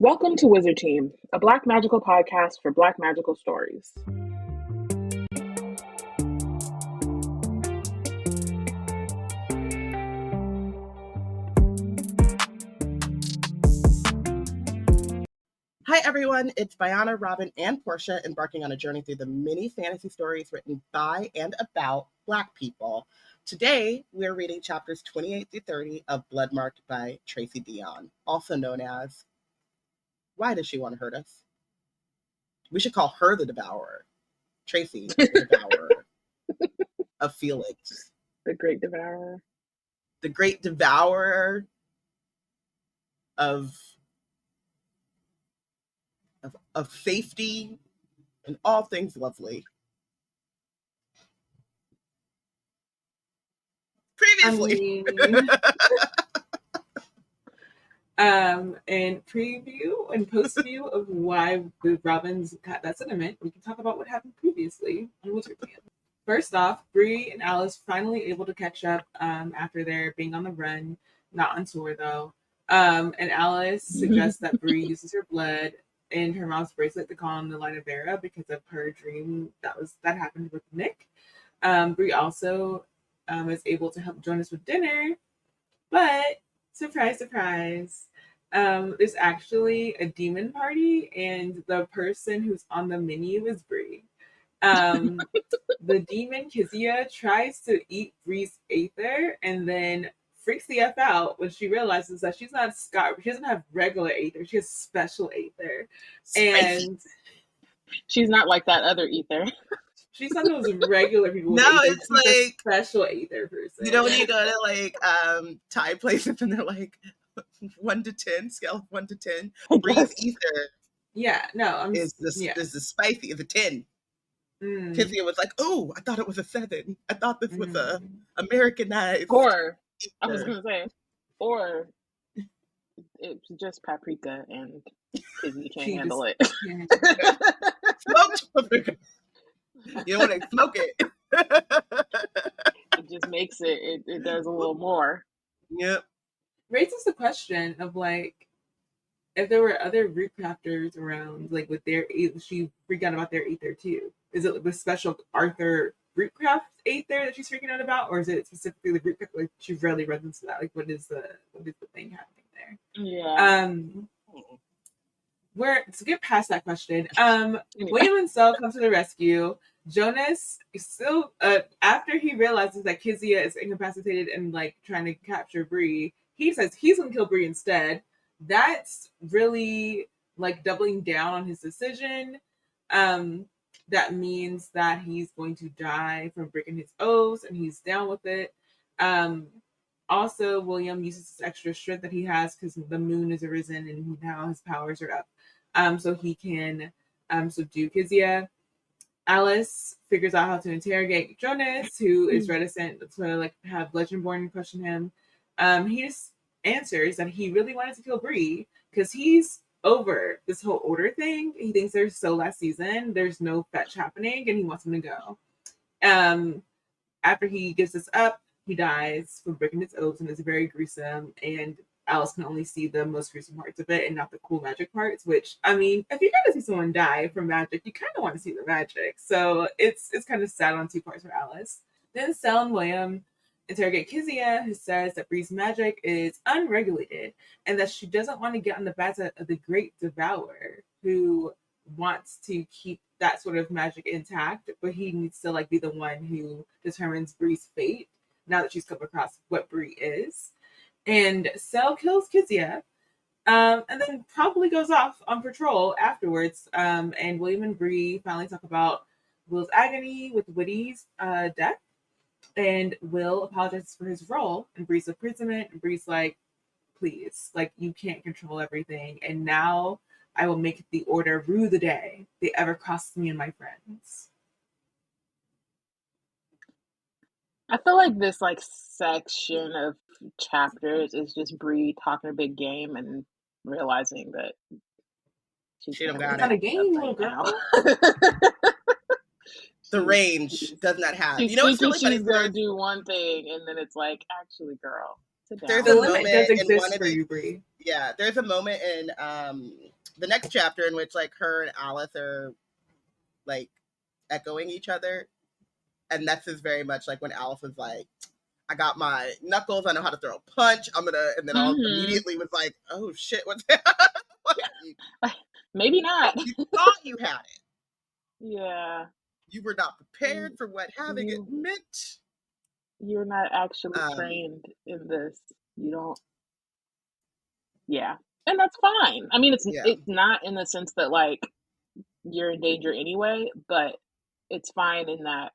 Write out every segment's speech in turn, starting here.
Welcome to Wizard Team, a Black magical podcast for Black magical stories. Hi everyone, it's Bayana, Robyn, and Porshèa embarking on a journey through the many fantasy stories written by and about Black people. Today, we're reading chapters 28 through 30 of Bloodmarked by Tracy Deonn, also known as Why Does She Want to Hurt Us? We should call her the Devourer. Tracy, the Devourer of feelings. The Great Devourer. The Great Devourer of safety and all things lovely. Previously. And preview and post view of why the Robins got that sentiment, we can talk about what happened previously on Wizard Team. First off, Bree and Alice finally able to catch up after their being on the run, not on tour though. And Alice suggests that Bree uses her blood in her mom's bracelet to call on the Light of Vera because of her dream that happened with Nick. Bree also is able to help join us with dinner, but surprise, surprise. There's actually a demon party, and the person who's on the menu is Bree. The demon Kizia tries to eat Bree's aether and then freaks the F out when she realizes that she's not Scott. She doesn't have regular aether. She has special aether. And she's not like that other ether. She's not those regular people with aether. It's like a special aether person. You know when you go to like Thai places and they're like 1 to 10, scale of 1 to 10. Bree's ether. Yeah, no, is the spicy is a 10. Kizia was like, "Oh, I thought it was a 7. I thought this was a Americanized." Or I was gonna say, or it's just paprika and Kizia can't handle it. Smoked paprika. You don't want to smoke it. It just makes it does a little more. Yep. Raises the question of like, if there were other root crafters around, like with their, she freaked out about their aether too. Is it the special Arthur Rootcraft aether that she's freaking out about, or is it specifically the Rootcraft? Like she rarely runs into that. Like what is the thing happening there? Yeah. To get past that question, William and Sel come to the rescue. Jonas is still after he realizes that Kizia is incapacitated and like trying to capture Bree, he says he's gonna kill Bree instead. That's really like doubling down on his decision. That means that he's going to die from breaking his oaths, and he's down with it. Also, William uses his extra strength that he has because the moon is arisen and now his powers are up. So he can subdue Kizia. Alice figures out how to interrogate Jonas, who is reticent to like have Legendborn question him. He just answers that he really wanted to kill Bree because he's over this whole order thing. He thinks they're so last season, there's no fetch happening, and he wants him to go. After he gives this up, he dies from breaking his oaths, and it's very gruesome, and Alice can only see the most gruesome parts of it and not the cool magic parts, which, I mean, if you're going to see someone die from magic, you kind of want to see the magic. So it's kind of sad on 2 parts for Alice. Then Sel and William interrogate Kizia, who says that Bree's magic is unregulated and that she doesn't want to get on the bad side of the Great Devourer, who wants to keep that sort of magic intact, but he needs to like be the one who determines Bree's fate now that she's come across what Bree is. And Sel kills Kizia, and then probably goes off on patrol afterwards. And William and Bree finally talk about Will's agony with Witty's death. And Will apologizes for his role in Bree's imprisonment. And Bree's like, please, like, you can't control everything. And now I will make the order rue the day they ever crossed me and my friends. I feel like this like section of chapters is just Bree talking a big game and realizing that she don't got it. It's not a game, little girl. The range does not have. You know, it's really funny. She's gonna do one thing, and then it's like, actually, girl, Sit There's down. a The limit moment does in one exist of for the you, Bree. yeah, there's a moment in the next chapter in which like her and Alice are like echoing each other, and that's just very much like when Alice was like, I got my knuckles, I know how to throw a punch, I'm gonna, and then I'll immediately was like, oh shit, what's that? Like, Maybe not. you thought you had it. Yeah. You were not prepared for what having it You meant. you're not actually trained in this. You don't. Yeah, and that's fine. I mean, it's not in the sense that like you're in danger anyway, but it's fine in that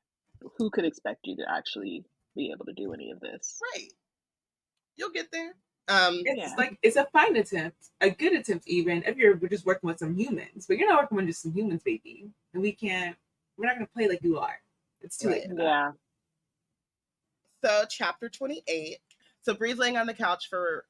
who could expect you to actually be able to do any of this? Right. You'll get there. It's like it's a fine attempt, a good attempt, even if you're just working with some humans. But you're not working with just some humans, baby. And we're not gonna play like you are. It's too late for that. Yeah. So chapter 28. So Bree's laying on the couch for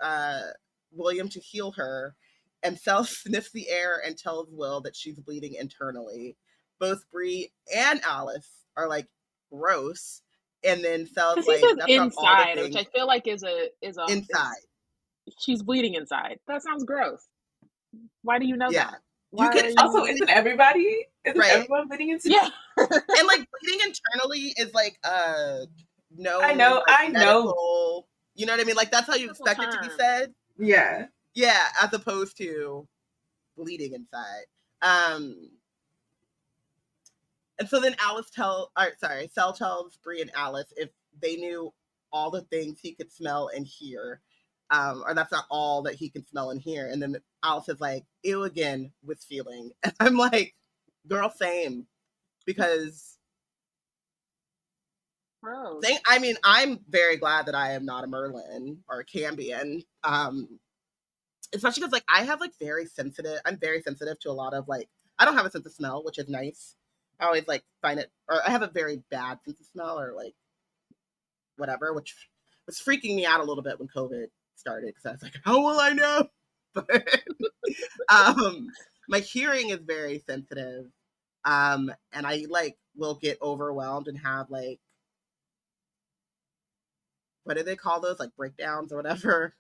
William to heal her, and Sel sniffs the air and tells Will that she's bleeding internally. Both Bree and Alice are like gross, and then Sel's Because he like, says "That's not all the inside, which things I feel like is inside." she's bleeding inside. That sounds gross. Why do you know Yeah, that? you Why can are Also, you? isn't everybody? Isn't Right. everyone bleeding inside? Yeah. And like bleeding internally is like no, I know, like, I know. medical. You know what I mean? Like that's how you expect it to be said. Yeah. Yeah, as opposed to bleeding inside. And so then Sel tells Bree and Alice if they knew all the things he could smell and hear, or that's not all that he can smell and hear. And then Alice is like, ew again with feeling. And I'm like, girl, same. Because I'm very glad that I am not a Merlin or a Cambion. Especially because like I'm very sensitive to a lot of like, I don't have a sense of smell, which is nice. I always like find it, or I have a very bad sense of smell or like whatever, which was freaking me out a little bit when COVID started because I was like, how will I know? But my hearing is very sensitive. And I like will get overwhelmed and have like, what do they call those? Like breakdowns or whatever.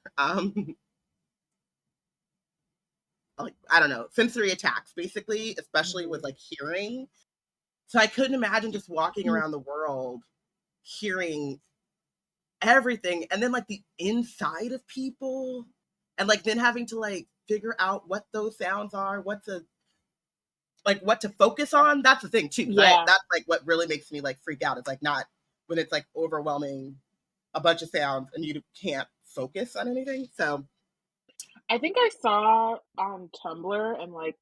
Like, I don't know, sensory attacks, basically, especially with like hearing. So I couldn't imagine just walking around the world hearing everything and then like the inside of people and like then having to like figure out what those sounds are, what to focus on. That's the thing too. Yeah. That's like what really makes me like freak out. It's like not when it's like overwhelming a bunch of sounds and you can't focus on anything. So I think I saw on Tumblr and like,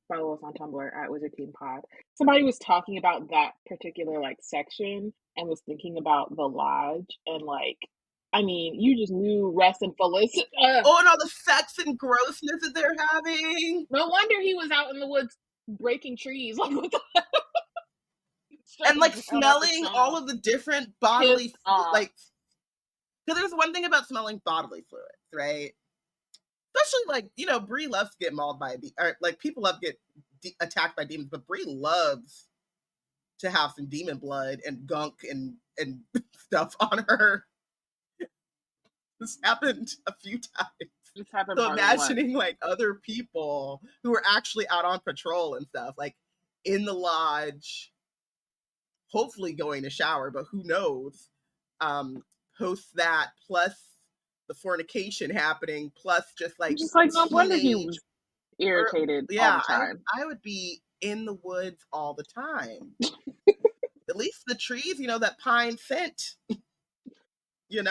follow us on Tumblr at Wizard Team Pod. Somebody was talking about that particular like section and was thinking about the lodge and like, I mean, you just knew Rest and Felicity. and all the sex and grossness that they're having. No wonder he was out in the woods breaking trees. Like, what the and like smelling all of the different bodily like, because there's one thing about smelling bodily fluids, right? Especially like, Bree loves to get mauled by or like people love to get attacked by demons, but Bree loves to have some demon blood and gunk and stuff on her. This happened a few times. So imagining like other people who are actually out on patrol and stuff, like in the lodge, hopefully going to shower, but who knows? Post that plus the fornication happening, plus just like no wonder he was irritated all the time. I would be in the woods all the time. At least the trees, that pine scent. You're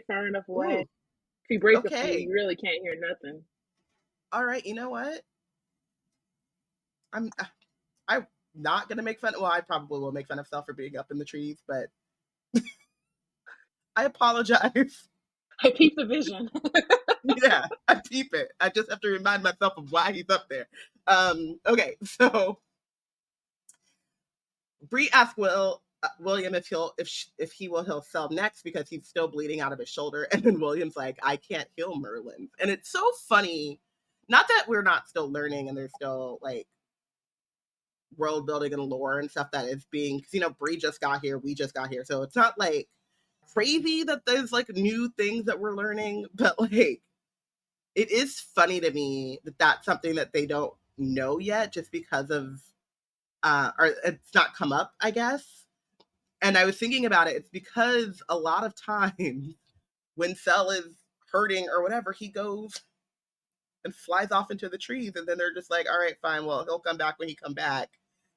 far enough away. If you break a few, okay. you really can't hear nothing. All right, you know what? I'm not gonna make fun. Well, I probably will make fun of Sel for being up in the trees, but I apologize. I peep the vision. Yeah, I peep it. I just have to remind myself of why he's up there. Okay, so Bree asks William if he will heal Sel next because he's still bleeding out of his shoulder, and then William's like, I can't heal Merlin, and it's so funny. Not that we're not still learning and there's still like world building and lore and stuff that is being, because Bree just got here, we just got here, so it's not like crazy that there's like new things that we're learning, but like it is funny to me that that's something that they don't know yet just because of or it's not come up, I guess. And I was thinking about it, it's because a lot of times when Cell is hurting or whatever, he goes and flies off into the trees, and then they're just like, all right, fine, well, he'll come back when he come back.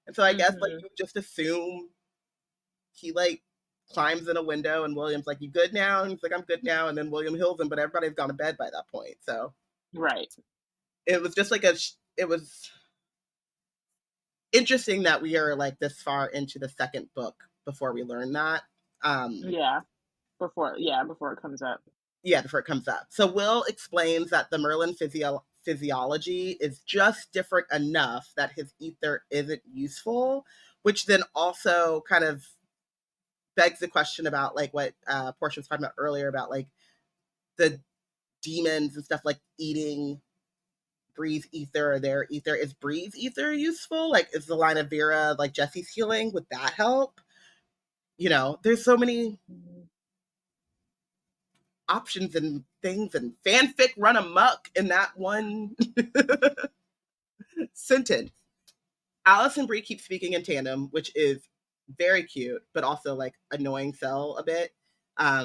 And so I guess like you just assume he like climbs in a window and William's like, you good now? And he's like, I'm good now. And then William heals him, but everybody's gone to bed by that point. So right. It was just like it was interesting that we are like this far into the second book before we learn that. Before it comes up. Yeah, before it comes up. So Will explains that the Merlin physiology is just different enough that his ether isn't useful, which then also kind of begs the question about like what Porshèa was talking about earlier about like the demons and stuff like eating Bree's ether or their ether. Is Bree's ether useful? Like, is the line of Vera like Jesse's healing? Would that help? You know, there's so many options and things, and fanfic run amok in that one sentence. Alice and Bree keep speaking in tandem, which is very cute, but also like annoying Cell a bit,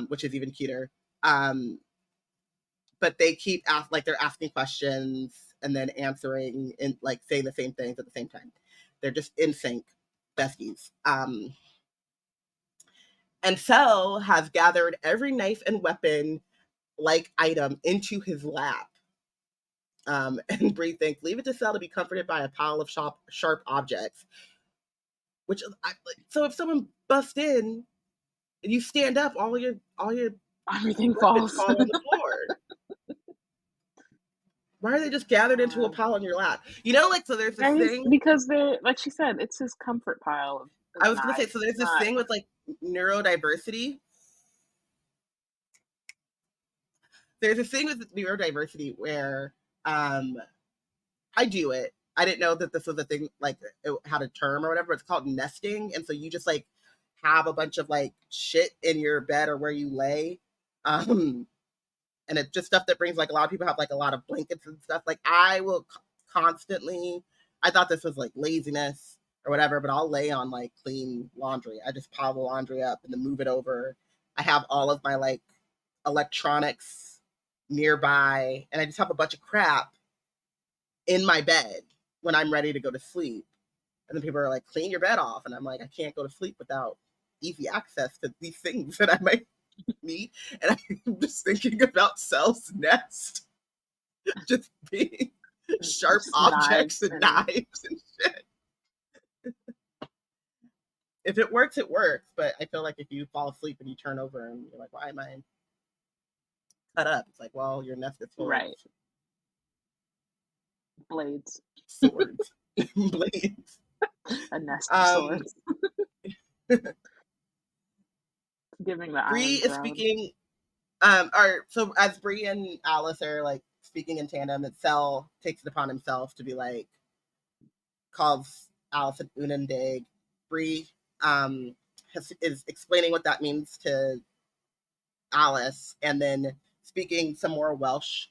which is even cuter. But they keep they're asking questions and then answering and like saying the same things at the same time. They're just in sync, besties. And Cell has gathered every knife and weapon like item into his lap. And Bree thinks, leave it to Cell to be comforted by a pile of sharp objects. Which, so if someone busts in and you stand up, all your everything falls fall on the floor. Why are they just gathered into a pile on your lap? You know, like, so there's this thing. Because they're, like she said, it's his comfort pile. I was going to say, so there's this thing with like neurodiversity. There's a thing with neurodiversity where I do it. I didn't know that this was a thing, like it had a term or whatever. It's called nesting. And so you just like have a bunch of like shit in your bed or where you lay. And it's just stuff that brings like a lot of people have like a lot of blankets and stuff. Like I will constantly, I thought this was like laziness or whatever, but I'll lay on like clean laundry. I just pile the laundry up and then move it over. I have all of my like electronics nearby, and I just have a bunch of crap in my bed when I'm ready to go to sleep. And then people are like, clean your bed off. And I'm like, I can't go to sleep without easy access to these things that I might need. And I'm just thinking about Cell's nest just being sharp objects and knives and shit. If it works, it works. But I feel like if you fall asleep and you turn over and you're like, why am I cut up? It's like, well, your nest is full of blades, swords, blades, a nest of swords. Giving the Bree is speaking. So as Bree and Alice are like speaking in tandem, that Cell takes it upon himself to be like, calls Alice an Unandig. Bree is explaining what that means to Alice, and then speaking some more Welsh,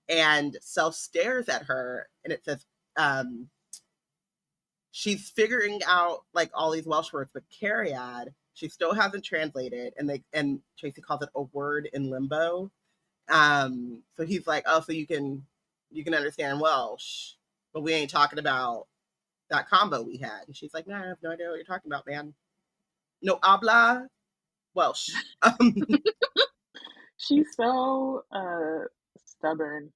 and Cell stares at her, and it says, she's figuring out like all these Welsh words, but Cariad, she still hasn't translated, and Tracy calls it a word in limbo. So he's like, oh, so you can understand Welsh, but we ain't talking about that combo we had. And she's like, no, I have no idea what you're talking about, man. No habla Welsh. She's so stubborn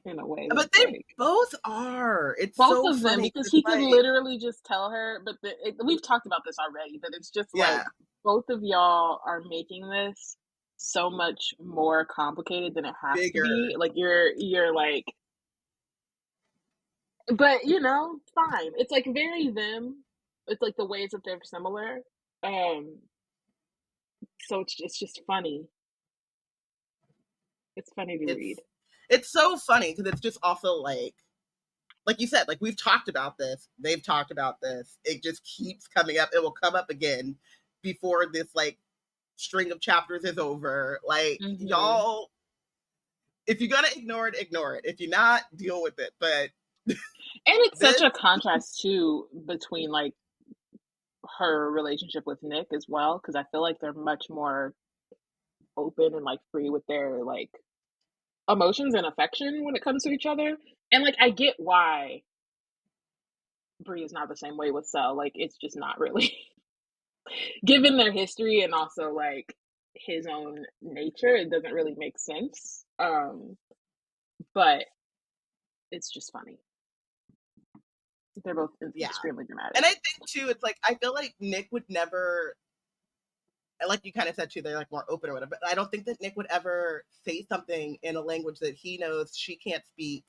in a way. But they like, both are. It's both so of funny them, because he could literally just tell her. But we've talked about this already. But it's just like both of y'all are making this so much more complicated than it has to be. Like you're like, but you know, fine. It's like very them. It's like the ways that they're similar. So it's just funny. It's funny to read. It's so funny because it's just also like you said, like we've talked about this. They've talked about this. It just keeps coming up. It will come up again before this like string of chapters is over. Like, y'all, if you're gonna ignore it. If you're not, deal with it. But and it's such a contrast too between like her relationship with Nick as well, because I feel like they're much more open and like free with their like emotions and affection when it comes to each other. And like I get why Bree is not the same way with Cell. Like it's just not really given their history and also like his own nature, it doesn't really make sense. But it's just funny. They're both extremely dramatic. And I think too, it's like I feel like Nick would never, like you kind of said too, they're like more open or whatever, but I don't think that Nick would ever say something in a language that he knows she can't speak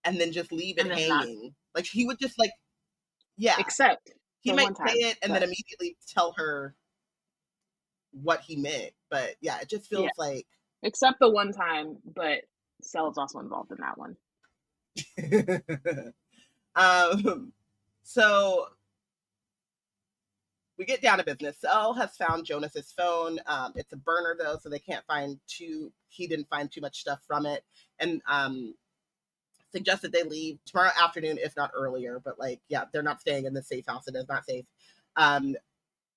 and then just leave it hanging. Like he would just like, except he might say it and then immediately tell her what he meant. But yeah, it just feels like, except the one time, but Cell is also involved in that one. So we get down to business. Cell has found Jonas's phone. It's a burner though, so they can't find he didn't find too much stuff from it. And suggests that they leave tomorrow afternoon, if not earlier. But like, yeah, they're not staying in the safe house. It is not safe.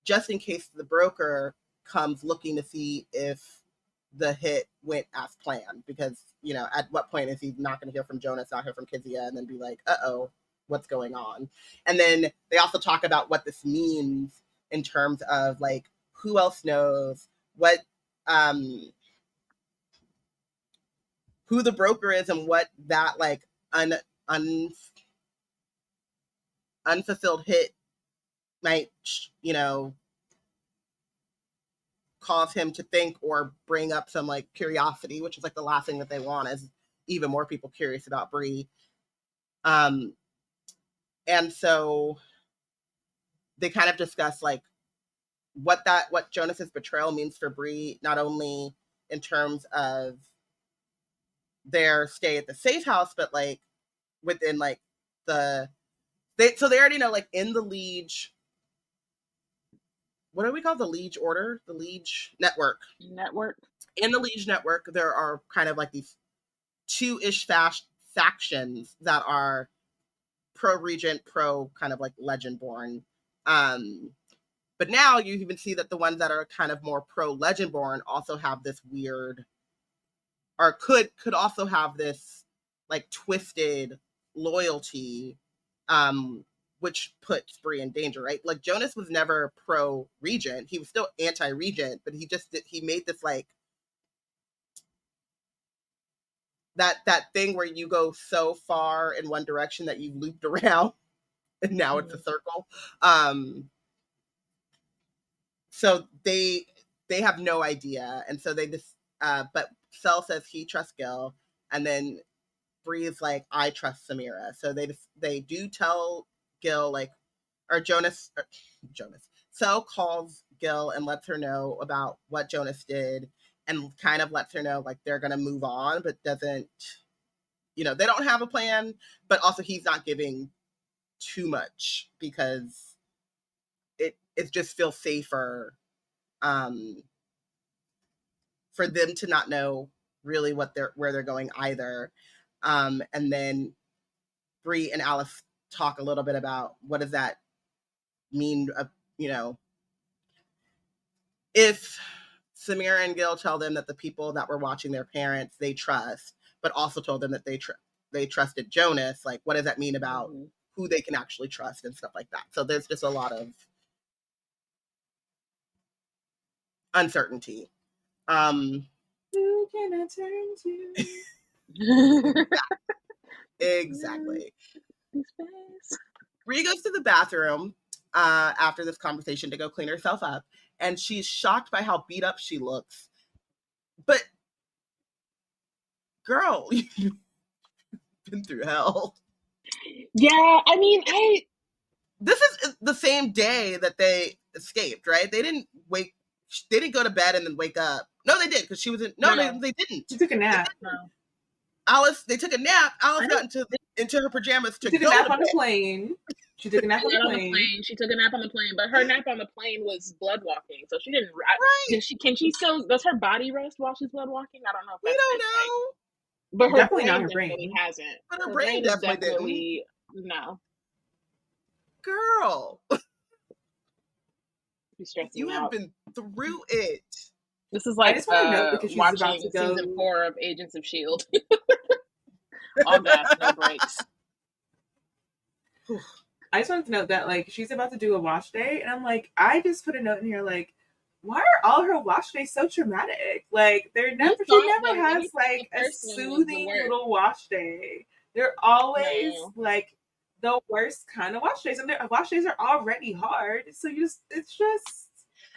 Just in case the broker comes looking to see if the hit went as planned. Because, you know, at what point is he not going to hear from Jonas, not hear from Kezia, and then be like, uh-oh, what's going on? And then they also talk about what this means in terms of like who else knows what who the broker is and what that like unfulfilled hit might, you know, cause him to think or bring up some like curiosity, which is like the last thing that they want is even more people curious about Bree. And so they kind of discuss like what Jonas's betrayal means for Bree, not only in terms of their stay at the safe house, but like within like they already know like in the Liege, what do we call the Liege order? The Liege network. In the Liege network, there are kind of like these two-ish factions that are pro-Regent, pro kind of like Legendborn. But now you even see that the ones that are kind of more pro-Legendborn also have this weird, or could also have this like twisted loyalty, which puts Bree in danger, right? Like Jonas was never pro-Regent. He was still anti-Regent, but he made this like that thing where you go so far in one direction that you've looped around and now it's a circle. So they have no idea. And so they just, but Cell says he trusts Gil. And then Bree is like, I trust Samira. So they do tell Gil, like, or Jonas. Cell calls Gil and lets her know about what Jonas did and kind of lets her know, like, they're going to move on, but doesn't, you know, they don't have a plan, but also he's not giving too much because it just feels safer for them to not know really where they're going either. And then Bree and Alice talk a little bit about what does that mean, you know, if Samira and Gil tell them that the people that were watching their parents they trust, but also told them that they trusted Jonas, like what does that mean about who they can actually trust and stuff like that. So there's just a lot of uncertainty. Who can I turn to? Exactly. Bree goes to the bathroom after this conversation to go clean herself up, and she's shocked by how beat up she looks. But girl, you've been through hell. Yeah, I mean, this is the same day that they escaped, right? They didn't go to bed and then wake up. No, they did, because she was in. No, they didn't. She took a nap. Alice, they took a nap. Alice got into her pajamas to took go a nap to on the plane. She took a nap on the plane. She took a nap on the plane, but her nap on the plane was blood walking, so she didn't. Right. Can she still? Does her body rest while she's blood walking? I don't know if We that's don't been know. checked. But her Definitely brain not her definitely brain. hasn't. But her brain definitely didn't. No. Girl. She's stressing You me have out. been through it. This is like I just want to note because she's watching about to go season 4 of Agents of S.H.I.E.L.D. All gas, no brakes. I just wanted to note that like she's about to do a wash day, and I'm like, I just put a note in here like, why are all her wash days so traumatic? Like she never has like a soothing little wash day. They're always like the worst kind of wash days, and their wash days are already hard. So it's just.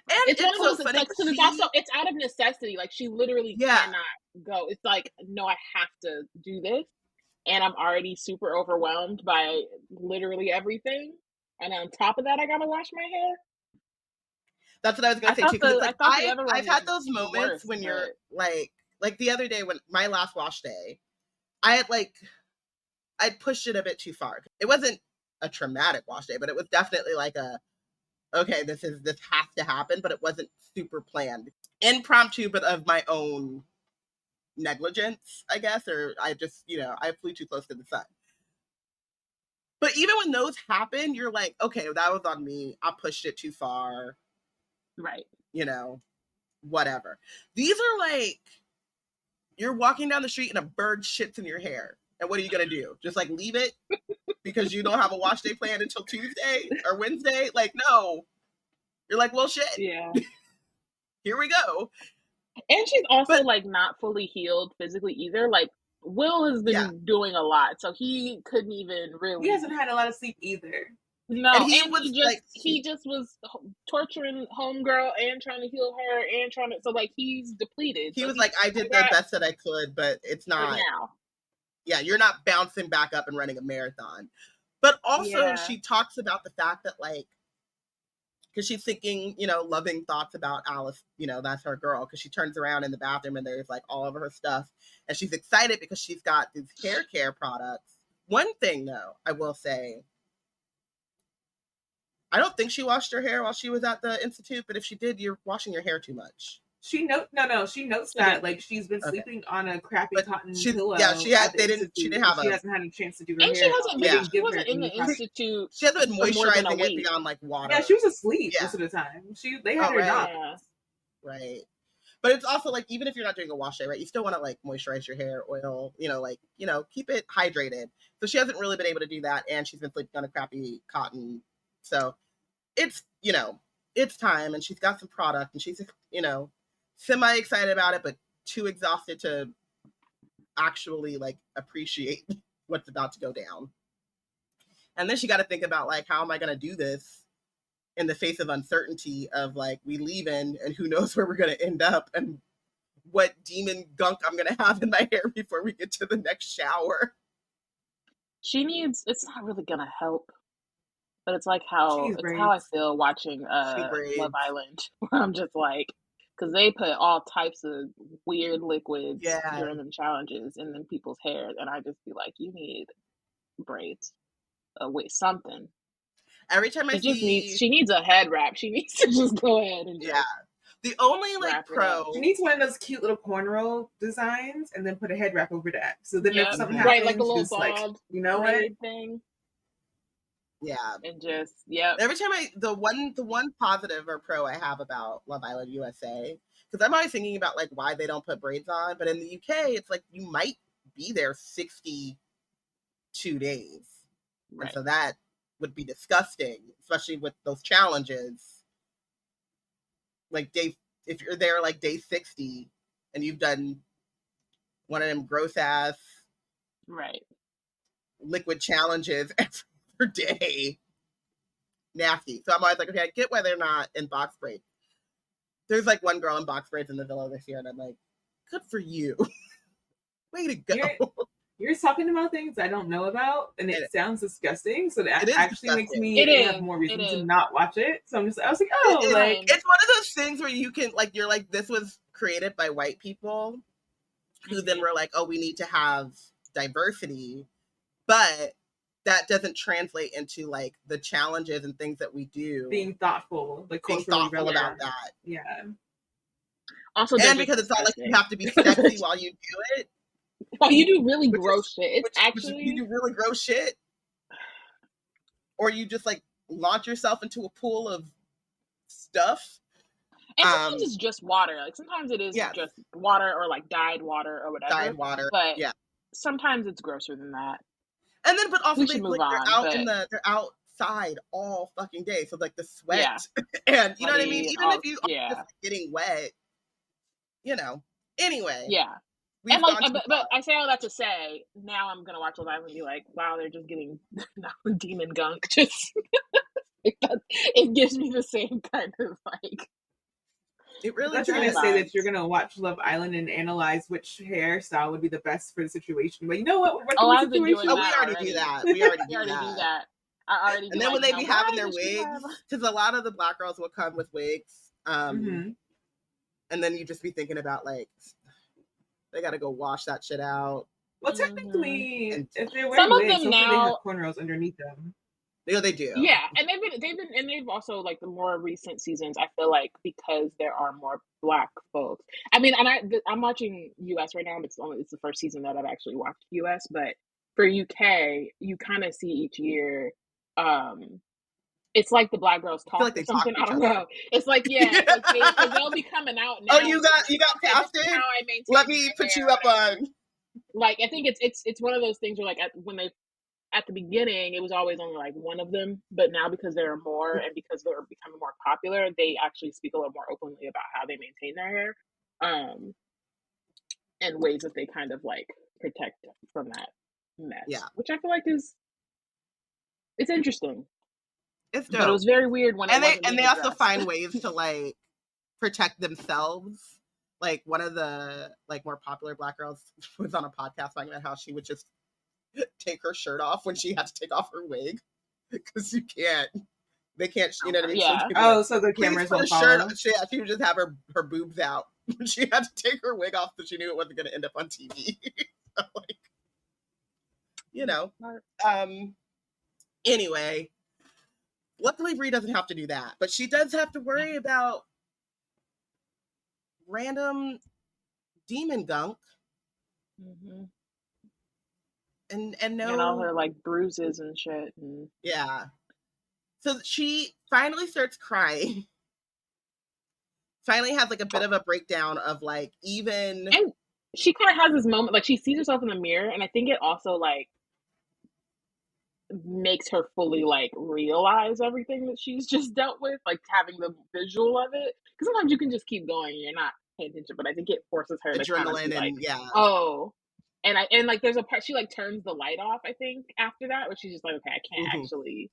And it's one of those. It's like because it's out of necessity. Like she literally cannot go. It's like, no, I have to do this, and I'm already super overwhelmed by literally everything. And on top of that, I gotta wash my hair. That's what I was gonna say too. Because like I've had those moments when you're like the other day when my last wash day, I'd pushed it a bit too far. It wasn't a traumatic wash day, but it was definitely like okay, this has to happen, but it wasn't super planned. Impromptu, but of my own negligence, I guess, or I just, I flew too close to the sun. But even when those happen, you're like, okay, that was on me. I pushed it too far. Right. Whatever. These are like, you're walking down the street and a bird shits in your hair. And what are you going to do? Just like leave it because you don't have a wash day planned until Tuesday or Wednesday? Like, no. You're like, well, shit. Yeah. Here we go. And she's also like not fully healed physically either. Like Will has been doing a lot, so he couldn't even really. He hasn't had a lot of sleep either. No, and he just was torturing homegirl and trying to heal her and trying to. So like he's depleted. He was like, I did the best that I could, but it's not. Now. Yeah, you're not bouncing back up and running a marathon. But also, she talks about the fact that like, because she's thinking, loving thoughts about Alice, that's her girl. Because she turns around in the bathroom and there's like all of her stuff. And she's excited because she's got these hair care products. One thing though, I will say, I don't think she washed her hair while she was at the Institute. But if she did, you're washing your hair too much. She notes that like she's been sleeping on a crappy cotton pillow. Yeah, she hasn't had a chance to do her hair. And she wasn't in the Institute. She hasn't been moisturizing it beyond like water. Yeah, she was asleep most of the time. They had her down. Right. But it's also like, even if you're not doing a wash day, right, you still want to like moisturize your hair, oil, keep it hydrated. So she hasn't really been able to do that, and she's been sleeping on a crappy cotton. So it's, it's time, and she's got some product, and she's, semi-excited about it, but too exhausted to actually like appreciate what's about to go down. And then she got to think about like, how am I going to do this in the face of uncertainty of like, we leaving and who knows where we're going to end up and what demon gunk I'm going to have in my hair before we get to the next shower. It's not really going to help, but it's like how I feel watching Love Island, where I'm just like, because they put all types of weird liquids during them challenges in them people's hair, and I just be like, you need braids, something. Every time she needs a head wrap. She needs to just go ahead and The only like pro, she needs one of those cute little cornrow designs, and then put a head wrap over that. So then if something happens, like a little bald thing. Yeah, and just Every time the one positive or pro I have about Love Island USA, because I'm always thinking about like why they don't put braids on, but in the UK it's like you might be there 62 days, and so that would be disgusting, especially with those challenges. Like if you're there like day 60 and you've done one of them gross ass liquid challenges every day, nasty. So I'm always like, okay, I get why they're not in box braids. There's like one girl in box braids in the villa this year, and I'm like, good for you. Way to go. You're talking about things I don't know about, and it sounds disgusting. So that actually makes me have more reason to not watch it. So I was like, it's one of those things where you can like, you're like, this was created by white people who then were like, oh, we need to have diversity, but that doesn't translate into like the challenges and things that we do. Being thoughtful, like being thoughtful about that. Yeah. Also, and because it's not like you have to be sexy while you do it. Oh, you do really gross shit. It's actually you do really gross shit, or you just like launch yourself into a pool of stuff. And sometimes it's just water. Like sometimes it is just water or like dyed water or whatever. Dyed water, but sometimes it's grosser than that. And then, but also they're outside all fucking day, so like the sweat and you know what I mean. Even if you are just getting wet, you know. Anyway, and like, but I say all that to say, now I'm gonna watch Love Island and be like, wow, they're just getting demon gunk. Just it gives me the same kind of like. It really does. You're gonna say that you're gonna watch Love Island and analyze which hairstyle would be the best for the situation. But you know what? I've been doing that. We already do that. We already do that. I already. And then when they be having their wigs, because a lot of the black girls will come with wigs, and then you just be thinking about like they got to go wash that shit out. Well, technically, if they're wearing wigs, they have cornrows underneath them. Yeah, they do. Yeah, and they've also like the more recent seasons. I feel like because there are more black folks. I mean, and I'm watching US right now, but it's the first season that I've actually watched US. But for UK, you kind of see each year. It's like the black girls talk like or something. I don't know. It's like because they'll be coming out now. Oh, you got past it. Let me put you up on. Like I think it's one of those things where like at the beginning, it was always only like one of them, but now because there are more and because they're becoming more popular, they actually speak a little more openly about how they maintain their hair, and ways that they kind of like protect from that mess. Yeah, which I feel like it's interesting. It's dope. But it was very weird when they also find ways to like protect themselves. Like one of the like more popular black girls was on a podcast talking about how she would just take her shirt off when she had to take off her wig because they can't, you know what I mean? Yeah. So the cameras won't follow. She would just have her boobs out. She had to take her wig off because she knew it wasn't going to end up on TV. So, like, you know. Anyway, luckily Bree doesn't have to do that, but she does have to worry about random demon gunk. Mm-hmm. And all her like bruises and shit. And... Yeah. So she finally starts crying. Finally has like a bit of a breakdown of like even. And she kind of has this moment, like she sees herself in the mirror, and I think it also like makes her fully like realize everything that she's just dealt with, like having the visual of it. Because sometimes you can just keep going and you're not paying attention, but I think it forces her to kind of be like, oh. And like there's a part she like turns the light off, I think, after that, where she's just like, okay, I can't actually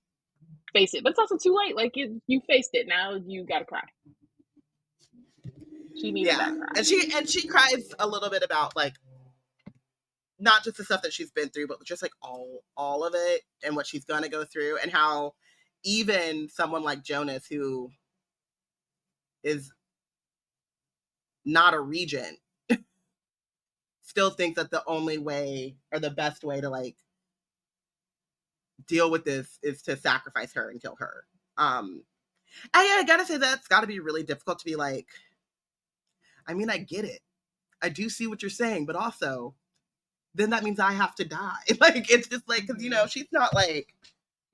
face it. But it's also too late. Like you faced it. Now you gotta cry. She needed that cry. And she cries a little bit about like not just the stuff that she's been through, but just like all of it and what she's gonna go through, and how even someone like Jonas, who is not a regent, still thinks that the only way or the best way to like deal with this is to sacrifice her and kill her. I gotta say that's gotta be really difficult to be like, I mean, I get it. I do see what you're saying, but also then that means I have to die. Like, it's just like, cause you know, she's not like,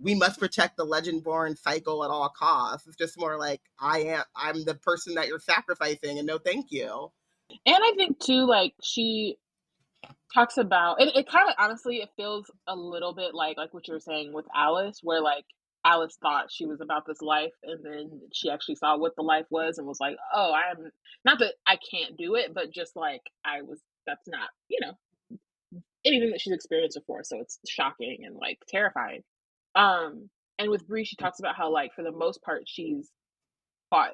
we must protect the legend-born cycle at all costs. It's just more like, I'm the person that you're sacrificing and no thank you. And I think too, like she talks about it kind of honestly it feels a little bit like what you were saying with Alice, where like Alice thought she was about this life and then she actually saw what the life was and was like, oh, I'm not that I can't do it, but just like that's not, you know, anything that she's experienced before, so it's shocking and like terrifying. And with Bree, she talks about how like for the most part she's fought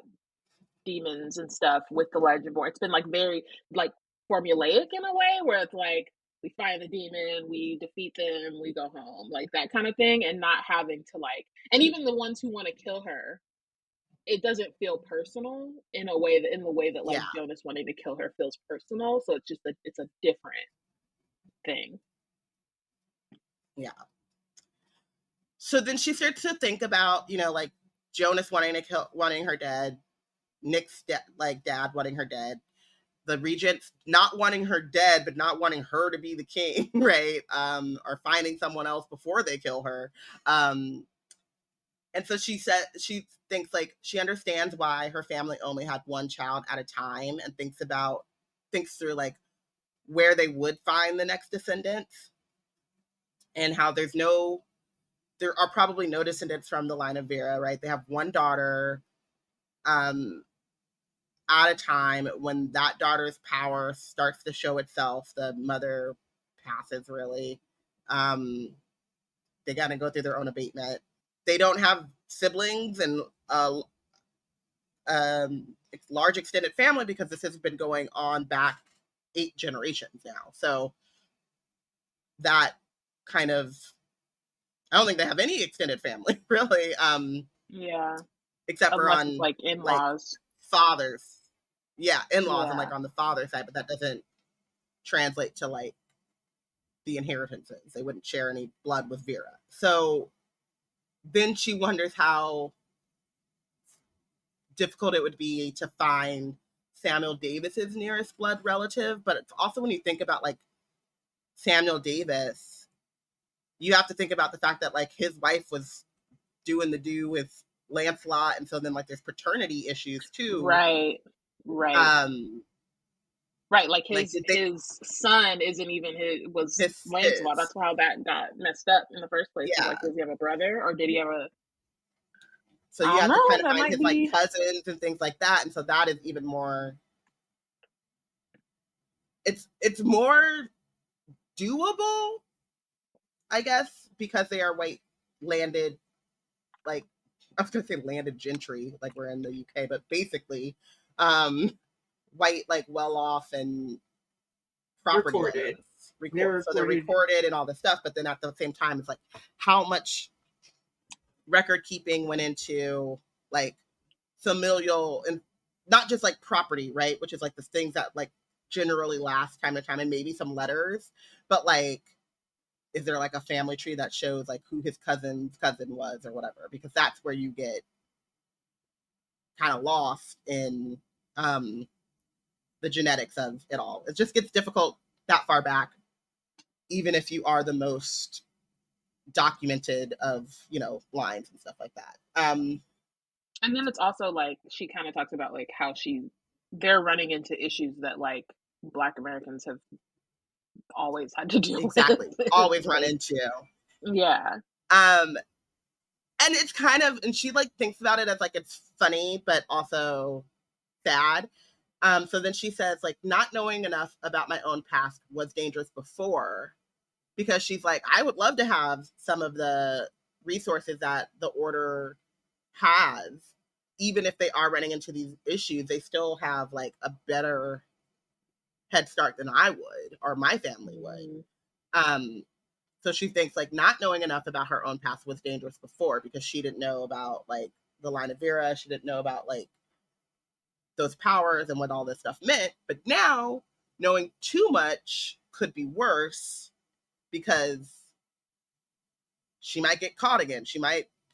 demons and stuff with the Legendborn. It's been like very like formulaic in a way where it's like we find the demon, we defeat them, we go home, like that kind of thing, and not having to like, and even the ones who want to kill her, it doesn't feel personal in the way that like Jonas wanting to kill her feels personal. So it's just it's a different thing. Yeah. So then she starts to think about, you know, like Jonas wanting her dead, Nick's dad wanting her dead, the regents not wanting her dead, but not wanting her to be the king, right? Or finding someone else before they kill her. And so she thinks like she understands why her family only had one child at a time, and thinks through like where they would find the next descendants, and how there are probably no descendants from the line of Vera, right? They have one daughter at a time. When that daughter's power starts to show itself, the mother passes, really. They got to go through their own abatement. They don't have siblings and large extended family, because this has been going on back 8 generations now. So that kind of, I don't think they have any extended family, really. Yeah. Except for Unless on it's like in-laws. Fathers. Yeah, in-laws, Yeah. and like on the father side, but that doesn't translate to like the inheritances. They wouldn't share any blood with Vera. So then she wonders how difficult it would be to find Samuel Davis's nearest blood relative. But it's also, when you think about like Samuel Davis, you have to think about the fact that like his wife was doing the do with Lancelot, and so then like there's paternity issues too. Right. Right, like his son isn't even was Lancelot. That's how that got messed up in the first place. Yeah. Like, does he have a brother, or did he have a? So you have to kind of find his like cousins and things like that, and so that is even more. It's more doable, I guess, because they are white landed, like, I was gonna say landed gentry, like we're in the UK, but basically, white, like well off and property recorded. So they're recorded and all this stuff, but then at the same time, it's like how much record keeping went into like familial, and not just like property, right? Which is like the things that like generally last time to time, and maybe some letters, but like, is there like a family tree that shows like who his cousin's cousin was or whatever? Because that's where you get kind of lost in the genetics of it all. It just gets difficult that far back, even if you are the most documented of, you know, lines and stuff like that. And then it's also like she kind of talks about like how they're running into issues that like Black Americans have always had to deal with. Always run into. Yeah. And it's kind of, and she like thinks about it as like it's funny, but also sad. So then she says, like, not knowing enough about my own past was dangerous before, because she's like, I would love to have some of the resources that the order has. Even if they are running into these issues, they still have like a better head start than I would, or my family would. So she thinks like not knowing enough about her own past was dangerous before, because she didn't know about like the line of Vera. She didn't know about like those powers and what all this stuff meant. But now knowing too much could be worse, because she might get caught again.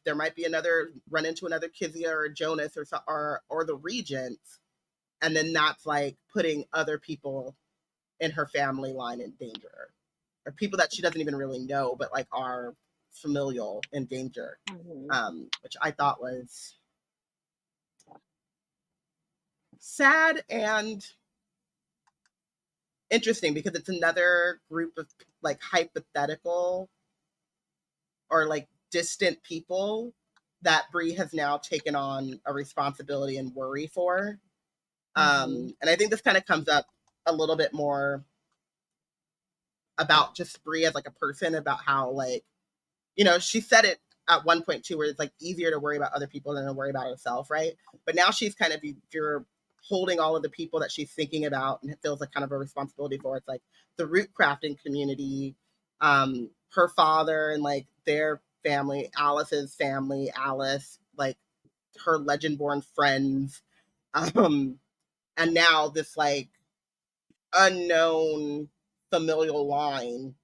There might be run into another Kizia or Jonas or the Regents. And then that's like putting other people in her family line in danger, or people that she doesn't even really know, but like are familial in danger. Which I thought was sad and interesting, because it's another group of like hypothetical or like distant people that Bree has now taken on a responsibility and worry for. And I think this kind of comes up a little bit more about just Bree as like a person, about how like, you know, she said it at one point too, where it's like easier to worry about other people than to worry about herself, right? But now she's kind of, you're holding all of the people that she's thinking about and it feels like kind of a responsibility for. It's like the root crafting community, her father and like their family, Alice's family, Alice, like her legend-born friends, and now this like unknown familial line,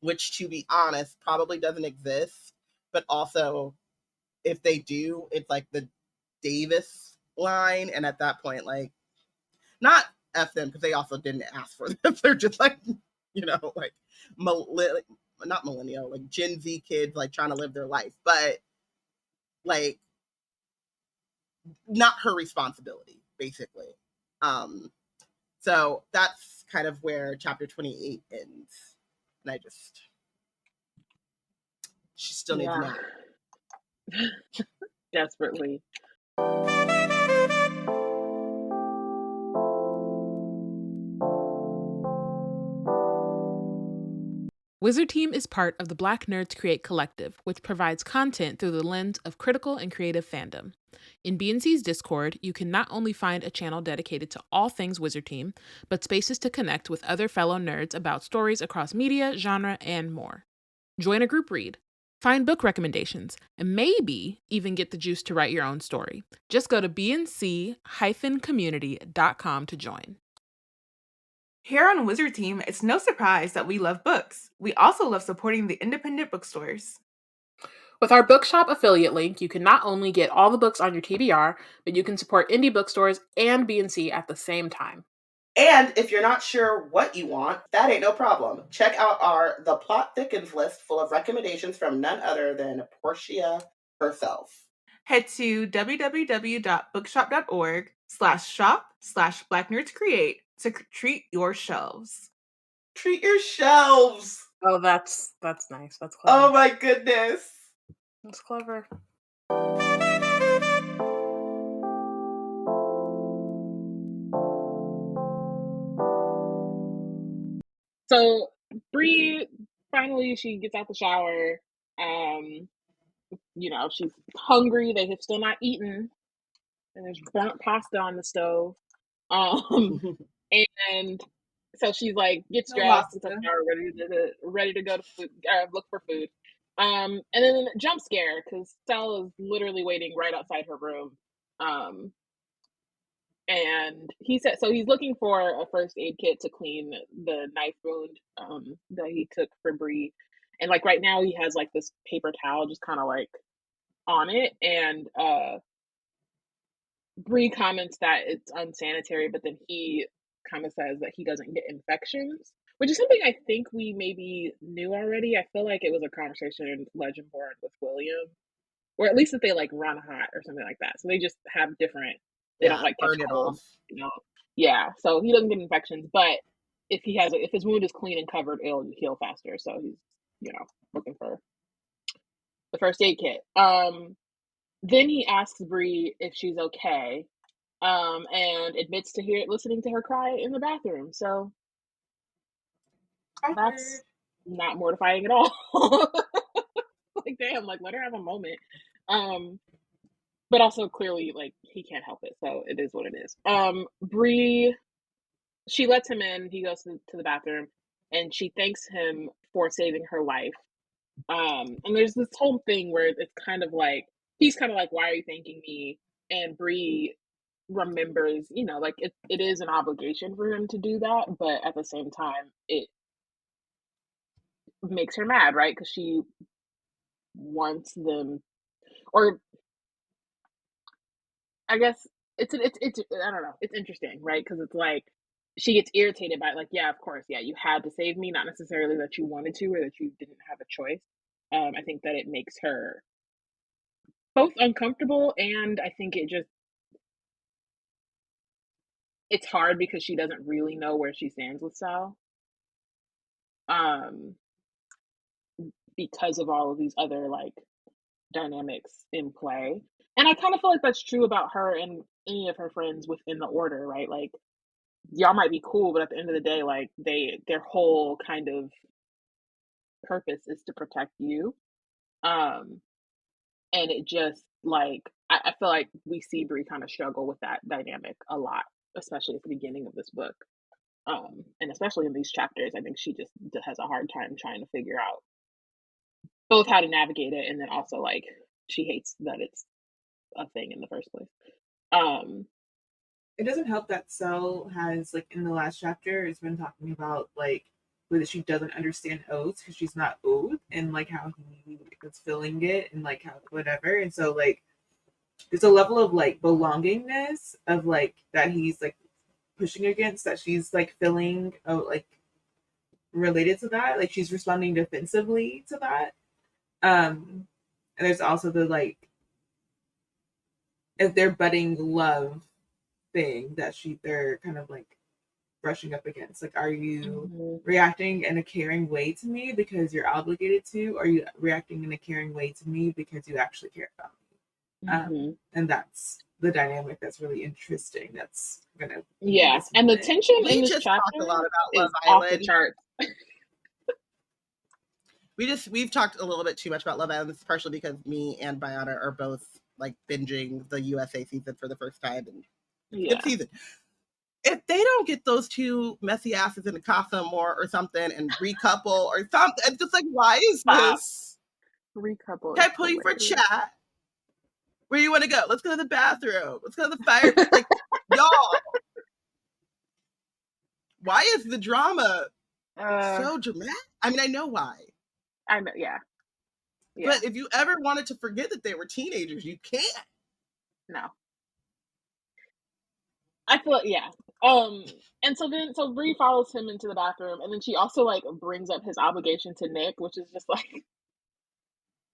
which to be honest probably doesn't exist, but also if they do, it's like the Davis line, and at that point, like, not F them, because they also didn't ask for this. They're just like, you know, like, not millennial, like Gen Z kids, like, trying to live their life, but like, not her responsibility, basically. So that's kind of where chapter 28 ends. And she still needs a nap. Desperately. Wizard Team is part of the Black Nerds Create Collective, which provides content through the lens of critical and creative fandom. In B&C's Discord, you can not only find a channel dedicated to all things Wizard Team, but spaces to connect with other fellow nerds about stories across media, genre, and more. Join a group read, find book recommendations, and maybe even get the juice to write your own story. Just go to bnc-community.com to join. Here on Wizard Team, it's no surprise that we love books. We also love supporting the independent bookstores. With our bookshop affiliate link, you can not only get all the books on your TBR, but you can support indie bookstores and B&C at the same time. And if you're not sure what you want, that ain't no problem. Check out our The Plot Thickens list full of recommendations from none other than Porshèa herself. Head to www.bookshop.org/shop/BlackNerdsCreate to treat your shelves. Treat your shelves! Oh, that's nice. That's clever. Oh my goodness. That's clever. So Bree, finally, she gets out the shower. You know, she's hungry. They have still not eaten. And there's burnt pasta on the stove. And so she's like, gets dressed, gets out the shower, ready to go to food, look for food. And then jump scare, because Stella is literally waiting right outside her room. And he said, so he's looking for a first aid kit to clean the knife wound that he took for Bree. And like right now he has like this paper towel just kind of like on it. And Bree comments that it's unsanitary, but then he kind of says that he doesn't get infections, which is something I think we maybe knew already. I feel like it was a conversation in Legendborn with William, or at least that they like run hot or something like that. So they just have different. They don't like burn it off. You know. Yeah, so he doesn't get infections, but if his wound is clean and covered, it'll heal faster. So he's, you know, looking for the first aid kit. Then he asks Bree if she's okay, and admits to listening to her cry in the bathroom. So that's not mortifying at all. Like, damn, like let her have a moment. But also clearly, like, he can't help it, so it is what it is. Bree, she lets him in. He goes to the bathroom, and she thanks him for saving her life. And there's this whole thing where it's kind of like, he's kind of like, why are you thanking me? And Bree remembers, you know, like it is an obligation for him to do that, but at the same time, it makes her mad, right? Because she wants them, or I guess it's I don't know, it's interesting, right? Because it's like she gets irritated by it, like, yeah, of course, yeah, you had to save me, not necessarily that you wanted to or that you didn't have a choice. I think that it makes her both uncomfortable, and I think it's hard because she doesn't really know where she stands with Sal. Because of all of these other like dynamics in play. And I kind of feel like that's true about her and any of her friends within the order, right? Like, y'all might be cool, but at the end of the day, like their whole kind of purpose is to protect you. And it just like I feel like we see Bree kind of struggle with that dynamic a lot, especially at the beginning of this book. And especially in these chapters, I think she just has a hard time trying to figure out both how to navigate it, and then also like she hates that it's a thing in the first place. It doesn't help that Sel has, like, in the last chapter, has been talking about like whether she doesn't understand oaths because she's not oath, and like how he that's filling it and like how whatever. And so like there's a level of like belongingness of like that he's like pushing against, that she's like feeling like related to that, like she's responding defensively to that. And there's also the like if they're budding love thing that they're kind of like brushing up against. Like, are you reacting in a caring way to me because you're obligated to, or are you reacting in a caring way to me because you actually care about me? And that's the dynamic that's really interesting. That's gonna and the tension in this chapter talked a lot about Love Island. Off the charts. We've talked a little bit too much about Love Island. This is partially because me and Bayana are both like binging the USA season for the first time, and good season. If they don't get those two messy asses in a costume or something and recouple or something, it's just like, why is this? Recouple. Can I pull you for chat? Where you want to go? Let's go to the bathroom. Let's go to the fire. Like, y'all. Why is the drama so dramatic? I mean, I know why. I know, yeah. But if you ever wanted to forget that they were teenagers, you can't. No. I feel and so Bree follows him into the bathroom, and then she also like brings up his obligation to Nick, which is just like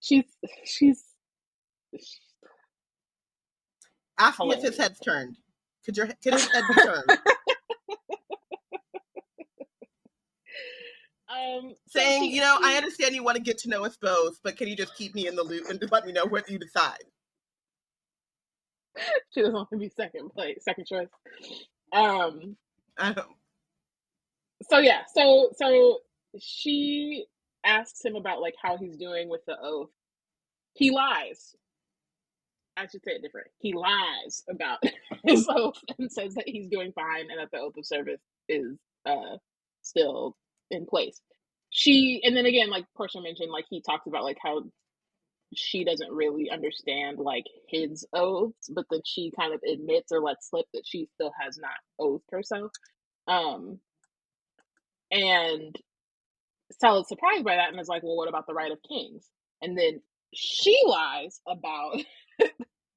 she's ask me if his head's turned. Could his head be turned? Saying, I understand you want to get to know us both, but can you just keep me in the loop and just let me know what you decide? She doesn't want to be second choice. So she asks him about like how he's doing with the oath. He lies. I should say it different. He lies about his oath and says that he's doing fine and that the oath of service is still in place. And then again, like Porshèa mentioned, like he talks about like how she doesn't really understand like his oaths, but then she kind of admits or lets slip that she still has not oathed herself. And Sal is surprised by that and is like, well, what about the right of kings? And then she lies about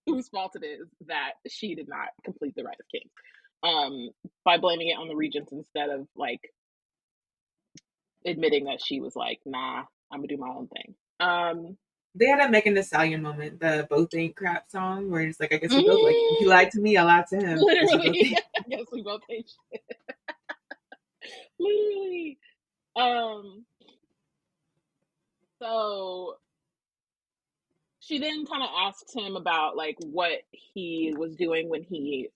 whose fault it is that she did not complete the right of kings, by blaming it on the regents instead of like admitting that she was like, nah, I'm gonna do my own thing. They had a Megan Thee Stallion moment, the "Both Ain't Crap" song, where it's like, I guess we both like, he lied to me, I lied to him. Literally, I guess we both hate shit. Literally. So she then kind of asks him about like what he was doing when he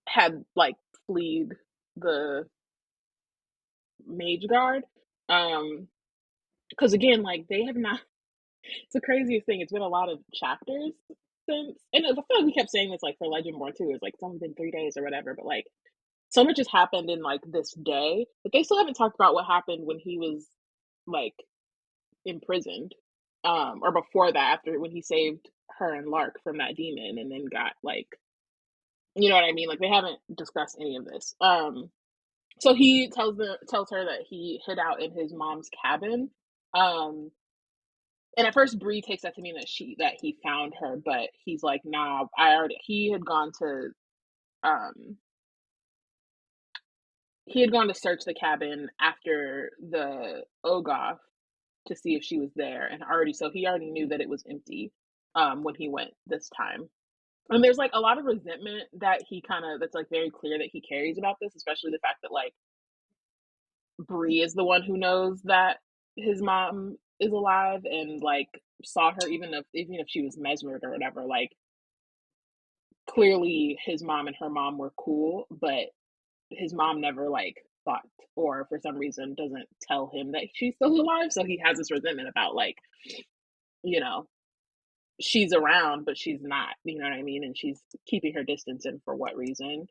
had like fleed the mage guard, because again, like they have not. It's the craziest thing. It's been a lot of chapters since, and I feel like we kept saying this like for Legendborn too. It's like it's only been 3 days or whatever, but like so much has happened in like this day, but they still haven't talked about what happened when he was like imprisoned, or before that, after when he saved her and Lark from that demon, and then got like, you know what I mean? Like they haven't discussed any of this. So he tells her that he hid out in his mom's cabin. And at first Bree takes that to mean that he found her, but he's like, nah, he had gone to search the cabin after the Ogoth to see if she was there, and he already knew that it was empty when he went this time. And there's like a lot of resentment that that's like very clear that he carries about this, especially the fact that like Bree is the one who knows that his mom is alive and like saw her, even if she was mesmered or whatever. Like clearly his mom and her mom were cool, but his mom never like thought, or for some reason doesn't tell him that she's still alive. So he has this resentment about like, she's around, but she's not, you know what I mean? And she's keeping her distance, and for what reason?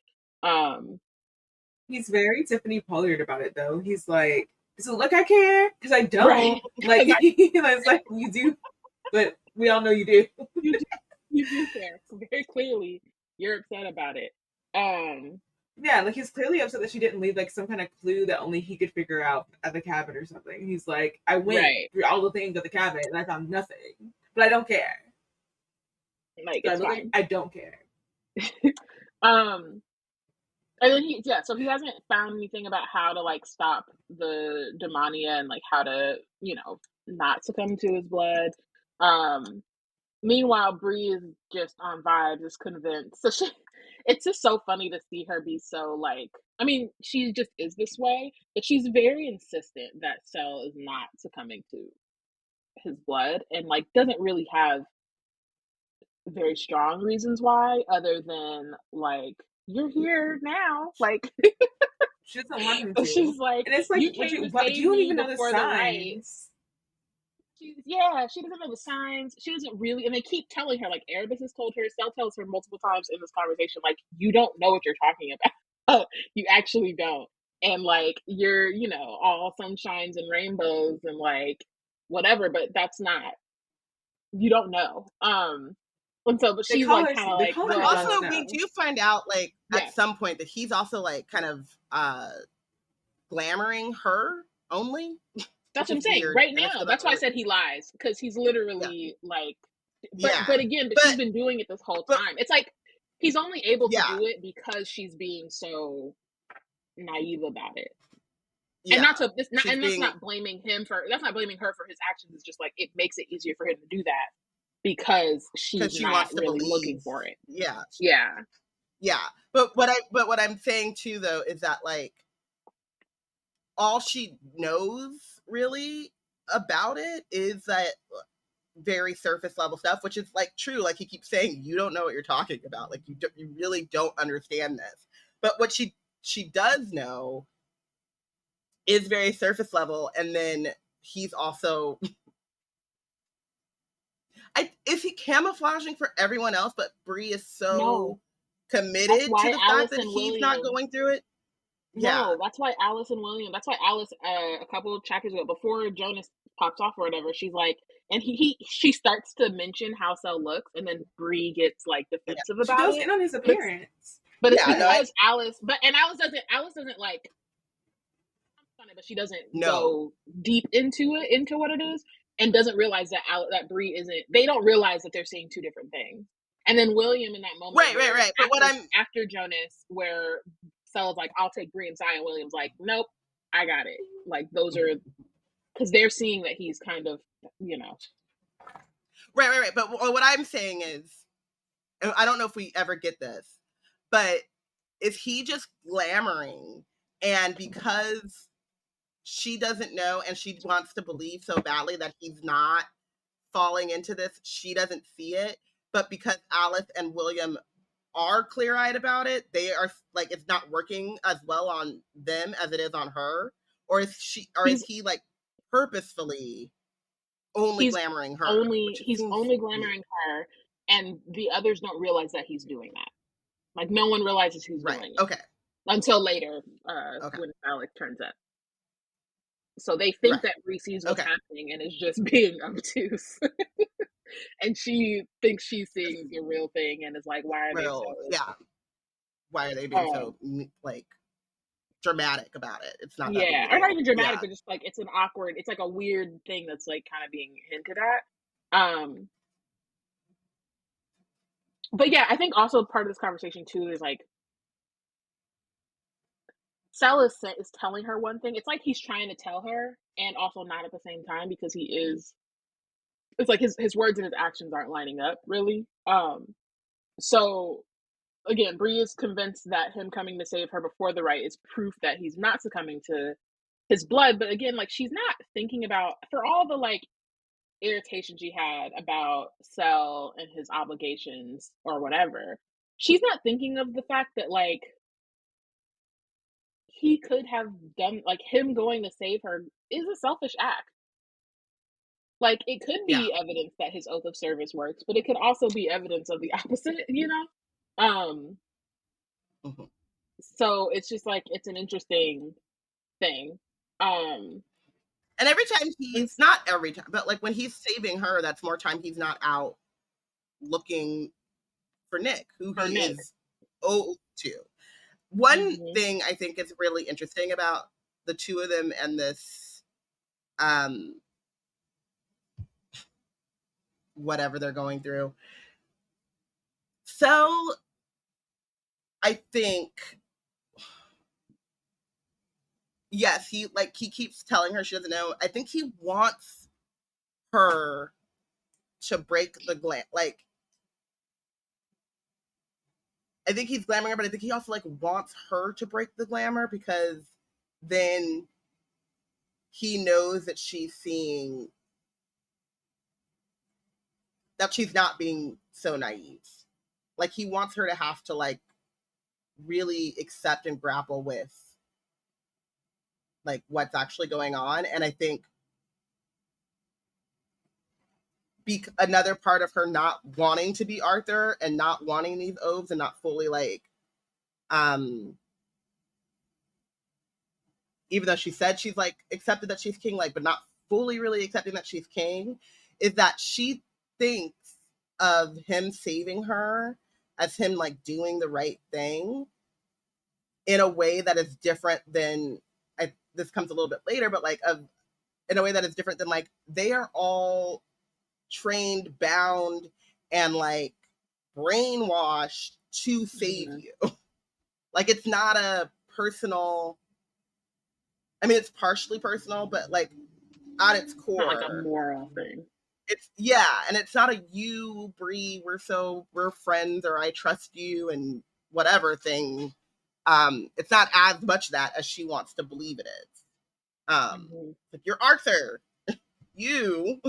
He's very Tiffany Pollard about it though. He's like, so look, I care because I don't. Right. Like, it's like you do, but we all know you do. You do care. Very clearly, you're upset about it. Yeah, like he's clearly upset that she didn't leave like some kind of clue that only he could figure out at the cabin or something. He's like, I went through all the things at the cabin and I found nothing, but I don't care. Like, so it's fine. I don't care. And then so he hasn't found anything about how to like stop the demonia and like how to, you know, not succumb to his blood. Meanwhile, Bree is just on vibes, is convinced. So it's just so funny to see her be so like, I mean, she just is this way, but she's very insistent that Cell is not succumbing to his blood and like doesn't really have very strong reasons why, other than like, you're here now, like she doesn't want him to. She's like, and it's like, you came to save you don't me even know the before signs. She doesn't know the signs. She doesn't really, and they keep telling her, like, Erebus has told her, Cell tells her multiple times in this conversation, like, you don't know what you're talking about. Oh, you actually don't. And like, you're, you know, all sunshines and rainbows and like whatever, but that's not, you don't know. And so, but she's like kind of like, well, also we do find out like at some point that he's also like kind of glamoring her only. That's what I'm saying. Right now, that's why I said he lies, because he's literally like, but again, but she's been doing it this whole time. It's like he's only able to do it because she's being so naive about it. And not to this, and that's not blaming him for, that's not blaming her for his actions. It's just like it makes it easier for him to do that because she's not really looking for it. Yeah. But what I'm saying too though is that like all she knows really about it is that very surface level stuff, which is like true. Like he keeps saying, you don't know what you're talking about. Like you really don't understand this. But what she does know is very surface level. And then he's also, is he camouflaging for everyone else? But Bree is so committed to the fact that he's not going through it. No, that's why Alice and William, that's why Alice, a couple of chapters ago, before Jonas pops off or whatever, she's like, and she starts to mention how Cell looks, and then Bree gets like defensive about it. She goes in on his appearance. But it's because Alice, Alice doesn't like, but she doesn't go deep into what it is, and doesn't realize that Bree isn't, they don't realize that they're seeing two different things. And then William in that moment, right. But after Jonas, where Cell's like, I'll take Bree and Cy, and William's like, nope, I got it. Like those are, because they're seeing that he's kind of, you know. Right. But what I'm saying is, I don't know if we ever get this, but is he just glamoring? And because she doesn't know and she wants to believe so badly that he's not falling into this, she doesn't see it. But because Alice and William are clear-eyed about it, they are like, it's not working as well on them as it is on her. Or is he like purposefully only glamoring her? He's only glamoring her, and the others don't realize that he's doing that. Like no one realizes he's doing it. Okay. Until later, when Alec turns up. So they think that Bree sees what's happening and is just being obtuse. And she thinks she's seeing the real thing and is like, why are they so... Yeah. Why are they being so, like, dramatic about it? It's not that big a deal. Or not even dramatic, but just, like, it's an awkward... It's, like, a weird thing that's, like, kind of being hinted at. But, yeah, I think also part of this conversation, too, is, like, Cell is telling her one thing. It's like he's trying to tell her, and also not at the same time, because he is... It's like his words and his actions aren't lining up, really. So, again, Bree is convinced that him coming to save her before the right is proof that he's not succumbing to his blood. But again, like, she's not thinking about, for all the, like, irritation she had about Cell and his obligations or whatever, she's not thinking of the fact that, like, he could have done, like, him going to save her is a selfish act. Like, it could be evidence that his oath of service works, but it could also be evidence of the opposite, you know? So it's just like, it's an interesting thing. And every time not every time, but like when he's saving her, that's more time he's not out looking for Nick, who he is owed to. One thing I think is really interesting about the two of them and this, whatever they're going through. So I think, yes, he keeps telling her she doesn't know. I think he wants her to break the I think he's glamoring her, but I think he also wants her to break the glamour, because then he knows that she's seeing that she's not being so naive. He wants her to have to really accept and grapple with what's actually going on. And I think another part of her not wanting to be Arthur and not wanting these oaths and not fully even though she said she's accepted that she's king, but not fully really accepting that she's king, is that she thinks of him saving her as him doing the right thing in a way that is different than, this comes a little bit later, but in a way that is different than they are all trained, bound, and brainwashed to save you. It's not a personal, I mean, it's partially personal, but at its core, not a moral thing. It's and it's not a you, Bree, we're friends, or I trust you and whatever thing. It's not as much that as she wants to believe it is. You're Arthur. You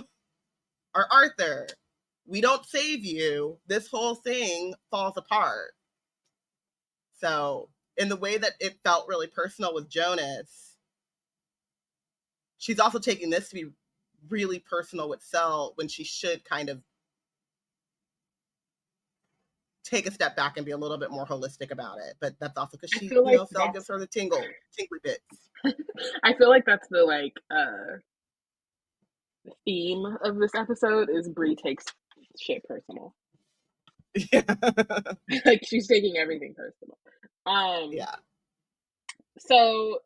are Arthur. We don't save you. This whole thing falls apart. So, in the way that it felt really personal with Jonas, she's also taking this to be really personal with Sel, when she should kind of take a step back and be a little bit more holistic about it. But that's also because she, Sel gives her the tingly bits. I feel like that's the theme of this episode is Bree takes shit personal. Yeah. She's taking everything personal. Yeah. So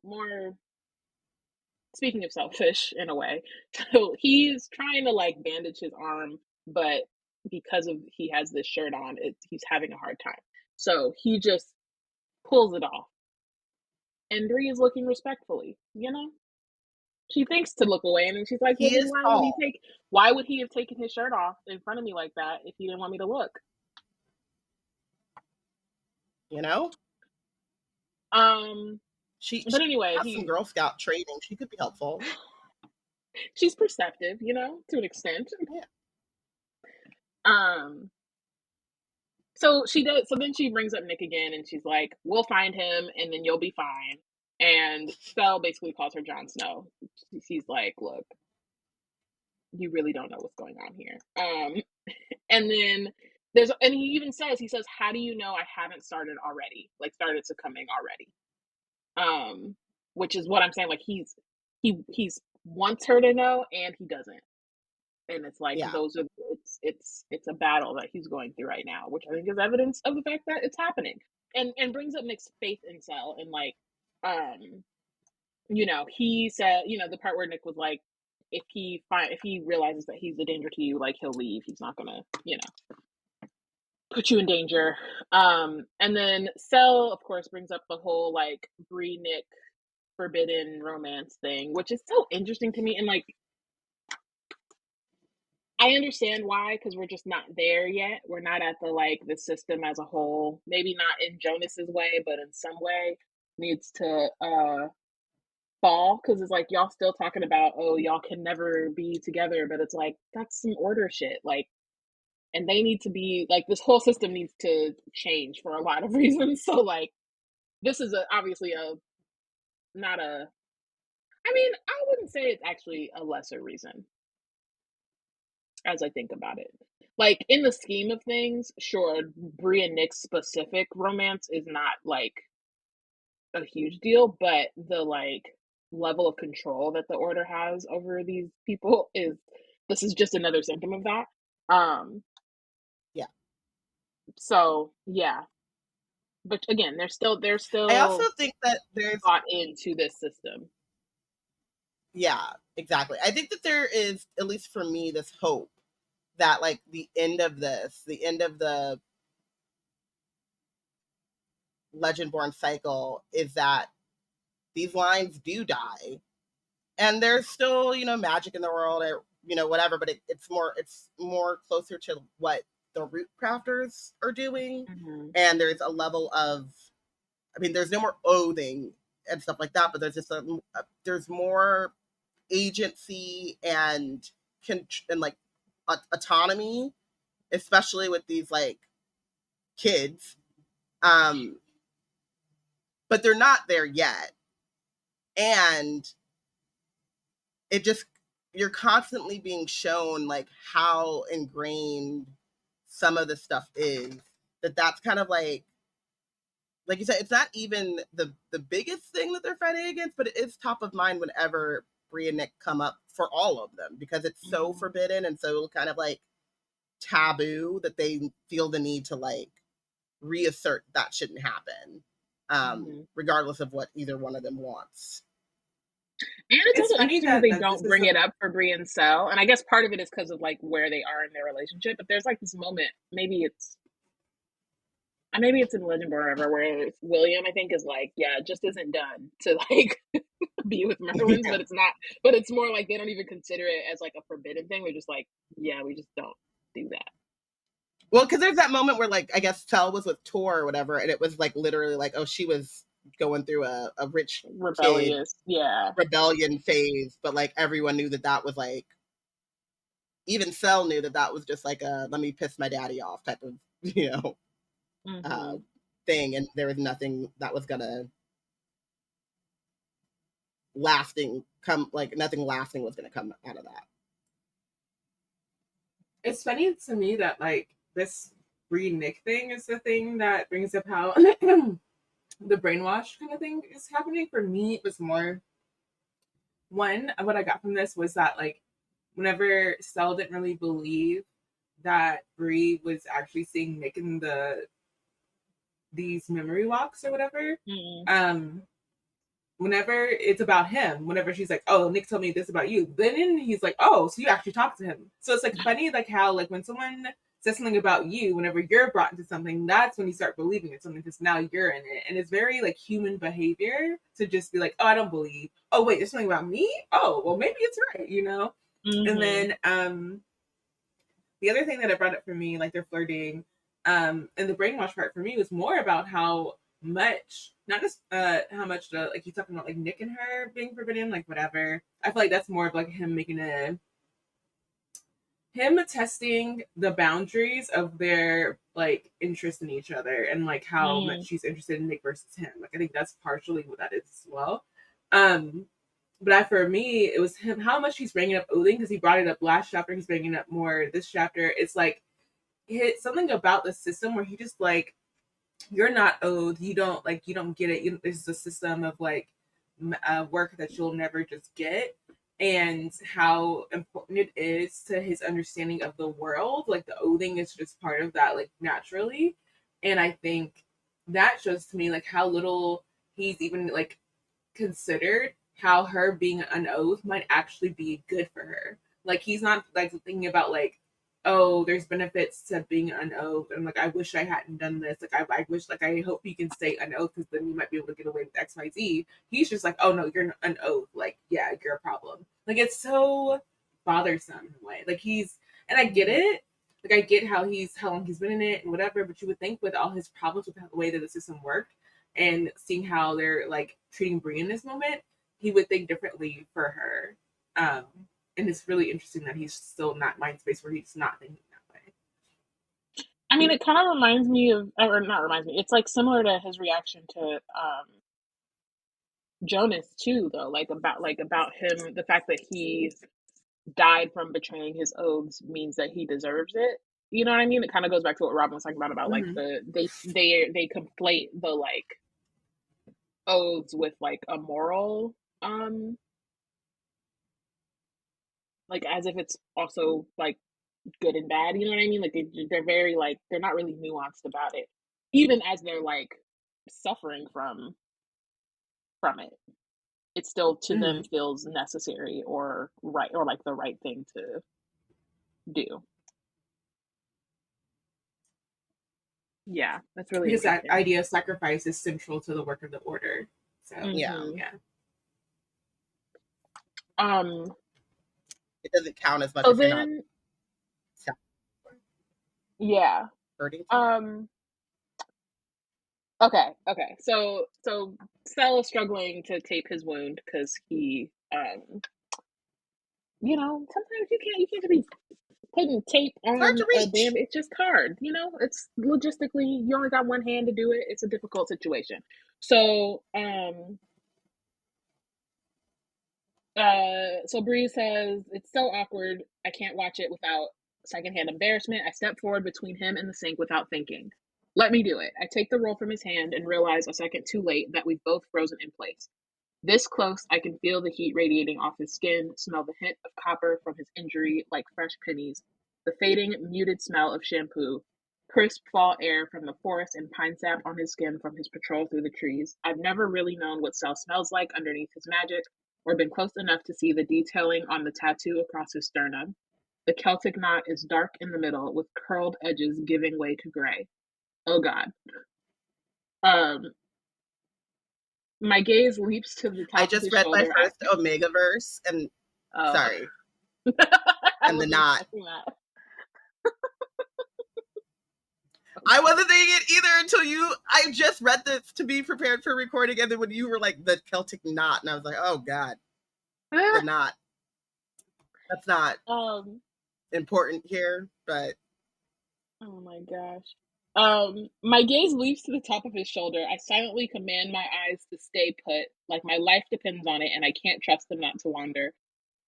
more, speaking of selfish in a way, so he's trying to bandage his arm, but because he has this shirt on, he's having a hard time. So he just pulls it off. And Bree is looking respectfully, She thinks to look away, and then she's like, well, then why would he have taken his shirt off in front of me like that if he didn't want me to look? But anyway, has some Girl Scout training. She could be helpful. She's perceptive, to an extent. Yeah. So she does. So then she brings up Nick again, and she's like, "We'll find him, and then you'll be fine." And Sel basically calls her Jon Snow. She's like, "Look, you really don't know what's going on here." And then and he even says, "How do you know I haven't started already? Started succumbing already?" Which is what I'm saying. He's wants her to know, and he doesn't. And it's it's a battle that he's going through right now, which I think is evidence of the fact that it's happening, and brings up Nick's faith in Sel. And he said, the part where Nick was like, if he realizes that he's a danger to you, he'll leave. He's not gonna, put you in danger. And then Sel, of course, brings up the whole Bree Nick forbidden romance thing, which is so interesting to me. And I understand why, because we're just not there yet. We're not at the system as a whole. Maybe not in Jonas's way, but in some way needs to fall, because it's y'all still talking about, oh, y'all can never be together, but it's that's some order shit. And they need to be this whole system needs to change for a lot of reasons. So this is obviously not a. I mean, I wouldn't say it's actually a lesser reason, as I think about it. In the scheme of things, sure, Bree and Nick's specific romance is not a huge deal, but the level of control that the Order has over these people this is just another symptom of that. Yeah. So yeah. But again, they're still I also think that there's bought into this system. Yeah, exactly. I think that there is, at least for me, this hope that like the end of the Legendborn cycle is that these lines do die, and there's still, you know, magic in the world, or, you know, whatever, but it's more closer to what the root crafters are doing. Mm-hmm. And there's a level of, I mean, there's no more oathing and stuff like that, but there's just there's more agency and like autonomy, especially with these like kids. But they're not there yet. And it just, you're constantly being shown like how ingrained some of the stuff is, that's kind of like you said, it's not even the biggest thing that they're fighting against, but it is top of mind whenever Bree and Nick come up, for all of them, because it's so forbidden and so kind of like taboo that they feel the need to like reassert that shouldn't happen, regardless of what either one of them wants. And it's also interesting that they don't bring it up for Bree and Cell. And I guess part of it is because of like where they are in their relationship. But there's like this moment, maybe it's in Legendborn or whatever, where William, I think, is like, yeah, it just isn't done to like be with Merlin's, but it's not. But it's more like they don't even consider it as like a forbidden thing. They're just like, yeah, we just don't do that. Well, because there's that moment where like, I guess Cell was with Tor or whatever, and it was like literally like, oh, she was going through a rich rebellious rebellion phase, but like everyone knew that was like, even Cell knew that was just like a let me piss my daddy off type of, you know, thing, and there was nothing that was gonna nothing lasting was gonna come out of that. It's funny to me that like this Bree Nick thing is the thing that brings up how the brainwash kind of thing is happening. For me, it was more, one, what I got from this was that like whenever Cell didn't really believe that Bree was actually seeing Nick in these memory walks or whatever, whenever it's about him, whenever she's like, oh, Nick told me this about you, then he's like, oh, so you actually talked to him. So it's like funny like how like when someone says something about you, whenever you're brought into something, that's when you start believing it's something, because now you're in it. And it's very like human behavior to just be like, oh, I don't believe, oh wait, there's something about me, oh well, maybe it's right, you know. And then the other thing that it brought up for me, like they're flirting, and the brainwash part for me was more about how much, not just how much like he's talking about like Nick and her being forbidden, like whatever. I feel like that's more of like him testing the boundaries of their like interest in each other, and like how much she's interested in Nick versus him. Like I think that's partially what that is as well. But for me, it was him, how much he's bringing up oathing, because he brought it up last chapter. He's bringing it up more this chapter. It's like something about the system where he just like, you're not owed. You don't get it. There's a system of like work that you'll never just get, and how important it is to his understanding of the world. Like the oathing is just part of that, like naturally. And I think that shows to me like how little he's even like considered how her being unoathed might actually be good for her. Like he's not like thinking about like, oh, there's benefits to being unoathed, and like I wish I hadn't done this. Like I wish, like I hope you can stay unoathed because then you might be able to get away with XYZ. He's just like, oh no, you're unoathed. Like yeah, you're a problem. Like it's so bothersome in a way. Like and I get it. Like I get how long he's been in it and whatever. But you would think with all his problems with the way that the system worked, and seeing how they're like treating Bree in this moment, he would think differently for her. And it's really interesting that he's still not mind space where he's not thinking that way. I mean, it kind of reminds me of, or not reminds me, it's like similar to his reaction to Jonas too, though. Like about him, the fact that he died from betraying his oaths means that he deserves it. You know what I mean? It kind of goes back to what Robyn was talking about like they conflate the like oaths with like a moral, like as if it's also like good and bad. You know what I mean? Like they're very like, they're not really nuanced about it, even as they're like suffering from it. It still to them feels necessary or right, or like the right thing to do. Yeah, that's really because interesting. that idea of sacrifice is central to the work of the order. So yeah. It doesn't count as much so if then, you're not. Yeah. Hurting. Okay. So Sel is struggling to tape his wound because he, you know, sometimes you can't be putting tape on a damn. It's just hard, you know. It's logistically, you only got one hand to do it. It's a difficult situation. So so Bree says, it's so awkward. I can't watch it without secondhand embarrassment. I step forward between him and the sink without thinking. Let me do it. I take the roll from his hand and realize a second too late that we've both frozen in place. This close, I can feel the heat radiating off his skin, smell the hint of copper from his injury like fresh pennies, the fading, muted smell of shampoo, crisp fall air from the forest and pine sap on his skin from his patrol through the trees. I've never really known what Sel smells like underneath his magic, or been close enough to see the detailing on the tattoo across his sternum. The Celtic knot is dark in the middle, with curled edges giving way to gray. Oh God. My gaze leaps to the top. I just read my first Omega verse, and sorry, and the knot. I wasn't thinking it either until I just read this to be prepared for recording, and then when you were like the Celtic knot, and I was like, oh God, the knot. That's not important here, but oh my gosh. My gaze leaps to the top of his shoulder. I silently command my eyes to stay put, like my life depends on it, and I can't trust them not to wander.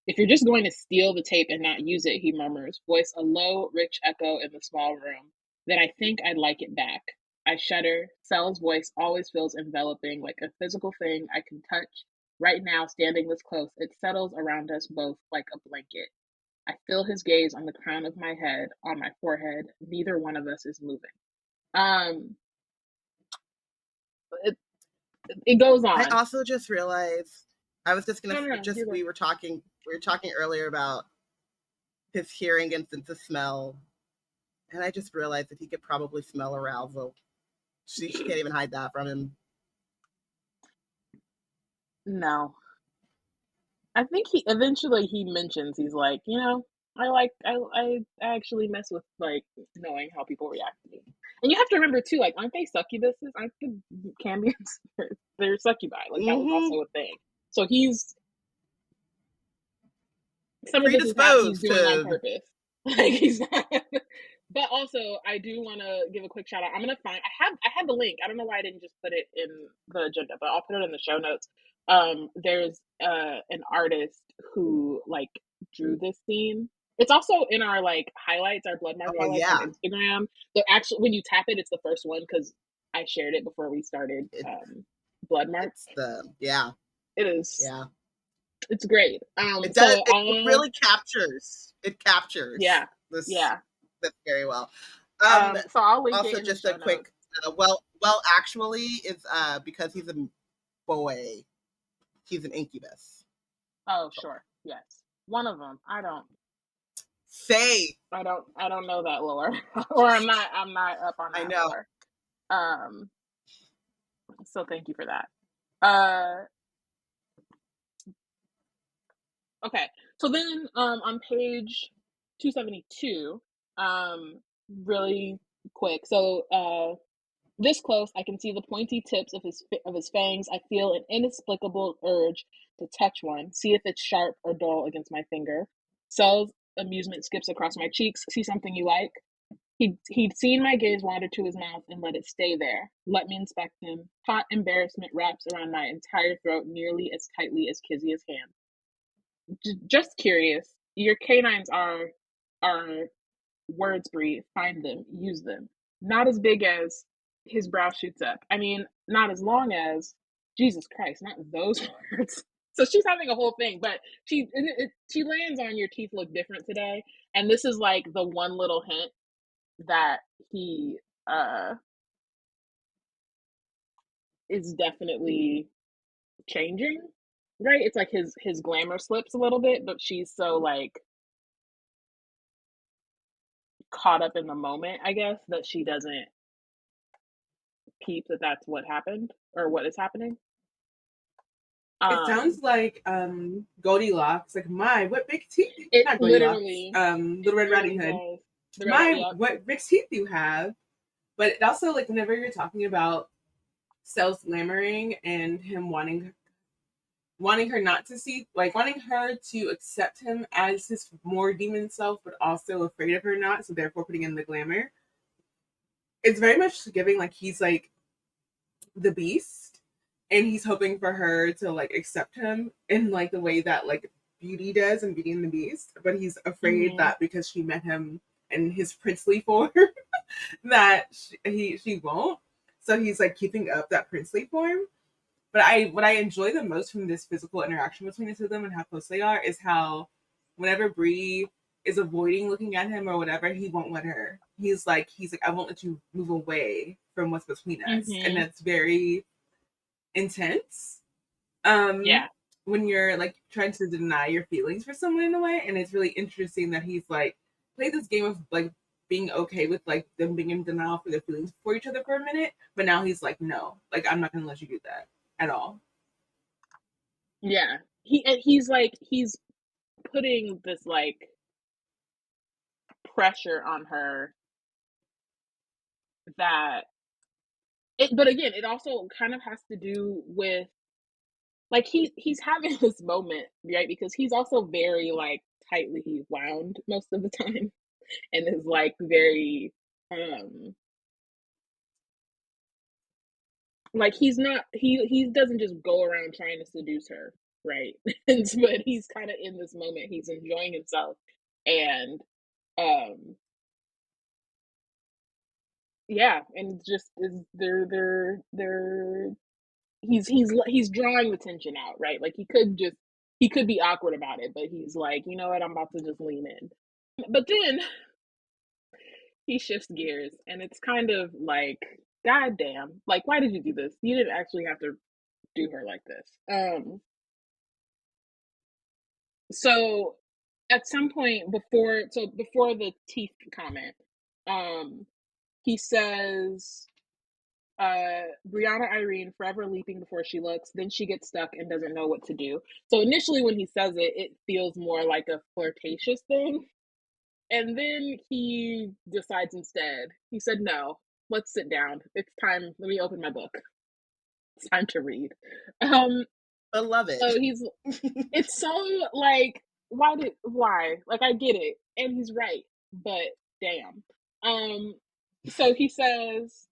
If you're just going to steal the tape and not use it, he murmurs, voice a low, rich echo in the small room, then I think I'd like it back. I shudder. Sel's voice always feels enveloping, like a physical thing I can touch. Right now, standing this close, it settles around us both like a blanket. I feel his gaze on the crown of my head, on my forehead. Neither one of us is moving. It goes on. I also just realized I was just gonna we were talking earlier about his hearing and sense of smell, and I just realized that he could probably smell arousal. She can't even hide that from him. No. I think he eventually mentions, he's like, you know, I actually mess with like knowing how people react to me. And you have to remember too, like, aren't they succubuses? Aren't the Cambions? They're succubi. Like that was also a thing. So he's some of this is not he's doing on purpose. Like he's not. But also, I do want to give a quick shout out. I'm gonna find. I have the link. I don't know why I didn't just put it in the agenda, but I'll put it in the show notes. There's an artist who like drew this scene. It's also in our like highlights, our Bloodmarked highlights on Instagram. The actually, when you tap it, it's the first one because I shared it before we started. Bloodmarked. It is. Yeah. It's great. It does. So, it really captures. It captures. Yeah. This, yeah. That's very well. So I'll link also it in just the a quick. Actually, is because he's a boy. He's an incubus. Oh, sure. Yes. One of them. I don't know that lore. Or I'm not up on that lore. So thank you for that. Okay. So then on page 272, really quick. So this close, I can see the pointy tips of his fangs. I feel an inexplicable urge to touch one, see if it's sharp or dull against my finger. Sel's amusement skips across my cheeks. See something you like? He'd seen my gaze wander to his mouth and let it stay there. Let me inspect him. Hot embarrassment wraps around my entire throat nearly as tightly as Kizia's hand. Just curious. Your canines are words, Bree. Find them. Use them. Not as big as his brow shoots up. I mean, not as long as Jesus Christ. Not those words. So she's having a whole thing, but she lands on your teeth look different today, and this is like the one little hint that he is definitely changing, right? It's like his glamour slips a little bit, but she's so like caught up in the moment, I guess, that she doesn't peep that that's what happened or what is happening. It sounds like Goldilocks, like what big teeth? It Not Goldilocks. literally, Little Red Riding Hood. What big teeth you have? But it also, like, whenever you're talking about self-glamoring and him wanting her not to see, like, wanting her to accept him as his more demon self, but also afraid of her not, so therefore putting in the glamour. It's very much giving like he's like the beast, and he's hoping for her to like accept him in like the way that like Beauty does in Beauty and the Beast, but he's afraid that because she met him in his princely form that she won't. So he's like keeping up that princely form. But what I enjoy the most from this physical interaction between the two of them and how close they are is how whenever Bree is avoiding looking at him or whatever, he won't let her. He's like, I won't let you move away from what's between us. And that's very intense. When you're like trying to deny your feelings for someone in a way. And it's really interesting that he's like played this game of like being okay with like them being in denial for their feelings for each other for a minute, but now he's like, no, like I'm not gonna let you do that at all. Yeah. He's putting this like pressure on her but again, it also kind of has to do with like he's having this moment, right? Because he's also very like tightly wound most of the time and is like very like he doesn't just go around trying to seduce her, right? But he's kind of in this moment, he's enjoying himself, and yeah, and just is he's drawing the tension out, right? Like he could be awkward about it, but he's like, you know what, I'm about to just lean in. But then he shifts gears, and it's kind of like, God damn, like, why did you do this? You didn't actually have to do her like this. So at some point before the teeth comment, he says, Brianna Irene forever leaping before she looks, then she gets stuck and doesn't know what to do. So initially when he says it, it feels more like a flirtatious thing. And then he decides instead, he said, no, let's sit down. It's time. Let me open my book. It's time to read. I love it. So it's so like, why? Like, I get it. And he's right, but damn. So he says,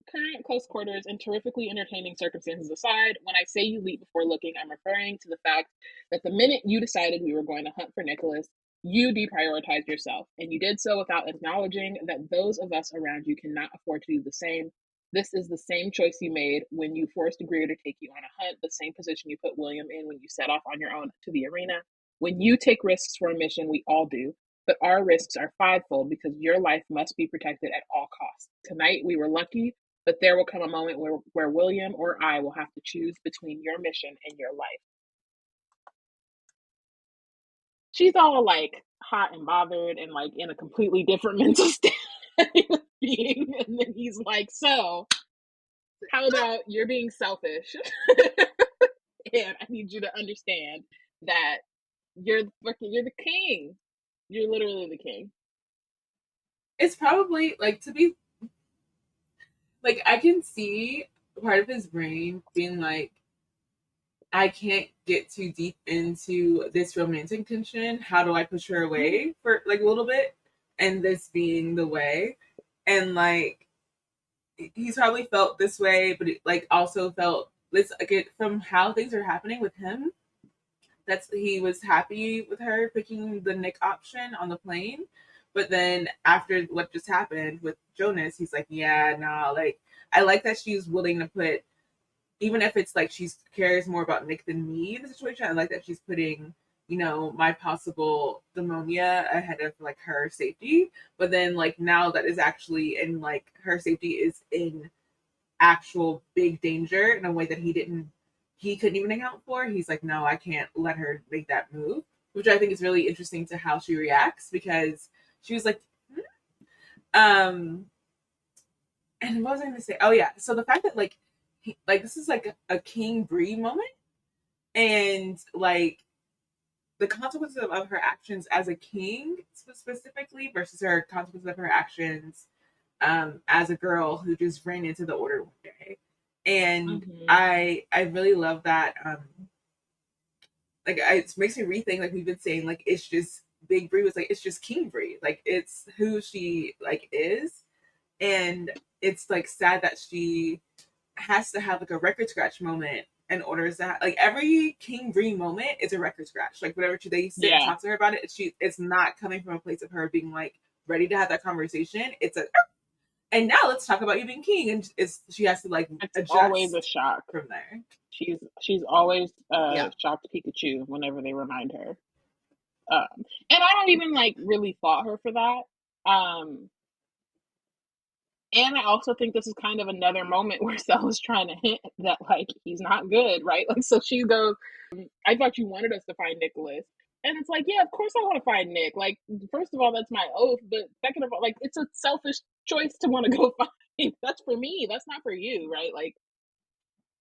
current close quarters and terrifically entertaining circumstances aside, when I say you leap before looking, I'm referring to the fact that the minute you decided we were going to hunt for Nicholas, you deprioritized yourself, and you did so without acknowledging that those of us around you cannot afford to do the same. This is the same choice you made when you forced Greer to take you on a hunt, the same position you put William in when you set off on your own to the arena. When you take risks for a mission, we all do, but our risks are fivefold because your life must be protected at all costs. Tonight, we were lucky, but there will come a moment where William or I will have to choose between your mission and your life. She's all like hot and bothered and like in a completely different mental state of being. And then he's like, so how about you're being selfish? And I need you to understand that you're the king. You're literally the king. It's probably like, to be like, I can see part of his brain being like, I can't get too deep into this romantic tension. How do I push her away for like a little bit? And this being the way. And like, he's probably felt this way, but it, like, also felt this, like, from how things are happening with him. He was happy with her picking the Nick option on the plane. But then after what just happened with Jonas, he's like, yeah, nah, like, I like that she's willing to put, even if it's like she cares more about Nick than me in the situation, I like that she's putting, you know, my possible pneumonia ahead of like her safety. But then like now that is actually in like her safety is in actual big danger in a way that he couldn't even account for. He's like, no, I can't let her make that move, which I think is really interesting to how she reacts, because she was like, and what was I going to say? Oh yeah, so the fact that like this is like a King Bree moment, and like the consequences of her actions as a king specifically versus her consequences of her actions as a girl who just ran into the order one day. And I really love that. Like it makes me rethink, like we've been saying, like it's just Big Bree was like, it's just King Bree, like it's who she like is. And it's like sad that she has to have like a record scratch moment in order to like every King Bree moment is a record scratch. Like whenever they sit and talk to her about it, it's not coming from a place of her being like ready to have that conversation. It's a and now let's talk about you being king, and she has to like it's adjust always a shock from there. She's always shocked Pikachu whenever they remind her. And I don't even like really fault her for that. And I also think this is kind of another moment where Cell is trying to hint that like he's not good, right? Like so she goes, I thought you wanted us to find Nicholas. And it's like, yeah, of course I want to find Nick. Like, first of all, that's my oath. But second of all, like, it's a selfish choice to want to go find. That's for me. That's not for you, right? Like,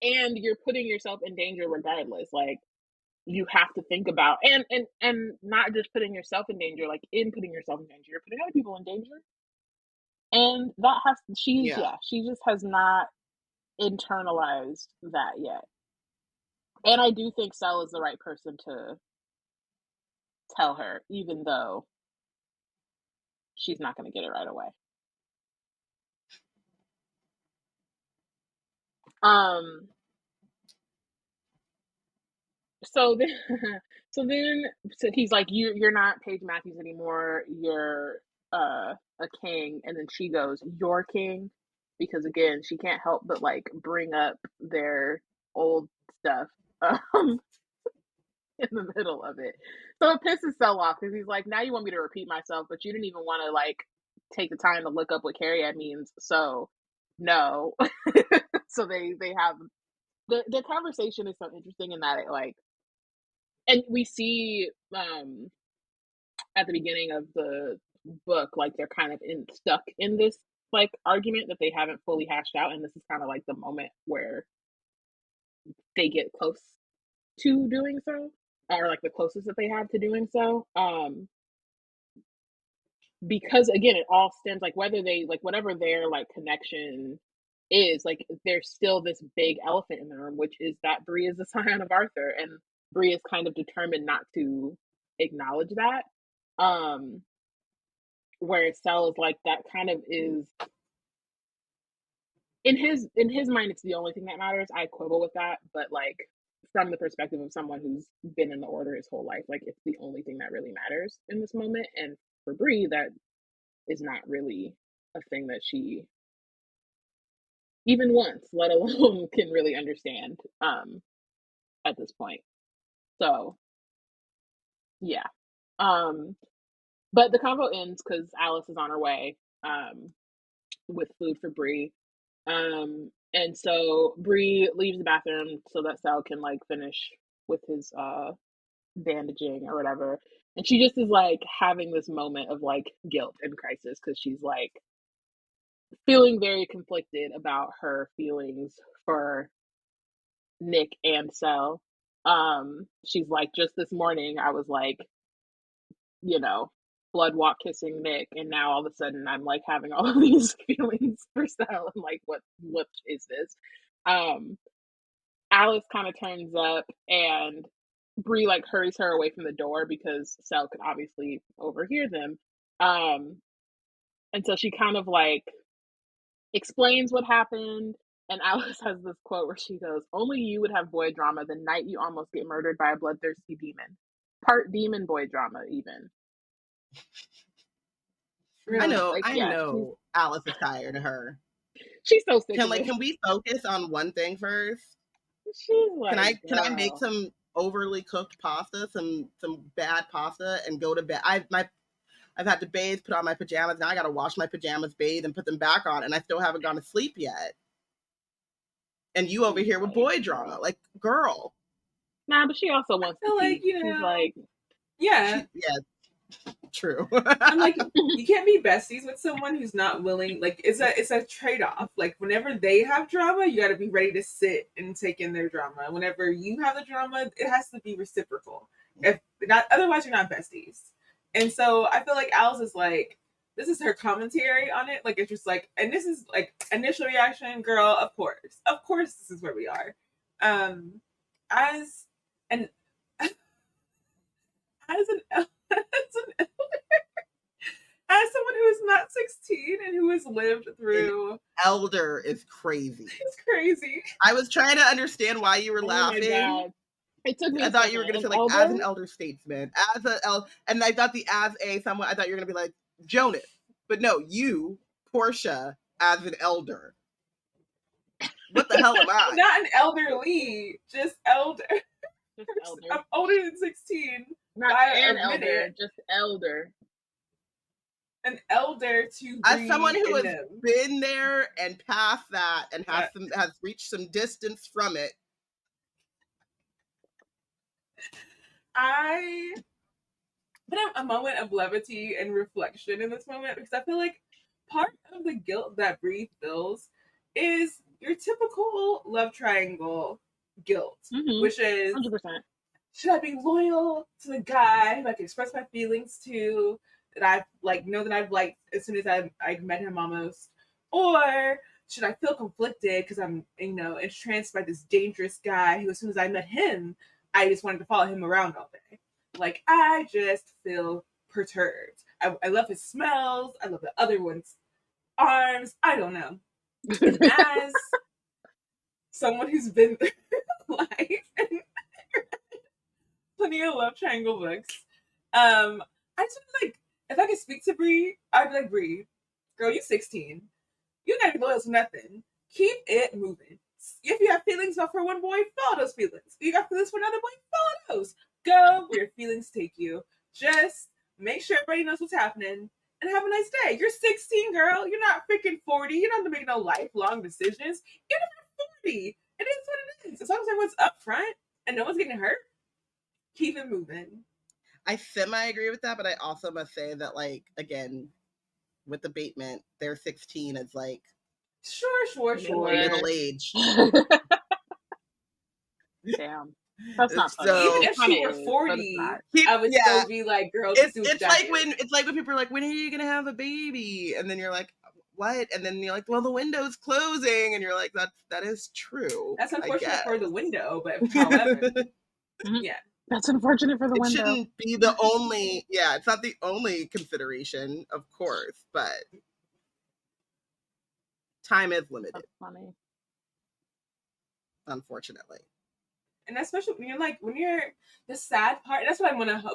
and you're putting yourself in danger regardless. Like, you have to think about and not just putting yourself in danger, like in putting yourself in danger, you're putting other people in danger. And that she just has not internalized that yet. And I do think Cell is the right person to tell her, even though she's not going to get it right away. So he's like, you're not Paige Matthews anymore. You're a king. And then she goes, "Your king," because again, she can't help but like bring up their old stuff in the middle of it. So it pisses Cell off because he's like, now you want me to repeat myself, but you didn't even want to like take the time to look up what Carriad means. So no. So they have the conversation is so interesting in that it like, and we see at the beginning of the book, like they're kind of stuck in this like argument that they haven't fully hashed out, and this is kind of like the moment where they get close to doing so, or like the closest that they have to doing so. Because again, it all stems like whether they like whatever their like connection is, like there's still this big elephant in the room, which is that Bree is the scion of Arthur, and Bree is kind of determined not to acknowledge that. Whereas Cell is like that kind of is in his mind, it's the only thing that matters. I quibble with that, but like from the perspective of someone who's been in the order his whole life, like it's the only thing that really matters in this moment. And for Bree, that is not really a thing that she even once, let alone can really understand at this point. So yeah. But the convo ends because Alice is on her way with food for Bree. And so Bree leaves the bathroom so that Sal can like finish with his bandaging or whatever. And she just is like having this moment of like guilt and crisis because she's like feeling very conflicted about her feelings for Nick and Sal. She's like, just this morning I was like, you know, blood walk kissing Nick, and now all of a sudden I'm like having all of these feelings for Sal. I'm like, what is this? Alice kind of turns up and Bree like hurries her away from the door because Sal could obviously overhear them. And so she kind of like explains what happened. And Alice has this quote where she goes, "Only you would have boy drama the night you almost get murdered by a bloodthirsty demon. Part demon boy drama, even." I know, like, I know Alice is tired of her. She's so sick of it. Can we focus on one thing first? She's like, can I make some overly cooked pasta, some bad pasta, and go to bed? I've had to bathe, put on my pajamas. Now I got to wash my pajamas, bathe, and put them back on, and I still haven't gone to sleep yet. And you over here with boy drama. Like, girl. Nah, but she also wants to like, She's like, yeah. True. I'm like, you can't be besties with someone who's not willing. Like, it's a trade-off. Like, whenever they have drama, you got to be ready to sit and take in their drama. Whenever you have the drama, it has to be reciprocal. If not, otherwise you're not besties. And so I feel like Alice is like, this is her commentary on it. Like, it's just like, and this is like initial reaction, girl. Of course, this is where we are. As an as someone who is not 16 and who has lived through... An elder is crazy. It's crazy. I was trying to understand why you were laughing. It took me I thought you were going to feel like, as an elder statesman, and I thought someone, I thought you were going to be like, Jonas. But no, you, Porshèa, as an elder. What the hell am I? Not an elderly, just elder. Just elder. I'm older than 16. Not an elder, just elder. An elder to as someone who has been there and past that and has reached some distance from it. I put a moment of levity and reflection in this moment because I feel like part of the guilt that Bree feels is your typical love triangle guilt, which is 100%. Should I be loyal to the guy who I can express my feelings to, that I know that I've liked as soon as I met him almost, or should I feel conflicted because I'm entranced by this dangerous guy who as soon as I met him I just wanted to follow him around all day. Like, I just feel perturbed. I love his smells. I love the other one's arms. I don't know. And as someone who's been through life and plenty of love triangle books, I just like, if I could speak to Bree, I'd be like, Bree, girl, you're 16. You gotta be loyal to nothing. Keep it moving. If you have feelings for one boy, follow those feelings. If you got feelings for another boy, follow those. Go where your feelings take you. Just make sure everybody knows what's happening and have a nice day. You're 16, girl. You're not freaking 40. You don't have to make no lifelong decisions. Even if you're 40, it is what it is. As long as everyone's up front and no one's getting hurt, keep it moving. I semi-agree with that, but I also must say that, like, again, with the Bateman, they're 16 is like, Sure. middle age. Damn. That's not funny. So, even if she were 40, I would still be like, girl, it's like when people are like, when are you gonna have a baby? And then you're like, what? And then you're like, well, the window's closing, and you're like, that is true. That's unfortunate for the window, but however, yeah. That's unfortunate for the window. It shouldn't be the only, it's not the only consideration, of course, but time is limited. That's funny. Unfortunately. And especially when you're the sad part, that's what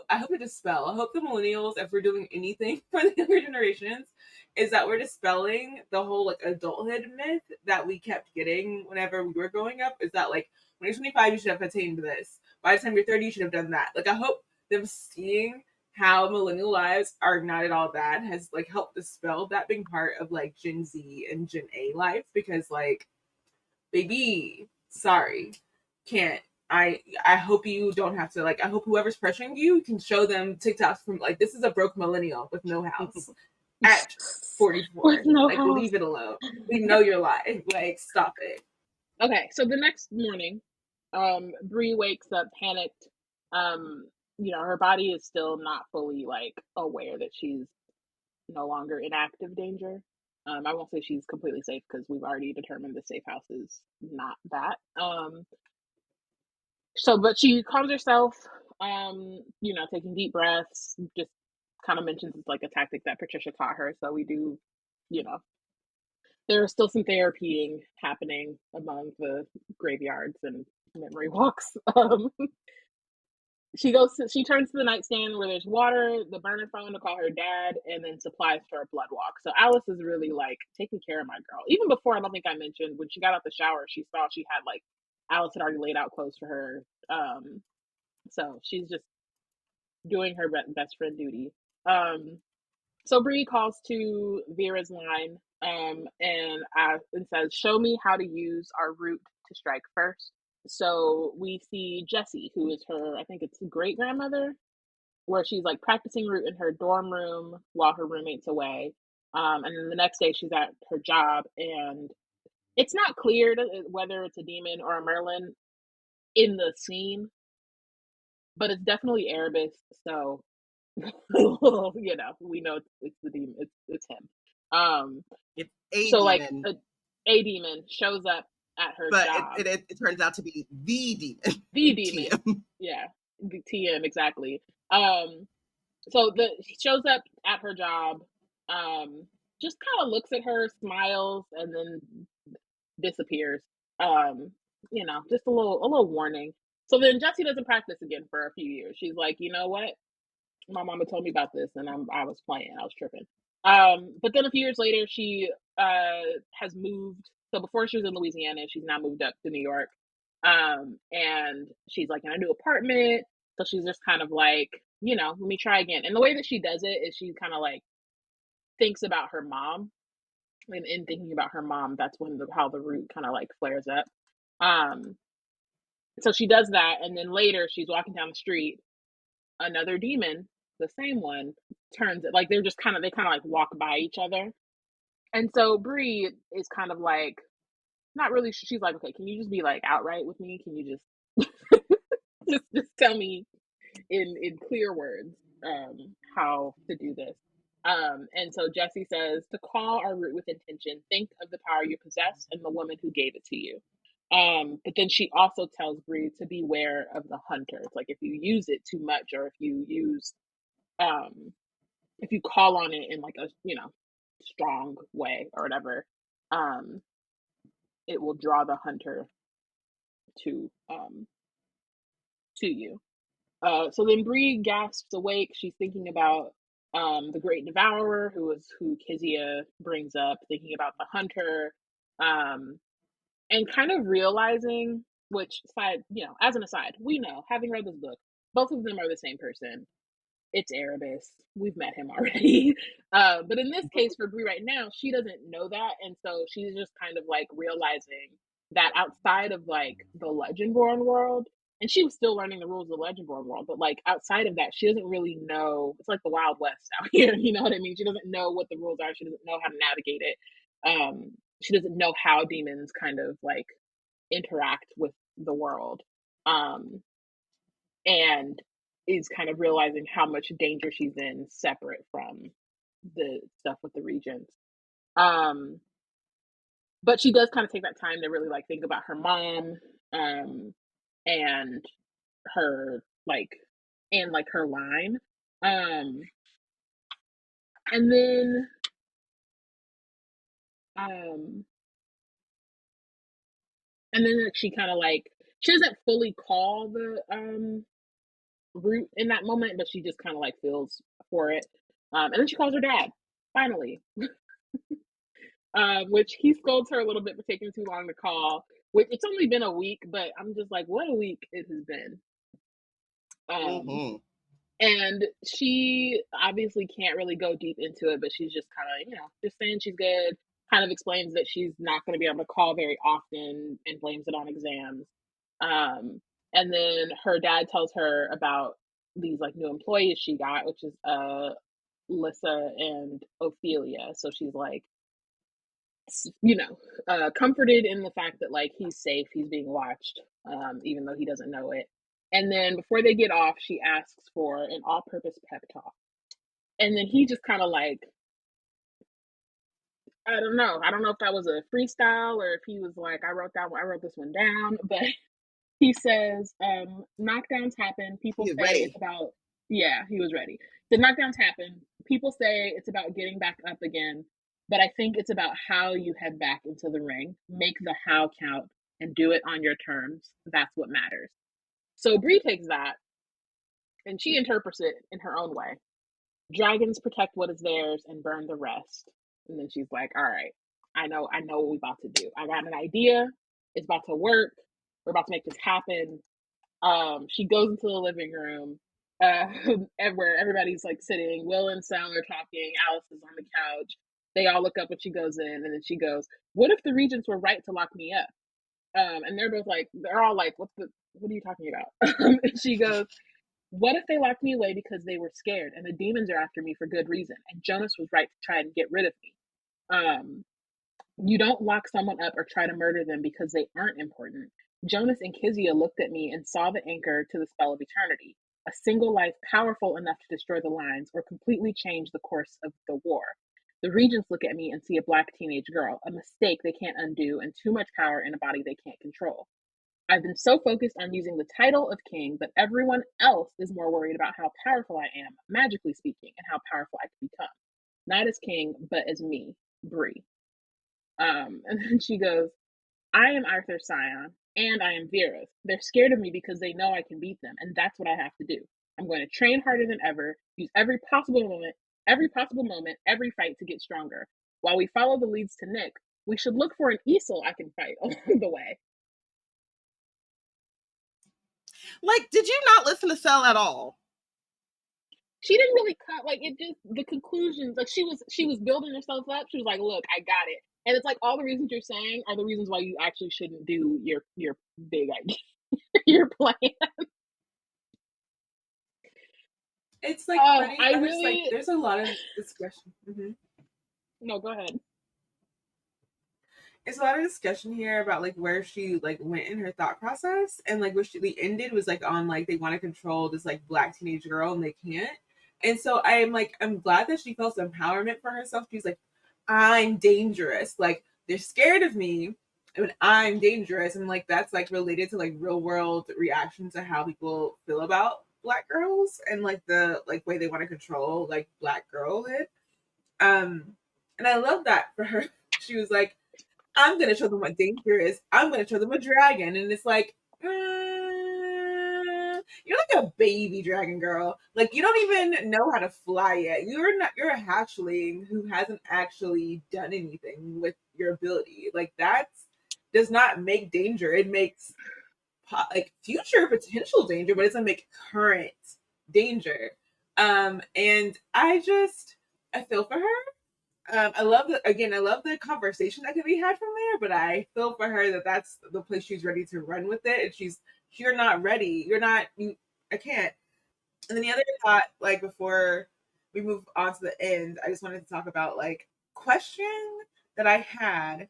I hope to dispel. I hope the millennials, if we're doing anything for the younger generations, is that we're dispelling the whole like adulthood myth that we kept getting whenever we were growing up, is that like when you're 25, you should have attained this. By the time you're 30, you should have done that. Like, I hope them seeing how millennial lives are not at all bad has like helped dispel that being part of like Gen Z and Gen A life, because like, baby, sorry, can't. I hope you don't have to, like, I hope whoever's pressuring you can show them TikToks from like, this is a broke millennial with no house at 44. No like, house. Leave it alone. We know you're lying. Like, stop it. Okay, so the next morning, Bree wakes up panicked. Her body is still not fully like aware that she's no longer in active danger. I won't say she's completely safe because we've already determined the safe house is not that. But she calms herself, taking deep breaths, just kind of mentions it's like a tactic that Patricia taught her. So we do, there's still some therapying happening among the graveyards and memory walks. She turns to the nightstand where there's water, the burner phone to call her dad, and then supplies for a blood walk. So Alice is really like taking care of my girl. Even before, I don't think I mentioned, when she got out the shower, she saw she had like, Alice had already laid out clothes for her. So she's just doing her best friend duty. So Bree calls to Vera's line and says, show me how to use our route to strike first. So we see Jessie, who is her, I think it's great grandmother, where she's like practicing root in her dorm room while her roommate's away. And then the next day she's at her job, and it's not clear whether it's a demon or a Merlin in the scene, but it's definitely Erebus. So, you know, we know it's the demon. It's him. It's a so demon. Like a demon shows up at her job. But it turns out to be the demon. The demon. TM. Yeah, the TM, exactly. So he shows up at her job, just kind of looks at her, smiles, and then disappears. You know, just a little warning. So then Jessie doesn't practice again for a few years. She's like, you know what? My mama told me about this, and I was playing. I was tripping. But then a few years later, she has moved. So before she was in Louisiana, she's now moved up to New York. And she's like in a new apartment. So she's just kind of like, you know, let me try again. And the way that she does it is she kind of like thinks about her mom. And in thinking about her mom, that's when how the root kind of like flares up. So she does that, and then later she's walking down the street. Another demon, the same one, turns it like they kind of like walk by each other. And so Bree is kind of like not really. She's like, okay, can you just be like outright with me? Can you just just tell me in clear words how to do this? And so Jessie says, to call our root with intention, think of the power you possess and the woman who gave it to you. But then she also tells Bree to beware of the hunters. Like if you use it too much, or if you use, if you call on it in like a, you know, strong way or whatever, it will draw the hunter to you. So then Bree gasps awake. She's thinking about the Great Devourer, who Kezia brings up, thinking about the hunter, and kind of realizing, which side, you know, as an aside, we know, having read this book, both of them are the same person. It's Erebus. We've met him already. But in this case, for Bree right now, she doesn't know that. And so she's just kind of like realizing that outside of like the Legendborn world, and she was still learning the rules of the Legendborn world, but like outside of that, she doesn't really know. It's like the Wild West out here. You know what I mean? She doesn't know what the rules are. She doesn't know how to navigate it. She doesn't know how demons kind of like interact with the world. And is kind of realizing how much danger she's in separate from the stuff with the regents. But she does kind of take that time to really like think about her mom, and her like, and like her line. And then like, she kind of like, she doesn't fully call the root in that moment, but she just kind of like feels for it. And then she calls her dad, finally. Which he scolds her a little bit for taking too long to call. Which it's only been a week, but I'm just like, what a week it has been. And she obviously can't really go deep into it, but she's just kind of, you know, just saying she's good. Kind of explains that she's not going to be able to call very often and blames it on exams. And then her dad tells her about these like new employees she got, which is Lissa and Ophelia. So she's like, you know, comforted in the fact that like he's safe, he's being watched, even though he doesn't know it. And then before they get off, she asks for an all-purpose pep talk. And then he just kind of like, I don't know if that was a freestyle or if he was like, I wrote this one down, but he says, knockdowns happen. People say ready. It's about, yeah, he was ready. The knockdowns happen. People say it's about getting back up again, but I think it's about how you head back into the ring. Make the how count and do it on your terms. That's what matters. So Bree takes that and she interprets it in her own way. Dragons protect what is theirs and burn the rest. And then she's like, all right, I know what we're about to do. I got an idea. It's about to work. We're about to make this happen. She goes into the living room, where everybody's like sitting. Will and Sal are talking. Alice is on the couch. They all look up when she goes in, and then she goes, "What if the regents were right to lock me up?" And they're all like, what are you talking about? And she goes, what if they locked me away because they were scared and the demons are after me for good reason? And Jonas was right to try and get rid of me. You don't lock someone up or try to murder them because they aren't important. Jonas and Kezia looked at me and saw the anchor to the spell of eternity, a single life powerful enough to destroy the lines or completely change the course of the war. The regents look at me and see a black teenage girl, a mistake they can't undo, and too much power in a body they can't control. I've been so focused on using the title of king, but everyone else is more worried about how powerful I am, magically speaking, and how powerful I can become. Not as king, but as me, Bree. And then she goes, I am Arthur's scion, and I am Vera's. They're scared of me because they know I can beat them, and that's what I have to do. I'm going to train harder than ever, use every possible moment, every fight to get stronger. While we follow the leads to Nick, we should look for an easel I can fight along the way. Like, did you not listen to Cell at all? She didn't really cut, like, it just, the conclusions, like, she was building herself up. She was like, look, I got it. And it's like, all the reasons you're saying are the reasons why you actually shouldn't do your big idea, your plan. It's like funny. I really, there's a lot of discussion. Mm-hmm. No, go ahead. It's a lot of discussion here about like where she like went in her thought process, and like where they ended was like on like they want to control this like black teenage girl and they can't. And so I'm glad that she felt some empowerment for herself. She's like, I'm dangerous. Like they're scared of me, and I'm dangerous, and like that's like related to like real world reactions to how people feel about black girls and like the like way they want to control like black girlhood. And I love that for her. She was like, I'm going to show them what danger is. I'm going to show them a dragon. And it's like, you're like a baby dragon girl. Like, you don't even know how to fly yet. You're a hatchling who hasn't actually done anything with your ability. Like, that does not make danger. It makes, like, future potential danger, but it doesn't make current danger. And I feel for her. I love the conversation that can be had from there, but I feel for her that that's the place she's ready to run with it. And you're not ready. I can't. And then the other thought, like before we move on to the end, I just wanted to talk about like question that I had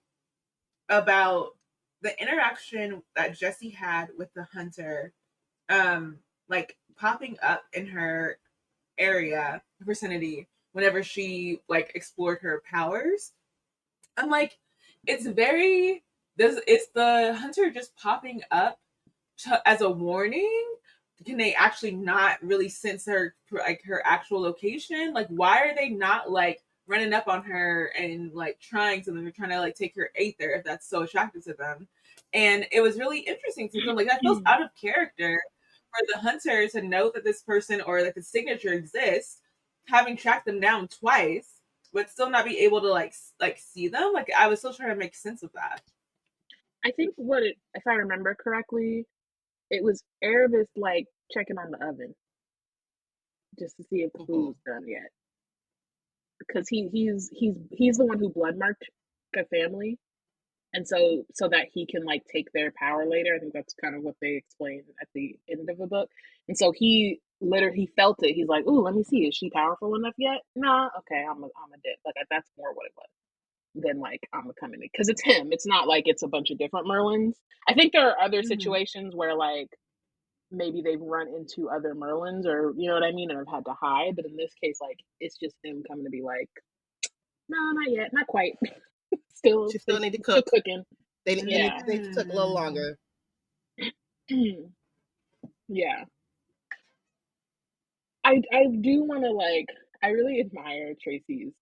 about the interaction that Jessie had with the hunter, like popping up in her area, vicinity, whenever she like explored her powers. I'm like, it's the hunter just popping up as a warning? Can they actually not really sense her actual location? Like, why are they not like running up on her and like trying to like take her aether if that's so attractive to them? And it was really interesting to them. Like that feels out of character for the hunter to know that this person or that the signature exists, having tracked them down twice, but still not be able to like see them. Like I was still trying to make sense of that. I think if I remember correctly, it was Erebus like checking on the oven just to see if the food's done yet, because he's the one who bloodmarked the family, and so that he can like take their power later. I think that's kind of what they explained at the end of the book. And so he felt it. He's like, "Ooh, let me see. Is she powerful enough yet? Nah, okay, I'm a dip." Like that's more what it was than like I'm a coming because it's him. It's not like it's a bunch of different Merlins. I think there are other situations where like maybe they've run into other Merlins or you know what I mean and have had to hide. But in this case, like it's just him coming to be like, no, not yet, not quite. She still need to cook. Still cooking. They took a little longer. Yeah. I do want to like. I really admire Tracy's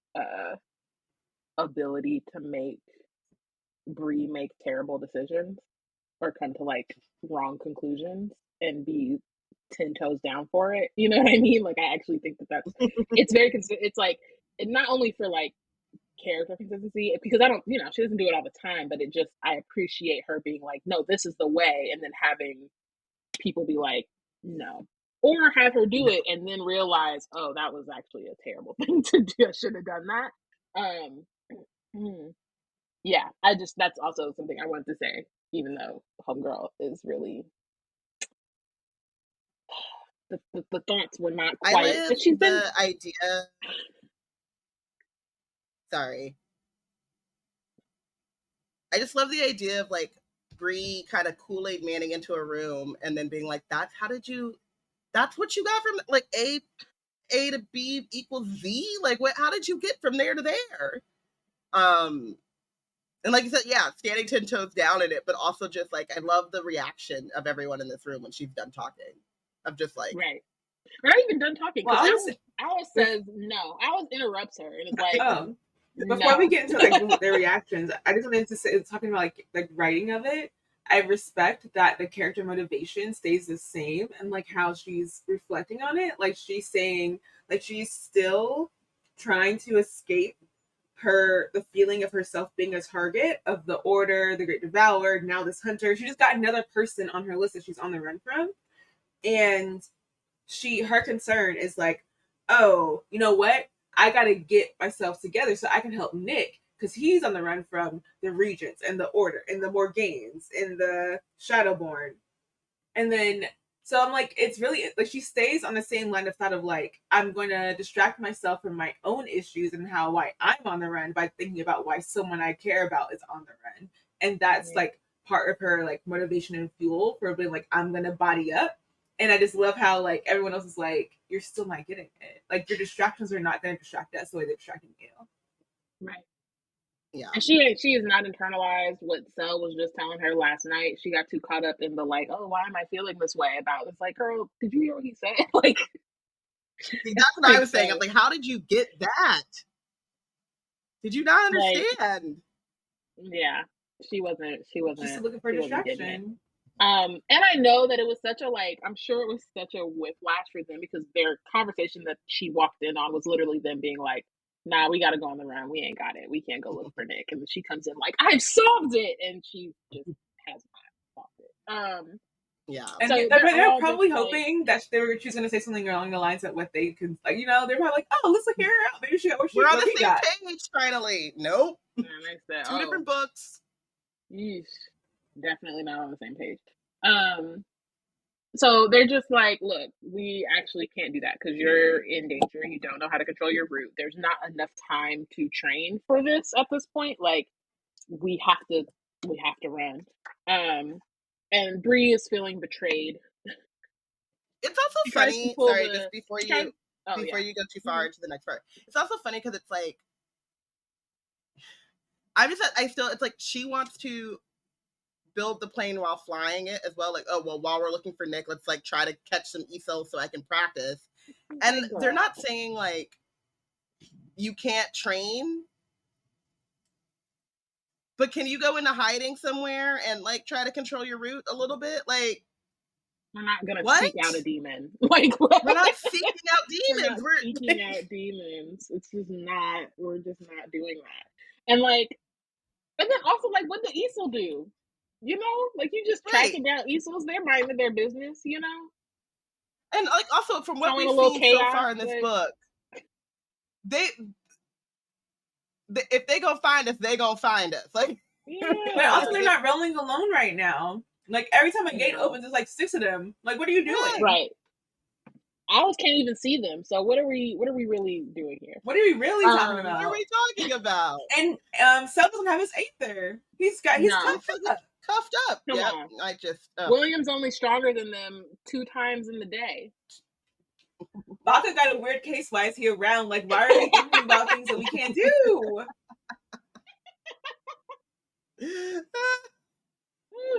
ability to make Bree make terrible decisions or come to like wrong conclusions and be 10 toes down for it. You know what I mean? Like I actually think that's it's very it's like not only for like character consistency because I don't, you know, she doesn't do it all the time, but it just I appreciate her being like, no, this is the way, and then having people be like, no. Or have her do it and then realize, oh, that was actually a terrible thing to do. I should have done that. Yeah, that's also something I wanted to say. even though homegirl is really the thoughts were not quite. I live But she's been the idea. Sorry. I just love the idea of like Bree kind of Kool-Aid manning into a room and then being like, that's what you got from like A to B equals Z? Like how did you get from there to there? And like you said, yeah, standing 10 toes down in it, but also just like, I love the reaction of everyone in this room when she's done talking. Of just like, right. We're not even done talking because Alice says no. Alice interrupts her and is like, before we get into like their reactions, I just wanted to say, talking about like writing of it, I respect that the character motivation stays the same and like how she's reflecting on it. Like she's saying, like she's still trying to escape the feeling of herself being a target of the Order, the Great Devourer, now this hunter. She just got another person on her list that she's on the run from, and her concern is like, oh, you know what? I gotta get myself together so I can help Nick because he's on the run from the Regents and the Order and the Morgaines and the Shadowborn. And then, so I'm like, it's really like she stays on the same line of thought of like, I'm going to distract myself from my own issues and why I'm on the run by thinking about why someone I care about is on the run. And that's like part of her like motivation and fuel for being like, I'm going to body up. And I just love how like everyone else is like, you're still not getting it. Like your distractions are not going to distract us the way they're distracting you. Right. Yeah. And she has not internalized what Sel was just telling her last night. She got too caught up in the like, oh, why am I feeling this way about it? It's like, girl, did you hear what he said? Like, that's what I was saying. I'm like, how did you get that? Did you not understand? Like, yeah, she wasn't. She's looking for distraction. And I know that it was such a like, I'm sure it was such a whiplash for them because their conversation that she walked in on was literally them being like, nah, we got to go on the run. We ain't got it. We can't go look for Nick. And she comes in like, I've solved it. And she just has not solved it. Yeah. And so they're probably hoping that she's going to say something along the lines of what they could, like, you know, they're probably like, oh, let's look her out. Maybe we're on the same page, finally. Nope. And I said, Two different books. Yeesh. Definitely not on the same page. So they're just like, look, we actually can't do that because you're in danger. You don't know how to control your route. There's not enough time to train for this at this point. Like, we have to run. And Bree is feeling betrayed. It's also funny. Sorry, just before you go too far into the next part. It's also funny because it's like, it's like she wants to build the plane while flying it as well. Like, oh, well, while we're looking for Nick, let's like try to catch some ESO so I can practice. And they're not saying like you can't train, but can you go into hiding somewhere and like try to control your route a little bit? Like, we're not gonna seek out a demon. Like, we're not seeking out demons. We're seeking out demons. It's just not. We're just not doing that. And like, and then also like, what did Isel do? You know, like you just tracking down Isels. They're minding their business. You know. And like also from what we've seen so far in this book, if they gonna find us, they gonna find us. Like, yeah. But also they're not rolling alone right now. Like every time a gate opens, it's like 6 of them. Like, what are you doing? Right. Alice can't even see them. So what are we really doing here? What are we really talking about? What are we talking about? And Sel doesn't have his Aether. He's cuffed up. Come on. I just William's only stronger than them 2 times in the day. Baka got a weird case. Why is he around? Like, why are we thinking about things that we can't do?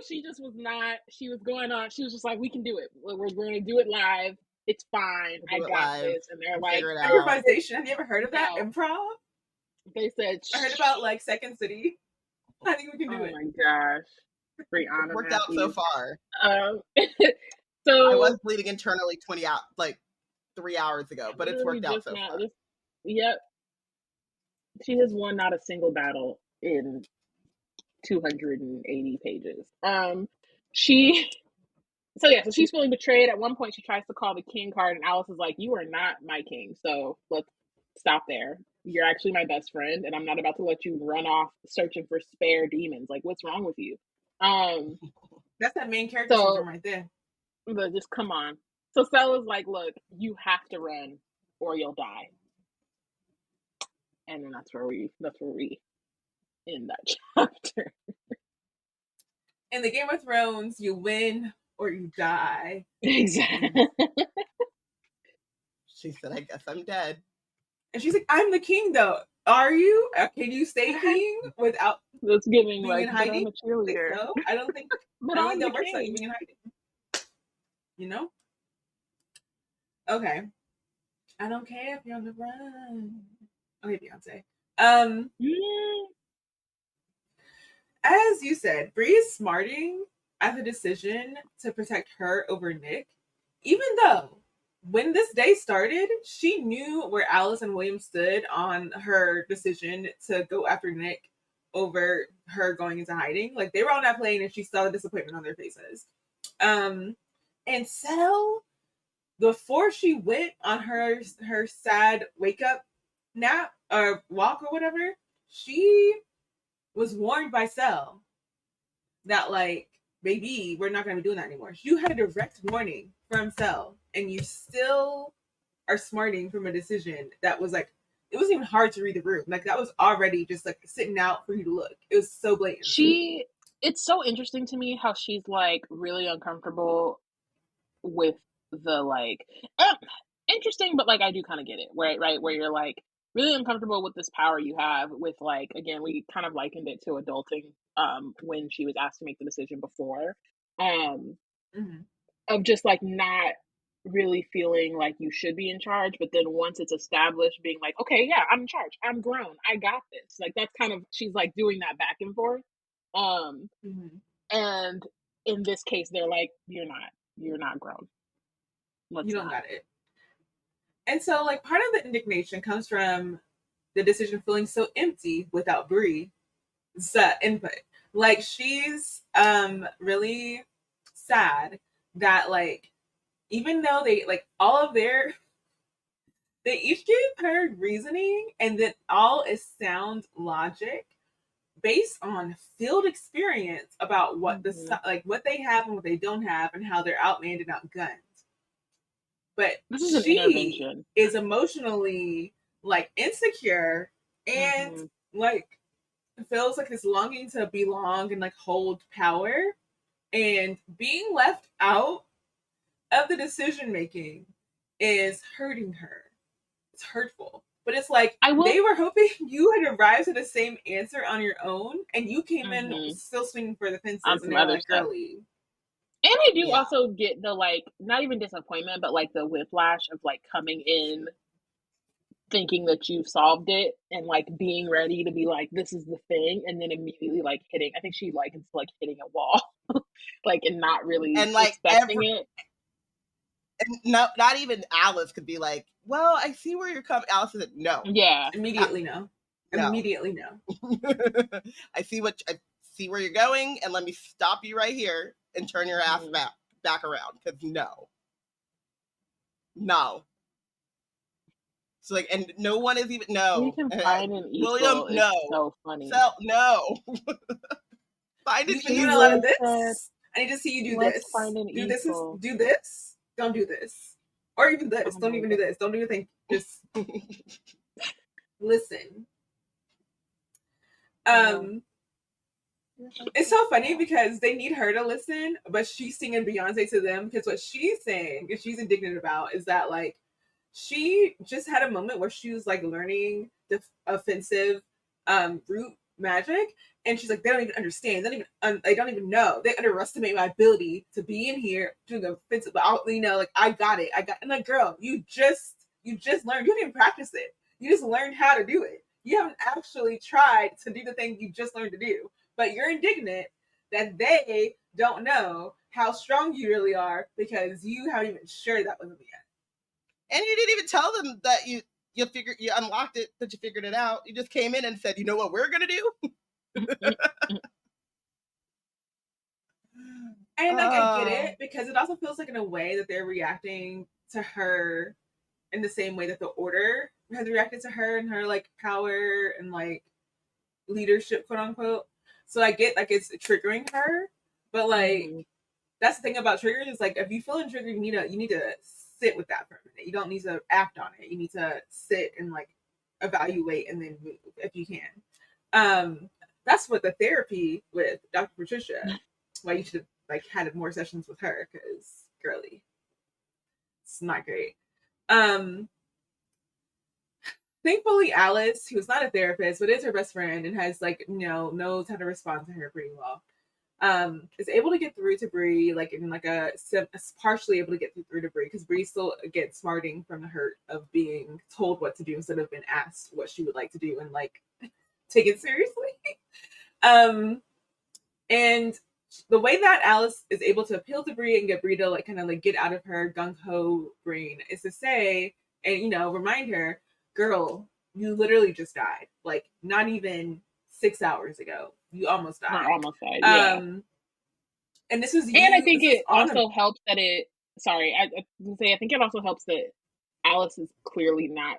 She just was not. She was going on. She was just like, we can do it. We're going to do it live. It's fine. I got this. And they're like, improvisation. Have you ever heard of that? No. Improv? They said, I heard about like Second City. I think we can do it. Oh my gosh. Brianna worked out so far. So I was bleeding internally 3 hours ago, but it's worked out so far. Yep. She has won not a single battle in 280 pages. So she's feeling betrayed. At one point she tries to call the king card and Alice is like, you are not my king, so let's stop there. You're actually my best friend and I'm not about to let you run off searching for spare demons. Like, what's wrong with you? That's that main character syndrome right there. But just come on. So Stella's like, look, you have to run or you'll die. And then that's where we end that chapter. In the Game of Thrones, you win or you die. Exactly. She said, I guess I'm dead. And she's like, I'm the king though. Are you? Can you stay king without that's giving being like, in hiding? I'm a cheerleader. So I don't think but I I'm think that the works out king. being in hiding. You know? Okay. I don't care if you're on the run. Okay, Beyonce. As you said, Bree is smarting at the decision to protect her over Nick, even though when this day started, she knew where Alice and William stood on her decision to go after Nick over her going into hiding. Like, they were on that plane and she saw the disappointment on their faces. And so before she went on her sad wake up nap or walk or whatever, she was warned by Cell that, like, baby, we're not going to be doing that anymore. You had a direct warning from Cell, and you still are smarting from a decision that was like, it wasn't even hard to read the room. Like, that was already just like sitting out for you to look. It was so blatant. It's so interesting to me how she's like really uncomfortable with the like interesting, but like I do kind of get it, right? Where you're like really uncomfortable with this power you have with, like, again, we kind of likened it to adulting when she was asked to make the decision before of just like not really feeling like you should be in charge, but then once it's established, being like, okay, yeah, I'm in charge, I'm grown, I got this. Like, that's kind of, she's like doing that back and forth. And in this case, they're like, you're not grown. You don't got it. And so, like, part of the indignation comes from the decision feeling so empty without Bree's input. Like, she's really sad that, like, even though they, like, all of their, they each gave her reasoning, and then all is sound logic based on field experience about what like what they have and what they don't have and how they're outmanned and outgunned. But she is emotionally like insecure and like feels like this longing to belong and like hold power, and being left out of the decision making is hurting her. It's hurtful. But it's like, they were hoping you had arrived at the same answer on your own, and you came in still swinging for the fences, and they're like, girly. And I do also get the, like, not even disappointment, but like the whiplash of like coming in thinking that you've solved it and like being ready to be like, this is the thing, and then immediately like hitting, I think she like it's like hitting a wall. Like, and not really and like expecting it. And not even Alice could be like, well, I see where you're coming. Alice said, no. Yeah. Immediately no. Immediately no. I see where you're going, and let me stop you right here and turn your ass back around, because no. So like, and no one is even We can find an equal. William, no. It's so funny. No. Find an equal. A lot of this. I need to see you do this. Find an do equal. This. Do this. Don't do this. Or even this. Don't even do this. Don't even think. Just listen. It's so funny because they need her to listen, but she's singing Beyonce to them, because what she's saying, and she's indignant about, is that like she just had a moment where she was like learning the offensive root magic, and she's like, they don't even understand, they don't even know, they underestimate my ability to be in here doing the offensive, but like, I got it, and like, girl, you just learned, you didn't even practice it, you just learned how to do it, you haven't actually tried to do the thing you just learned to do, but you're indignant that they don't know how strong you really are because you haven't even shared that with them yet. And you didn't even tell them that you unlocked it, that you figured it out. You just came in and said, you know what we're going to do? And like, I get it, because it also feels like in a way that they're reacting to her in the same way that the Order has reacted to her and her like power and like leadership, quote unquote. So I get like it's triggering her, but like that's the thing about triggers is like if you feel triggered, you need to sit with that for a minute. You don't need to act on it. You need to sit and like evaluate and then move if you can. That's what the therapy with Dr. Patricia. Why you should have like had more sessions with her because girly, it's not great. Thankfully, Alice, who's not a therapist but is her best friend and has like knows how to respond to her pretty well, is able to get through to Bree, like in like partially able to get through to Bree because Bree still gets smarting from the hurt of being told what to do instead of being asked what she would like to do and like take it seriously. And the way that Alice is able to appeal to Bree and get Bree to like kind of like get out of her gung-ho brain is to say and remind her, girl, you literally just died. Like not even 6 hours ago. You almost died. Yeah. And this is and I think it also helps that it. Sorry, I think it also helps that Alice is clearly not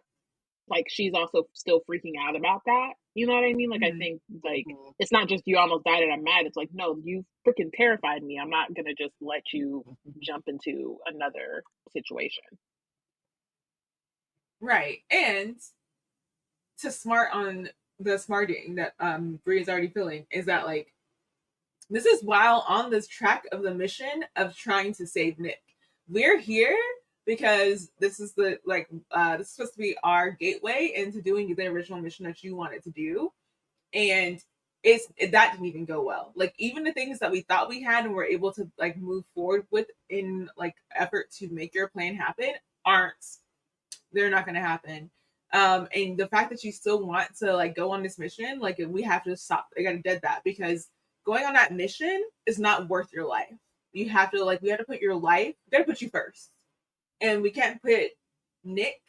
like she's also still freaking out about that. You know what I mean? Like I think like it's not just you almost died and I'm mad. It's like no, you freaking terrified me. I'm not gonna just let you jump into another situation. Right, and to smart on the smarting that Bree is already feeling is that like this is while on this track of the mission of trying to save Nick. We're here because this is the this is supposed to be our gateway into doing the original mission that you wanted to do, and that didn't even go well. Like even the things that we thought we had and were able to like move forward with in like effort to make your plan happen they're not going to happen. And the fact that you still want to like go on this mission, like we have to stop. I got to dead that because going on that mission is not worth your life. You have to we have to put your life. We got to put you first, and we can't put Nick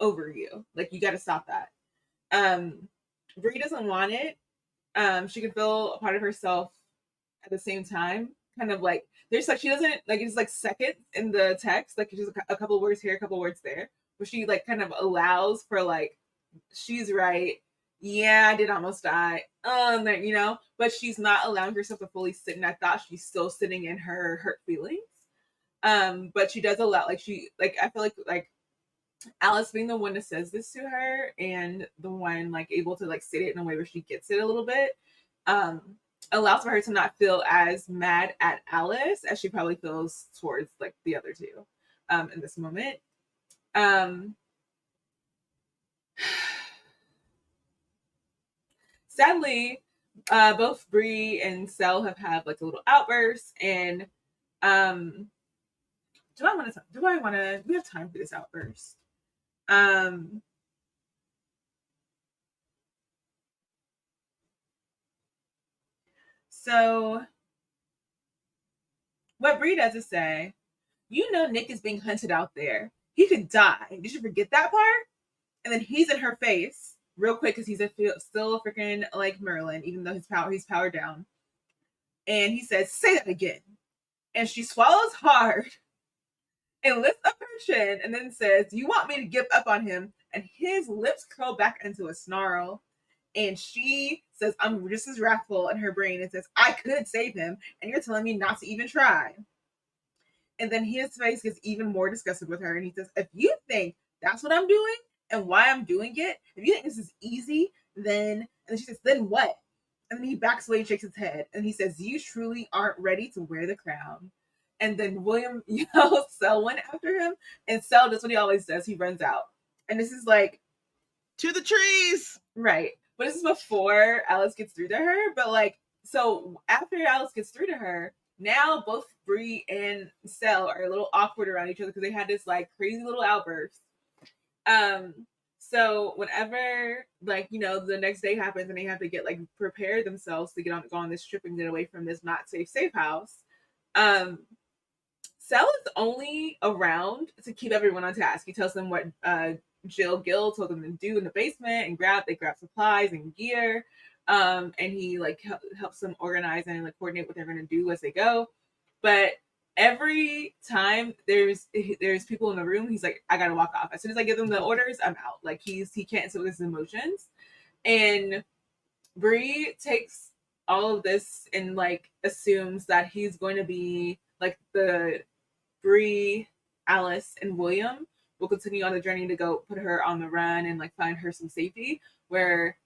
over you. Like you got to stop that. Bree doesn't want it. She can feel a part of herself at the same time. Kind of like there's like she doesn't like it's like second in the text. Like just a couple words here, a couple words there. Where she like kind of allows for like she's right. Yeah, I did almost die. But she's not allowing herself to fully sit in that thought. She's still sitting in her hurt feelings. But she does allow I feel like Alice being the one that says this to her and the one like able to like sit it in a way where she gets it a little bit, allows for her to not feel as mad at Alice as she probably feels towards like the other two in this moment. Sadly, both Bree and Cell have had like a little outburst, and do I want to? We have time for this outburst. So what Bree does is say, Nick is being hunted out there. He could die. Did you forget that part? And then he's in her face real quick because he's still a freaking like Merlin, even though he's powered down. And he says, "Say that again." And she swallows hard and lifts up her chin and then says, "You want me to give up on him?" And his lips curl back into a snarl. And she says, "I'm just as wrathful in her brain and says, I could save him, and you're telling me not to even try." And then his face gets even more disgusted with her. And he says, "If you think that's what I'm doing and why I'm doing it, if you think this is easy, then," and then she says, "Then what?" And then he backs away and shakes his head. And he says, "You truly aren't ready to wear the crown." And then William yells Cell went after him. And Cell does what he always does. He runs out. And this is like, to the trees. Right. But this is before Alice gets through to her. But like, so after Alice gets through to her, now both Bree and Cell are a little awkward around each other because they had this like crazy little outburst. So whenever the next day happens and they have to get like prepare themselves to go on this trip and get away from this not safe house, Cell is only around to keep everyone on task. He tells them what Jill Gill told them to do in the basement and they grab supplies and gear. And he like helps them organize and like coordinate what they're going to do as they go. But every time there's people in the room, he's like, "I gotta walk off. As soon as I give them the orders, I'm out." Like he can't sit with his emotions. And Bree takes all of this and like assumes that he's going to be like the Bree, Alice, and William will continue on the journey to go put her on the run and like find her some safety, where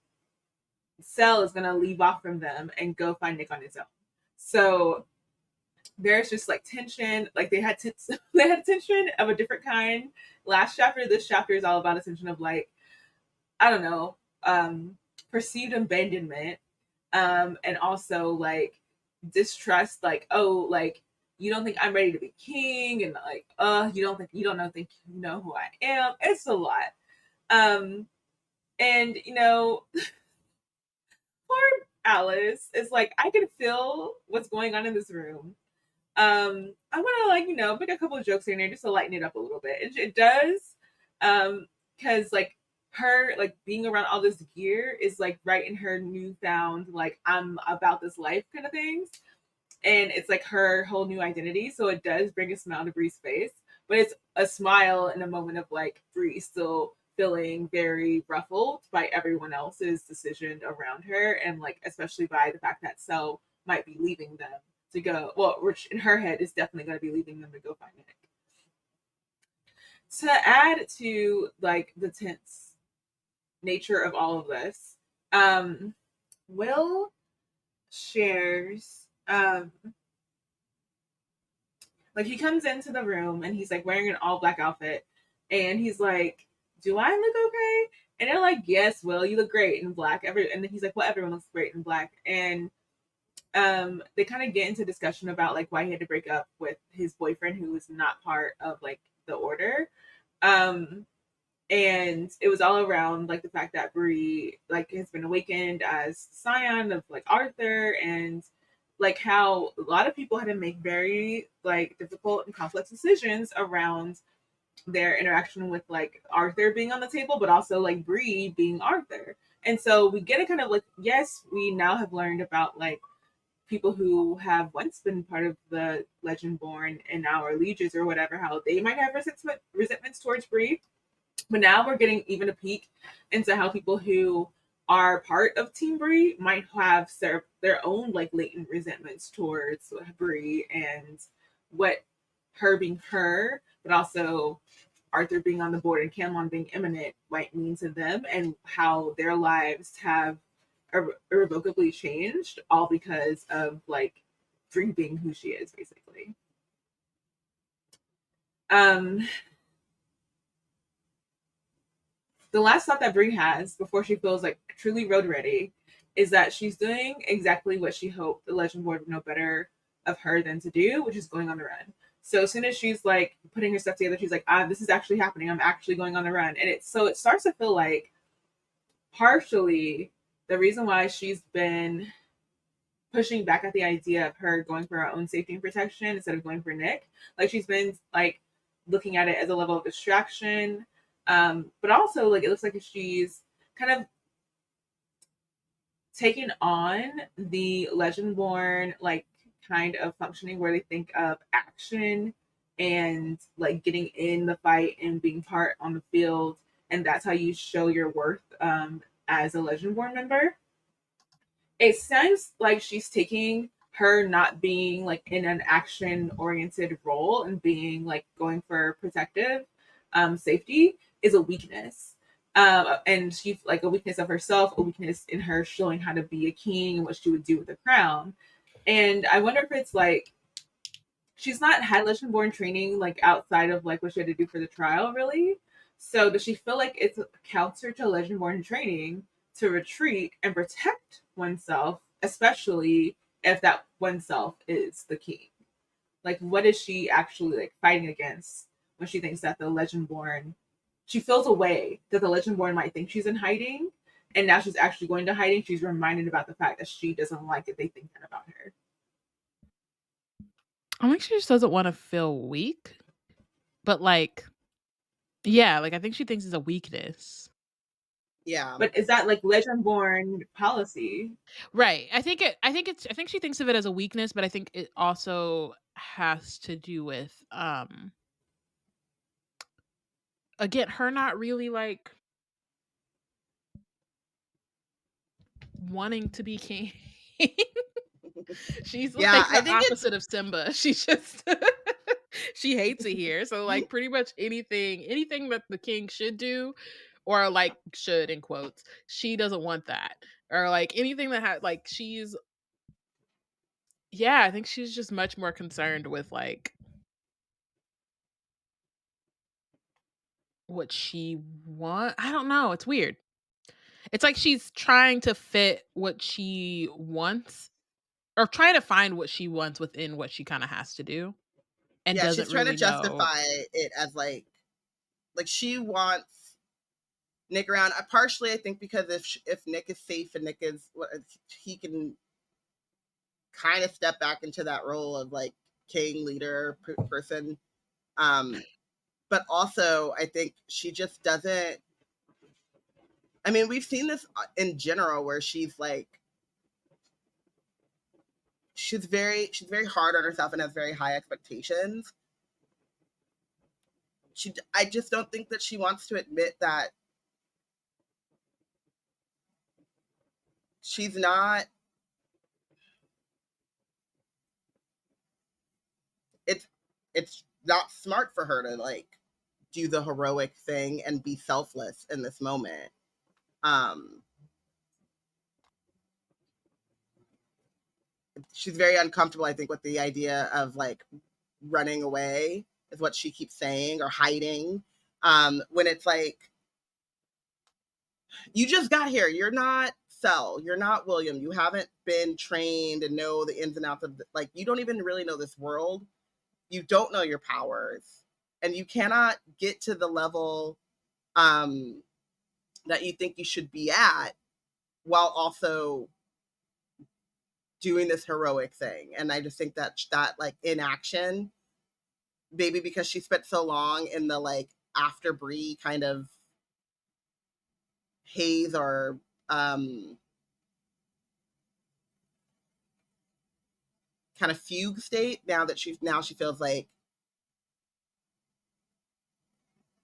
Cell is gonna leave off from them and go find Nick on his own. So there's just like tension. Like they had they had tension of a different kind last chapter. This chapter is all about a tension of like, I don't know, perceived abandonment, and also like distrust. Like, oh, like you don't think I'm ready to be king, and like, you don't think you know who I am. It's a lot. And you know, poor Alice is like, I can feel what's going on in this room. I want to like, you know, make a couple of jokes in there just to lighten it up a little bit. It does, because like her like being around all this gear is like right in her newfound like I'm about this life kind of things, and it's like her whole new identity. So it does bring a smile to Bree's face, but it's a smile in a moment of like Bree still feeling very ruffled by everyone else's decision around her, and like especially by the fact that Cell might be leaving them to go. Well, which in her head is definitely going to be leaving them to go find Nick. To add to like the tense nature of all of this, Will shares like he comes into the room and he's like wearing an all black outfit, and he's like, do I look okay? And they're like, yes, Will, you look great in black. And then he's like, well, everyone looks great in black. And they kind of get into discussion about like why he had to break up with his boyfriend who was not part of like the order. And it was all around like the fact that Bree like has been awakened as scion of like Arthur, and like how a lot of people had to make very like difficult and complex decisions around their interaction with like Arthur being on the table, but also like Bree being Arthur. And so we get a kind of like, yes, we now have learned about like people who have once been part of the Legendborn and now are lieges or whatever, how they might have resentments towards Bree. But now we're getting even a peek into how people who are part of Team Bree might have their own like latent resentments towards Bree, and what her being her, but also Arthur being on the board and Camelon being imminent might mean to them, and how their lives have irrevocably changed, all because of like Bree being who she is, basically. The last thought that Bree has before she feels like truly road ready is that she's doing exactly what she hoped the Legendborn would know better of her than to do, which is going on the run. So as soon as she's like putting her stuff together, she's like, this is actually happening. I'm actually going on the run. And it starts to feel like partially the reason why she's been pushing back at the idea of her going for her own safety and protection instead of going for Nick. Like she's been like looking at it as a level of distraction. But also like it looks like she's kind of taken on the Legendborn like kind of functioning where they think of action and like getting in the fight and being part on the field, and that's how you show your worth as a Legendborn member. It sounds like she's taking her not being like in an action oriented role and being like going for protective safety is a weakness. And she's like a weakness of herself, a weakness in her showing how to be a king and what she would do with the crown. And I wonder if it's like she's not had Legendborn training like outside of like what she had to do for the trial, really. So does she feel like it's a counter to Legendborn training to retreat and protect oneself, especially if that oneself is the king? Like, what is she actually like fighting against when she thinks that the Legendborn? She feels a way that the Legendborn might think she's in hiding, and now she's actually going to hiding. She's reminded about the fact that she doesn't like it. They think that about her. I think she just doesn't want to feel weak. But like, yeah, like I think she thinks it's a weakness. Yeah. But is that like Legendborn policy? Right. I think she thinks of it as a weakness, but I think it also has to do with again, her not really like wanting to be king. She's Yeah, like I the think opposite of Simba. She just she hates it here. So like pretty much anything that the king should do, or like should in quotes, she doesn't want that. Or like anything that had like she's yeah, I think she's just much more concerned with like what she want. I don't know. It's weird. It's like she's trying to fit what she wants or trying to find what she wants within what she kind of has to do and yeah, she's doesn't trying to really know. justify it as like she wants Nick around. Partially, I think because if Nick is safe and Nick is he can kind of step back into that role of like king leader person. But also, I think she just doesn't. I mean, we've seen this in general where she's like she's very hard on herself and has very high expectations. I just don't think that she wants to admit that she's not. It's not smart for her to like do the heroic thing and be selfless in this moment. She's very uncomfortable, I think, with the idea of like running away is what she keeps saying, or hiding. When it's like, you just got here, you're not Cell, you're not William, you haven't been trained and know the ins and outs of like, you don't even really know this world, you don't know your powers, and you cannot get to the level that you think you should be at while also doing this heroic thing. And I just think that like inaction, maybe because she spent so long in the like after Bree kind of haze or kind of fugue state, now she feels like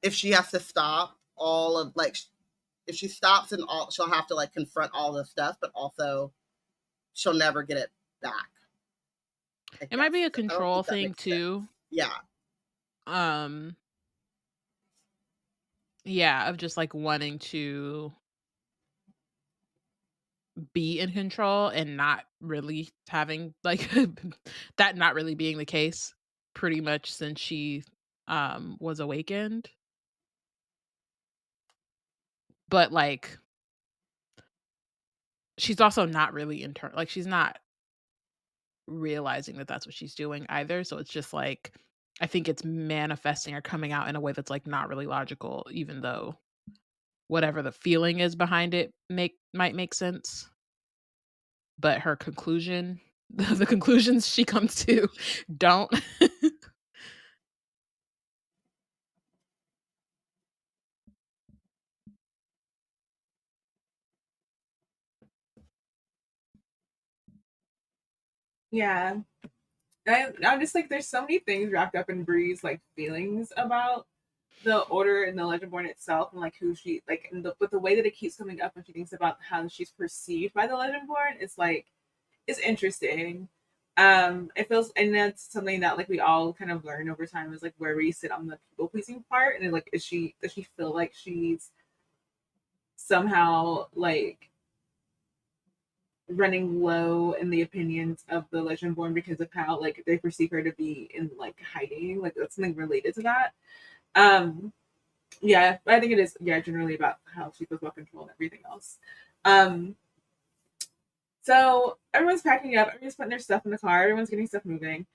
if she has to stop all of like, if she stops and all, she'll have to like confront all this stuff, but also she'll never get it back. It might be a I don't control think that thing makes sense. too. Yeah. Yeah, of just like wanting to be in control and not really having like that not really being the case pretty much since she was awakened. But like she's also not really like she's not realizing that that's what she's doing either, so it's just like I think it's manifesting or coming out in a way that's like not really logical, even though whatever the feeling is behind it might make sense. But her conclusion, the conclusions she comes to don't. Yeah. I'm just like, there's so many things wrapped up in Bree's like feelings about the order and the Legendborn itself, and like who she like, and but the way that it keeps coming up when she thinks about how she's perceived by the Legendborn is like, it's interesting. It feels, and that's something that like we all kind of learn over time, is like where we sit on the people pleasing part, and like, does she feel like she's somehow like running low in the opinions of the Legendborn because of how like they perceive her to be in like hiding, like that's something related to that. Yeah, but I think it is, yeah, generally about how she feels about control and everything else. So everyone's packing up, everyone's putting their stuff in the car, everyone's getting stuff moving.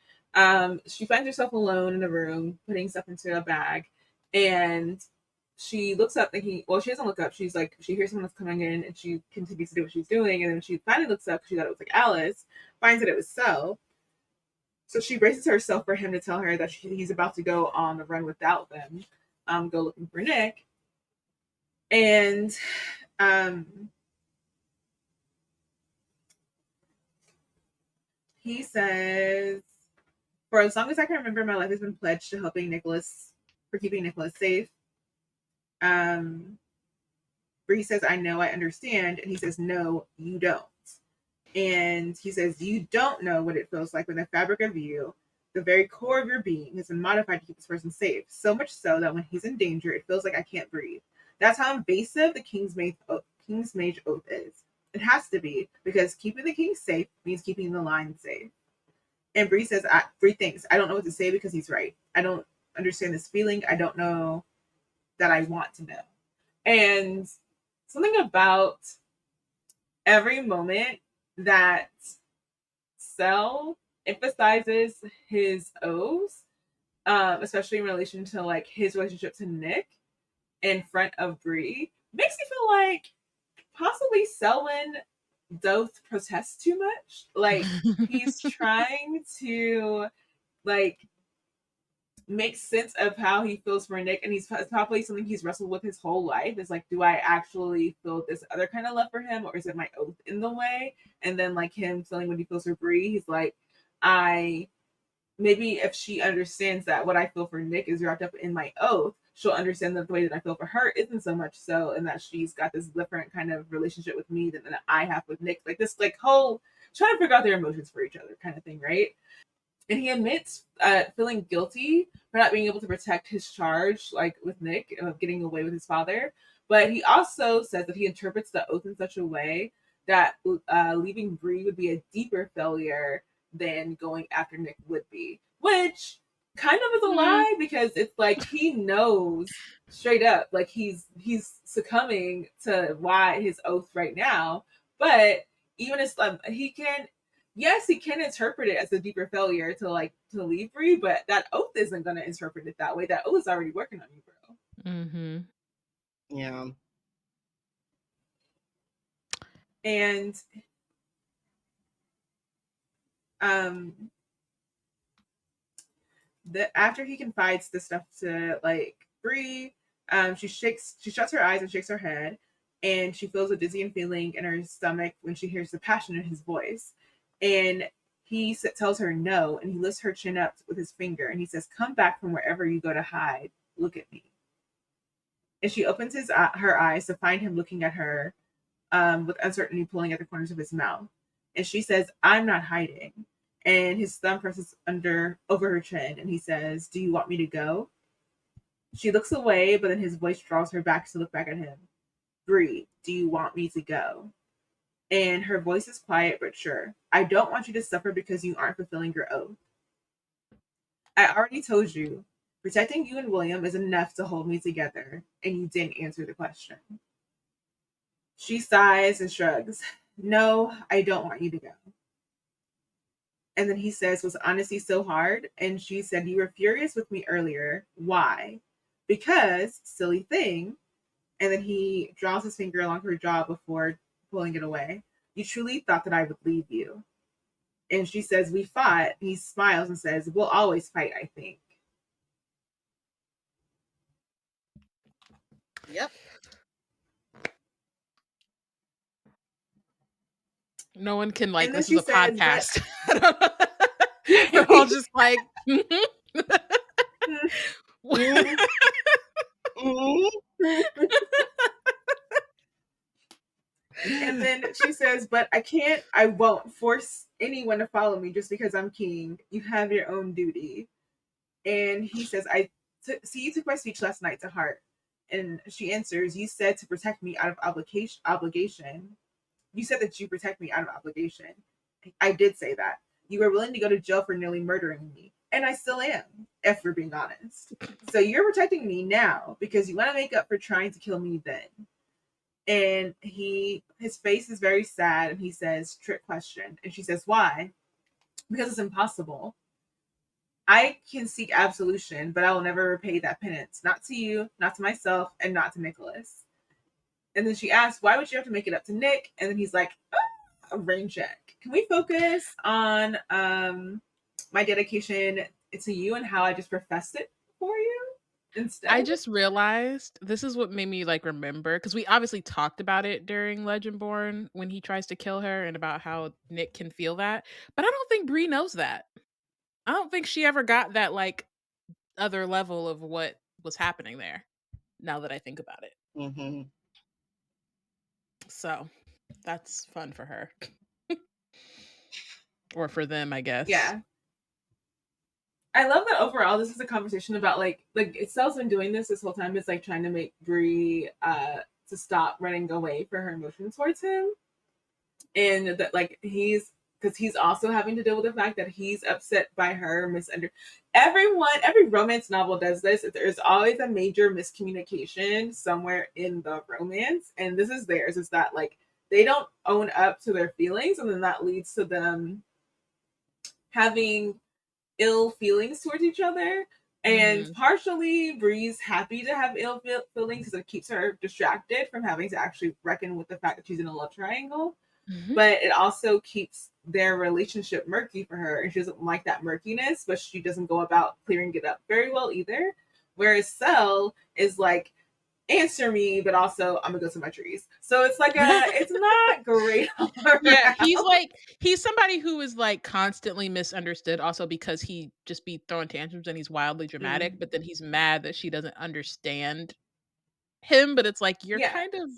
She finds herself alone in a room, putting stuff into a bag, and she looks up thinking, well, she doesn't look up. She's like, she hears someone that's coming in and she continues to do what she's doing. And then she finally looks up, she thought it was like Alice, finds that it was So. So she braces herself for him to tell her that he's about to go on the run without them, go looking for Nick. And he says, for as long as I can remember, my life has been pledged to keeping Nicholas safe. Bree says, I know, I understand. And he says, no, you don't. And he says, you don't know what it feels like when the fabric of you, the very core of your being, has been modified to keep this person safe. So much so that when he's in danger, it feels like I can't breathe. That's how invasive the King's Mage Oath is. It has to be, because keeping the king safe means keeping the line safe. And Bree says, Bree thinks, I don't know what to say because he's right. I don't understand this feeling. I don't know that I want to know. And something about every moment that Cell emphasizes his oaths, especially in relation to like his relationship to Nick in front of Bree, makes me feel like possibly Selwyn does protest too much. Like he's trying to like make sense of how he feels for Nick, and it's probably something he's wrestled with his whole life. Is like, do I actually feel this other kind of love for him, or is it my oath in the way? And then like him feeling what he feels for Bree, he's like, maybe if she understands that what I feel for Nick is wrapped up in my oath, she'll understand that the way that I feel for her isn't so much so, and that she's got this different kind of relationship with me than that I have with Nick. Like this, like whole trying to figure out their emotions for each other kind of thing, right? And he admits feeling guilty for not being able to protect his charge, like with Nick, of getting away with his father. But he also says that he interprets the oath in such a way that leaving Bree would be a deeper failure than going after Nick would be, which kind of is a lie, because it's like he knows straight up, like he's succumbing to why his oath right now. But even as he can, yes, he can interpret it as a deeper failure to leave Bree, but that oath isn't going to interpret it that way. That oath is already working on you, bro. Mm-hmm. Yeah. And after he confides this stuff to like Bree, she shuts her eyes and shakes her head, and she feels a dizzying feeling in her stomach when she hears the passion in his voice. And he tells her no, and he lifts her chin up with his finger, and he says, "Come back from wherever you go to hide. Look at me." And she opens her eyes to find him looking at her, with uncertainty pulling at the corners of his mouth. And she says, "I'm not hiding." And his thumb presses over her chin, and he says, "Do you want me to go?" She looks away, but then his voice draws her back to look back at him. "Bree, do you want me to go?" And her voice is quiet but sure. "I don't want you to suffer because you aren't fulfilling your oath. I already told you, protecting you and William is enough to hold me together, and you didn't answer the question." She sighs and shrugs. "No, I don't want you to go." And then he says, "Was honesty so hard?" And she said, "You were furious with me earlier. Why?" "Because, silly thing." And then he draws his finger along her jaw before pulling it away. "You truly thought that I would leave you." And she says, "We fought." He smiles and says, "We'll always fight, I think." Yep. No one can like, this is she a says, podcast. We're all just like, And then she says, "But I won't force anyone to follow me just because I'm king. You have your own duty." And he says, "See, you took my speech last night to heart." And she answers, "You said to protect me out of obligation. You said that you protect me out of obligation." "I did say that. You were willing to go to jail for nearly murdering me. And I still am, if we're being honest. So you're protecting me now because you want to make up for trying to kill me then." And his face is very sad, and he says, "Trick question." And she says, "Why?" "Because it's impossible. I can seek absolution, but I will never repay that penance. Not to you, not to myself, and not to Nicholas." And then she asks, "Why would you have to make it up to Nick?" And then he's like, a rain check. Can we focus on my dedication to you and how I just professed it for you instead? I just realized this is what made me like remember, because we obviously talked about it during Legendborn when he tries to kill her and about how Nick can feel that. But I don't think Bree knows that. I don't think she ever got that like other level of what was happening there, now that I think about it. Mm-hmm. So that's fun for her. or for them, I guess. Yeah. I love that overall this is a conversation about like Estelle's been doing this whole time. It's like trying to make Bree to stop running away for her emotions towards him, and that like he's also having to deal with the fact that he's upset by her every romance novel does this. There's always a major miscommunication somewhere in the romance, and this is theirs. Is that like they don't own up to their feelings, and then that leads to them having ill feelings towards each other. And partially Bree's happy to have ill feelings because it keeps her distracted from having to actually reckon with the fact that she's in a love triangle. But it also keeps their relationship murky for her, and she doesn't like that murkiness, but she doesn't go about clearing it up very well either. Whereas Cell is like, answer me, but also I'm gonna go to my trees. So it's like it's not great. Yeah, he's somebody who is like constantly misunderstood also because he just be throwing tantrums and he's wildly dramatic, but then he's mad that she doesn't understand him, but it's like you're kind of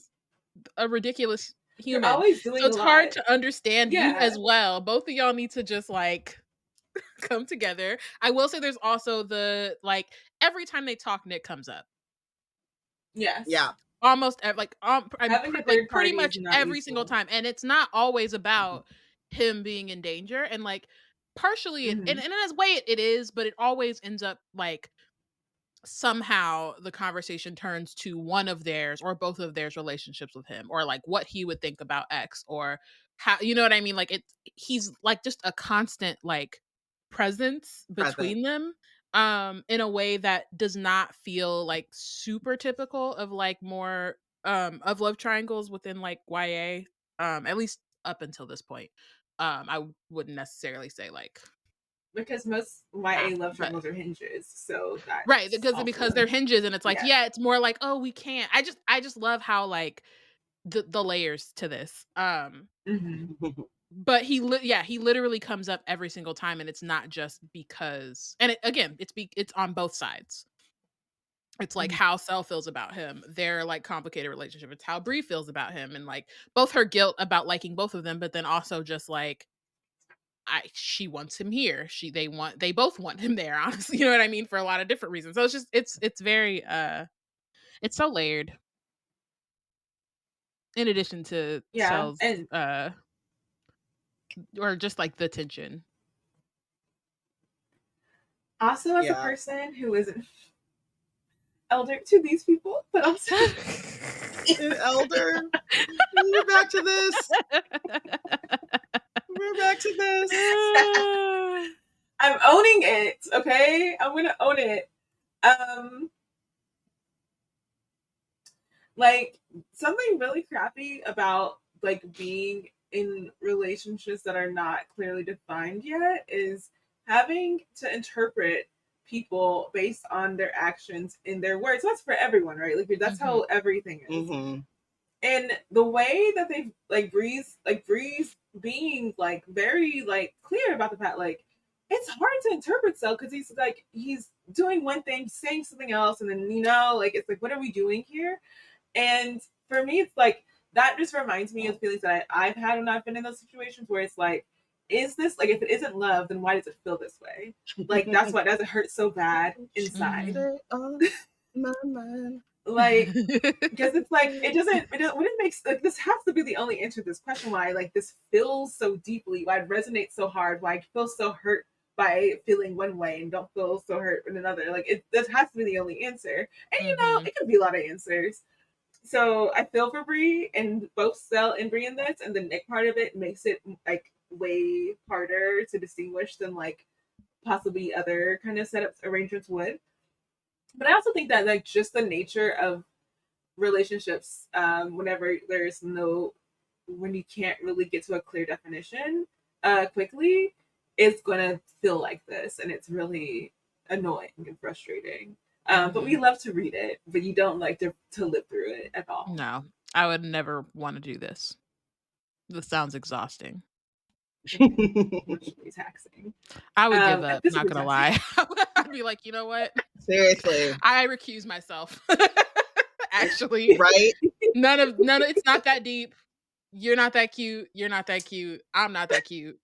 a ridiculous human. You're always doing so it's hard to understand you as well. Both of y'all need to just like come together. I will say there's also the like every time they talk, Nick comes up. Yes. Yeah. Almost like pretty much every single time, and it's not always about him being in danger, and like partially and in a way it is, but it always ends up like somehow the conversation turns to one of theirs or both of theirs relationships with him, or like what he would think about X, or how, you know what I mean, like he's like just a constant like presence between them in a way that does not feel like super typical of like more of love triangles within like YA, at least up until this point. I wouldn't necessarily say like because most YA love triangles are hinges, so that's right, because they're hinges, and it's like it's more like, oh, we can't. I just love how like the layers to this. But he literally comes up every single time, and it's not just because, and it's on both sides. It's like how Cell feels about him, their like complicated relationship. It's how Bree feels about him, and like both her guilt about liking both of them, but then also just like she wants him here. They both want him there, honestly. You know what I mean? For a lot of different reasons. So it's very it's so layered. In addition to Cell's or just like the tension. Also, as a person who isn't elder to these people, but also an elder. We're back to this. We're back to this. I'm owning it, okay? I'm gonna own it. Like something really crappy about like being in relationships that are not clearly defined yet is having to interpret people based on their actions in their words. That's for everyone, right? Like that's how everything is. And the way that they like Bree's being like very like clear about the fact like it's hard to interpret Cell because he's doing one thing, saying something else, and then like it's like, what are we doing here? And for me, it's like that just reminds me of feelings that I've had when I've been in those situations where it's like, is this like, if it isn't love, then why does it feel this way? Like that's why does it hurt so bad inside? My mind. Like because it's like it wouldn't make like this has to be the only answer to this question, why like this feels so deeply, why it resonates so hard, why I feel so hurt by feeling one way and don't feel so hurt in another. Like that has to be the only answer. And it could be a lot of answers. So I feel for Bree, and both Cell and Bree in this, and the Nick part of it makes it like way harder to distinguish than like possibly other kind of setups arrangements would. But I also think that like just the nature of relationships, whenever when you can't really get to a clear definition quickly, it's gonna feel like this, and it's really annoying and frustrating. But we love to read it, but you don't like to live through it at all. No, I would never want to do this. This sounds exhausting. Emotionally taxing. I would give up, not gonna lie. I'd be like, you know what? Seriously. I recuse myself. Actually. Right? None of it's not that deep. You're not that cute. You're not that cute. I'm not that cute.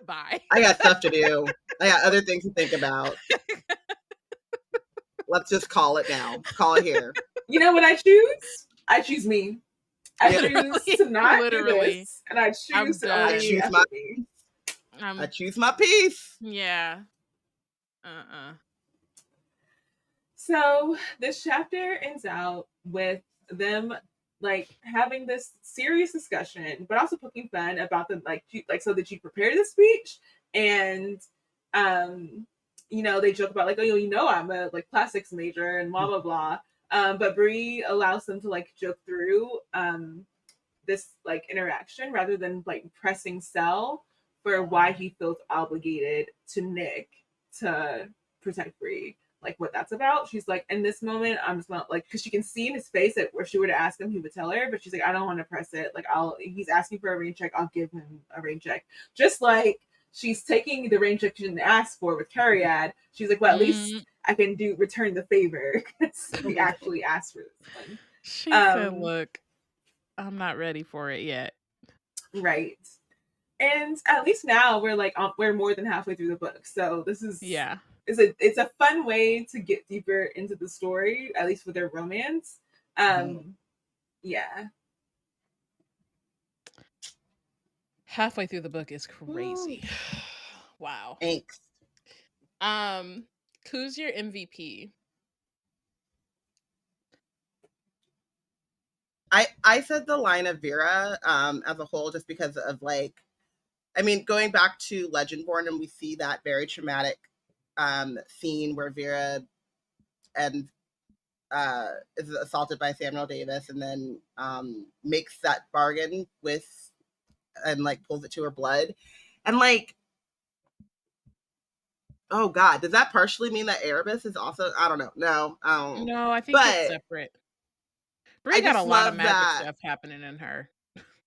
Bye. I got stuff to do. I got other things to think about. Let's just call it now. Call it here. You know what I choose? I choose me. I choose to not do this, and I choose to only choose my peace. Yeah. So this chapter ends out with them like having this serious discussion, but also poking fun about the so did you prepare the speech? And you know, they joke about like, oh, you know, I'm a like plastics major and blah blah blah. But Bree allows them to like joke through this like interaction rather than like pressing sell for why he feels obligated to Nick to protect Bree. Like what that's about. She's like, in this moment, I'm just not like, because she can see in his face that where she were to ask him, he would tell her, but she's like, I don't want to press it. Like he's asking for a rain check, I'll give him a rain check. Just like she's taking the rain check she didn't ask for with Cariad. She's like, well, at least I can return the favor because we actually asked for this one. She said, look, I'm not ready for it yet. Right. And at least now we're more than halfway through the book. So this is it's a fun way to get deeper into the story, at least with their romance. Yeah. Halfway through the book is crazy. Wow. Thanks. Who's your MVP? I said the line of Vera as a whole, just because of like, I mean, going back to Legendborn, and we see that very traumatic scene where Vera and is assaulted by Samuel Davis, and then makes that bargain with and like pulls it to her blood, and like, oh God, does that partially mean that Erebus is also? I don't know. No, I think it's separate. Bree got a lot of magic stuff happening in her.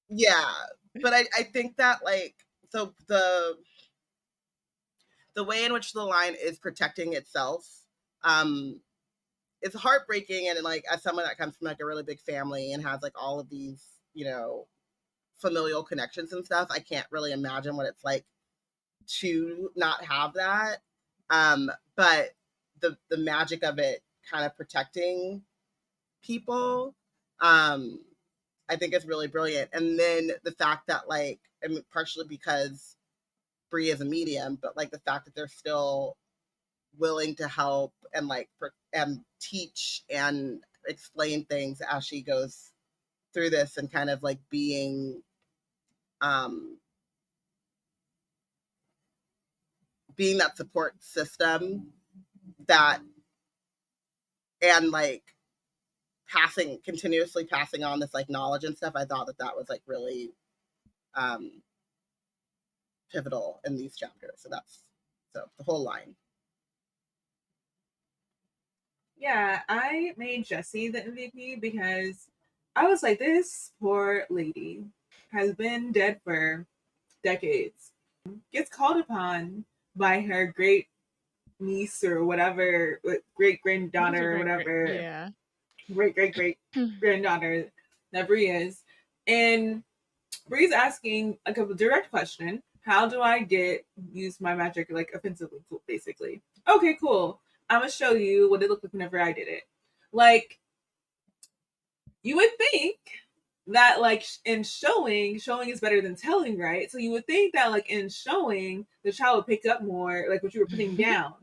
Yeah, but I think that like, so the way in which the line is protecting itself it's heartbreaking, and like as someone that comes from like a really big family and has like all of these, you know, familial connections and stuff, I can't really imagine what it's like to not have that. But the magic of it kind of protecting people, I think is really brilliant. And then the fact that like, I mean, partially because Bree is a medium, but like the fact that they're still willing to help and like and teach and explain things as she goes through this, and kind of like being that support system that, and like continuously passing on this like knowledge and stuff. I thought that was like really pivotal in these chapters. So the whole line. Yeah, I made Jessie the MVP because I was like, this poor lady has been dead for decades, gets called upon by her great niece or whatever, great granddaughter or whatever, great granddaughter that Bree is, and Bree's asking like a direct question: how do I use my magic like offensively, basically? Okay, cool. I'm gonna show you what it looked like whenever I did it. Like, you would think that like in showing is better than telling, right? So you would think that like in showing, the child would pick up more like what you were putting down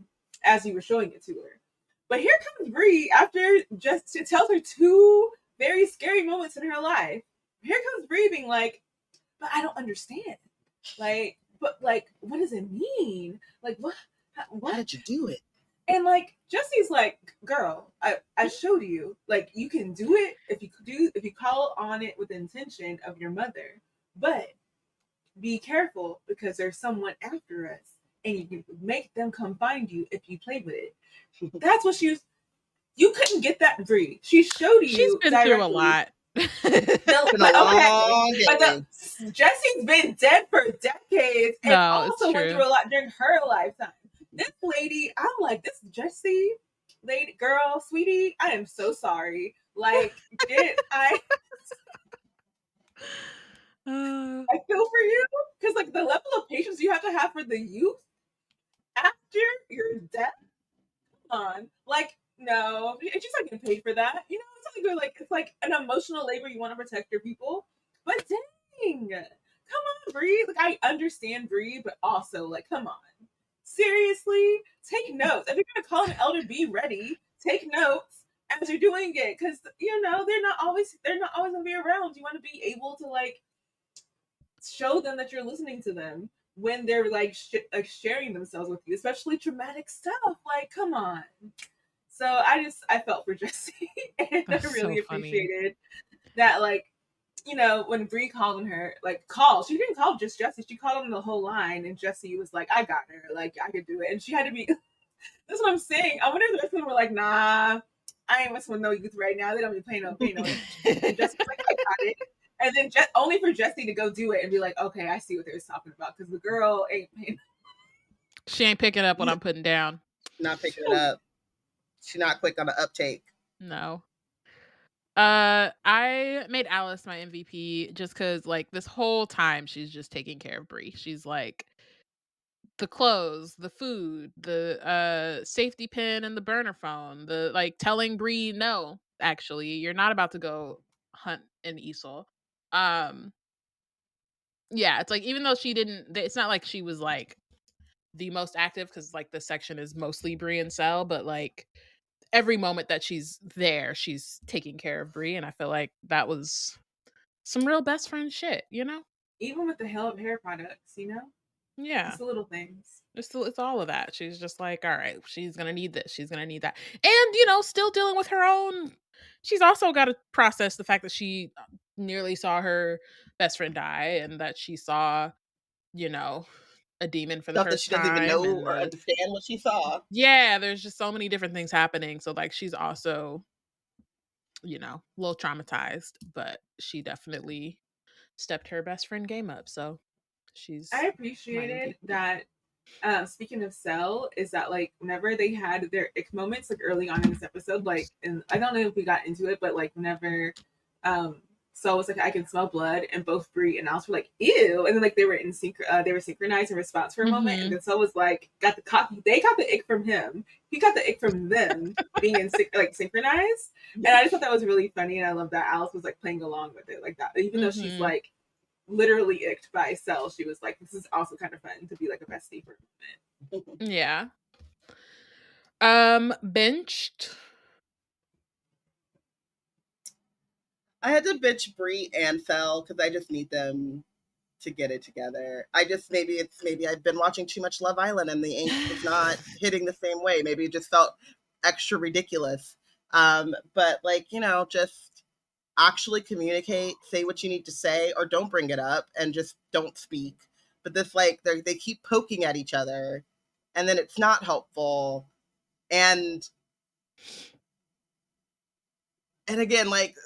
as you were showing it to her. But here comes Bree after just to tell her two very scary moments in her life. Here comes Bree being like, but I don't understand. Like, but like, what does it mean? Like, what? How did you do it? And like Jessie's like, girl, I showed you. Like, you can do it if you call on it with the intention of your mother. But be careful, because there's someone after us, and you can make them come find you if you play with it. That's what she was. You couldn't get that, Bree. She showed you. She's been through a lot. Jessie's been dead for decades, and also went through a lot during her lifetime. This lady, I'm like, this Jessie lady, girl, sweetie, I am so sorry. Like, I feel for you, because like the level of patience you have to have for the youth after your death? Come on. Like, no. And she's not getting paid for that. You know, it's not good. Like, it's like an emotional labor. You want to protect your people. But dang. Come on, Bree. Like, I understand Bree, but also, like, come on. Seriously? Take notes. If you're going to call an elder, be ready. Take notes as you're doing it. Because, you know, they're not always going to be around. You want to be able to, like, show them that you're listening to them when they're like sharing themselves with you, especially traumatic stuff. Like, come on. So I felt for Jessie, and I really appreciated that. Like, you know, when Bree called on her, she didn't call just Jessie. She called on the whole line, and Jessie was like, "I got her. Like, I could do it." And she had to be. That's what I'm saying. I wonder if the rest of them were like, "Nah, I ain't messing with no youth right now. They don't be paying no." And Jessie was like, "I got it." And then only for Jessie to go do it and be like, okay, I see what they was talking about. Because the girl ain't paying. She ain't picking up what I'm putting down. Not picking it up. She's not quick on the uptake. No. I made Alice my MVP just because, like, this whole time she's just taking care of Bree. She's like the clothes, the food, the safety pin and the burner phone, the like telling Bree, no, actually, you're not about to go hunt an easel. Yeah, it's like, even though it's not like she was like the most active, because like the section is mostly Bree and Cell, but like every moment that she's there, she's taking care of Bree, and I feel like that was some real best friend shit, you know? Even with the hair products, you know? Yeah. It's the little things. It's all of that. She's just like, all right, she's gonna need this, she's gonna need that. And, you know, still dealing with her own. She's also got to process the fact that she nearly saw her best friend die, and that she saw, you know, a demon for the Stuff that first she doesn't even time. know or understand what she saw. Yeah, there's just so many different things happening. So like she's also, you know, a little traumatized, but she definitely stepped her best friend game up. So she's I appreciated that. Speaking of Cell, is that like whenever they had their ick moments, like early on in this episode, like, and I don't know if we got into it, but like whenever Cell was like, I can smell blood, and both Bree and Alice were like, ew, and then like they were they were synchronized in response for a moment, and then Cell was like, they got the ick from him, he got the ick from them being synchronized, and I just thought that was really funny, and I love that Alice was like playing along with it like that, even though she's like literally icked by Cell, she was like, this is also kind of fun to be like a bestie for a moment. Yeah. Benched. I had to bench Bree and Cell because I just need them to get it together. Maybe I've been watching too much Love Island and the angst is not hitting the same way. Maybe it just felt extra ridiculous. But like, you know, just actually communicate, say what you need to say, or don't bring it up and just don't speak. But this, like, they keep poking at each other and then it's not helpful. And again, like,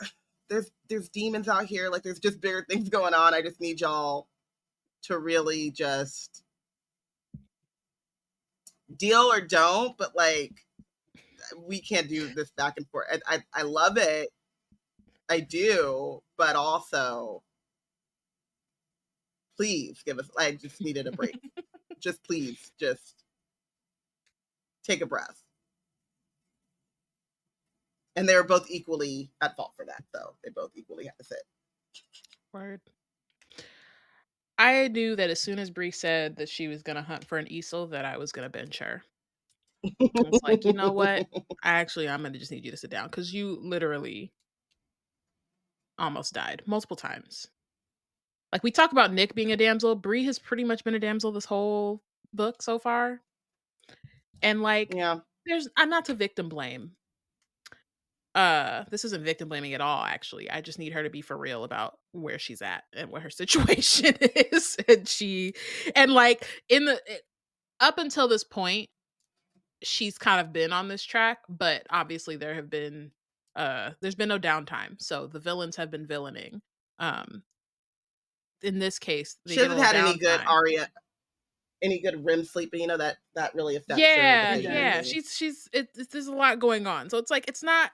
there's demons out here, like there's just bigger things going on. I just need y'all to really just deal or don't, but like, we can't do this back and forth. I love it. I do, but also please give us, I just needed a break. Just please, just take a breath. And they were both equally at fault for that, though. They both equally had to sit. Word. I knew that as soon as Bree said that she was gonna hunt for an easel, that I was gonna bench her. I was like, you know what? I'm gonna just need you to sit down, because you literally almost died multiple times. Like, we talk about Nick being a damsel, Bree has pretty much been a damsel this whole book so far. And like, yeah, I'm not to victim blame. This isn't victim blaming at all, actually. I just need her to be for real about where she's at and what her situation is. And like, up until this point, she's kind of been on this track, but obviously there's been no downtime. So the villains have been villaining. In this case, she hasn't had any good REM sleep, but you know that really affects her. Yeah. There's a lot going on. So it's like, it's not.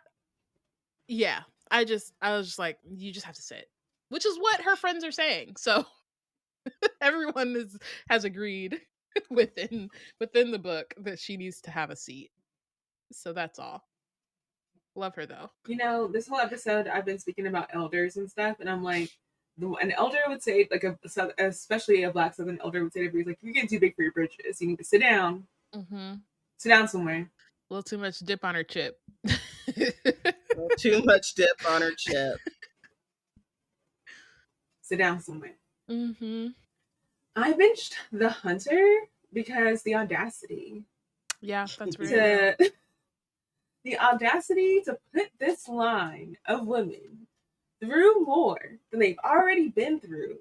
Yeah, I was just like, you just have to sit, which is what her friends are saying. So Everyone has agreed within the book that she needs to have a seat. So that's all. Love her though. This whole episode I've been speaking about elders and stuff, and I'm like, an elder would say, like especially a Black Southern elder would say to Bree, like, you're getting too big for your britches. You need to sit down. Mm-hmm. Sit down somewhere. A little too much dip on her chip. Too much dip on her chip. Sit down somewhere. Mm-hmm. I binged The Hunter because the audacity. Yeah, that's real. The audacity to put this line of women through more than they've already been through.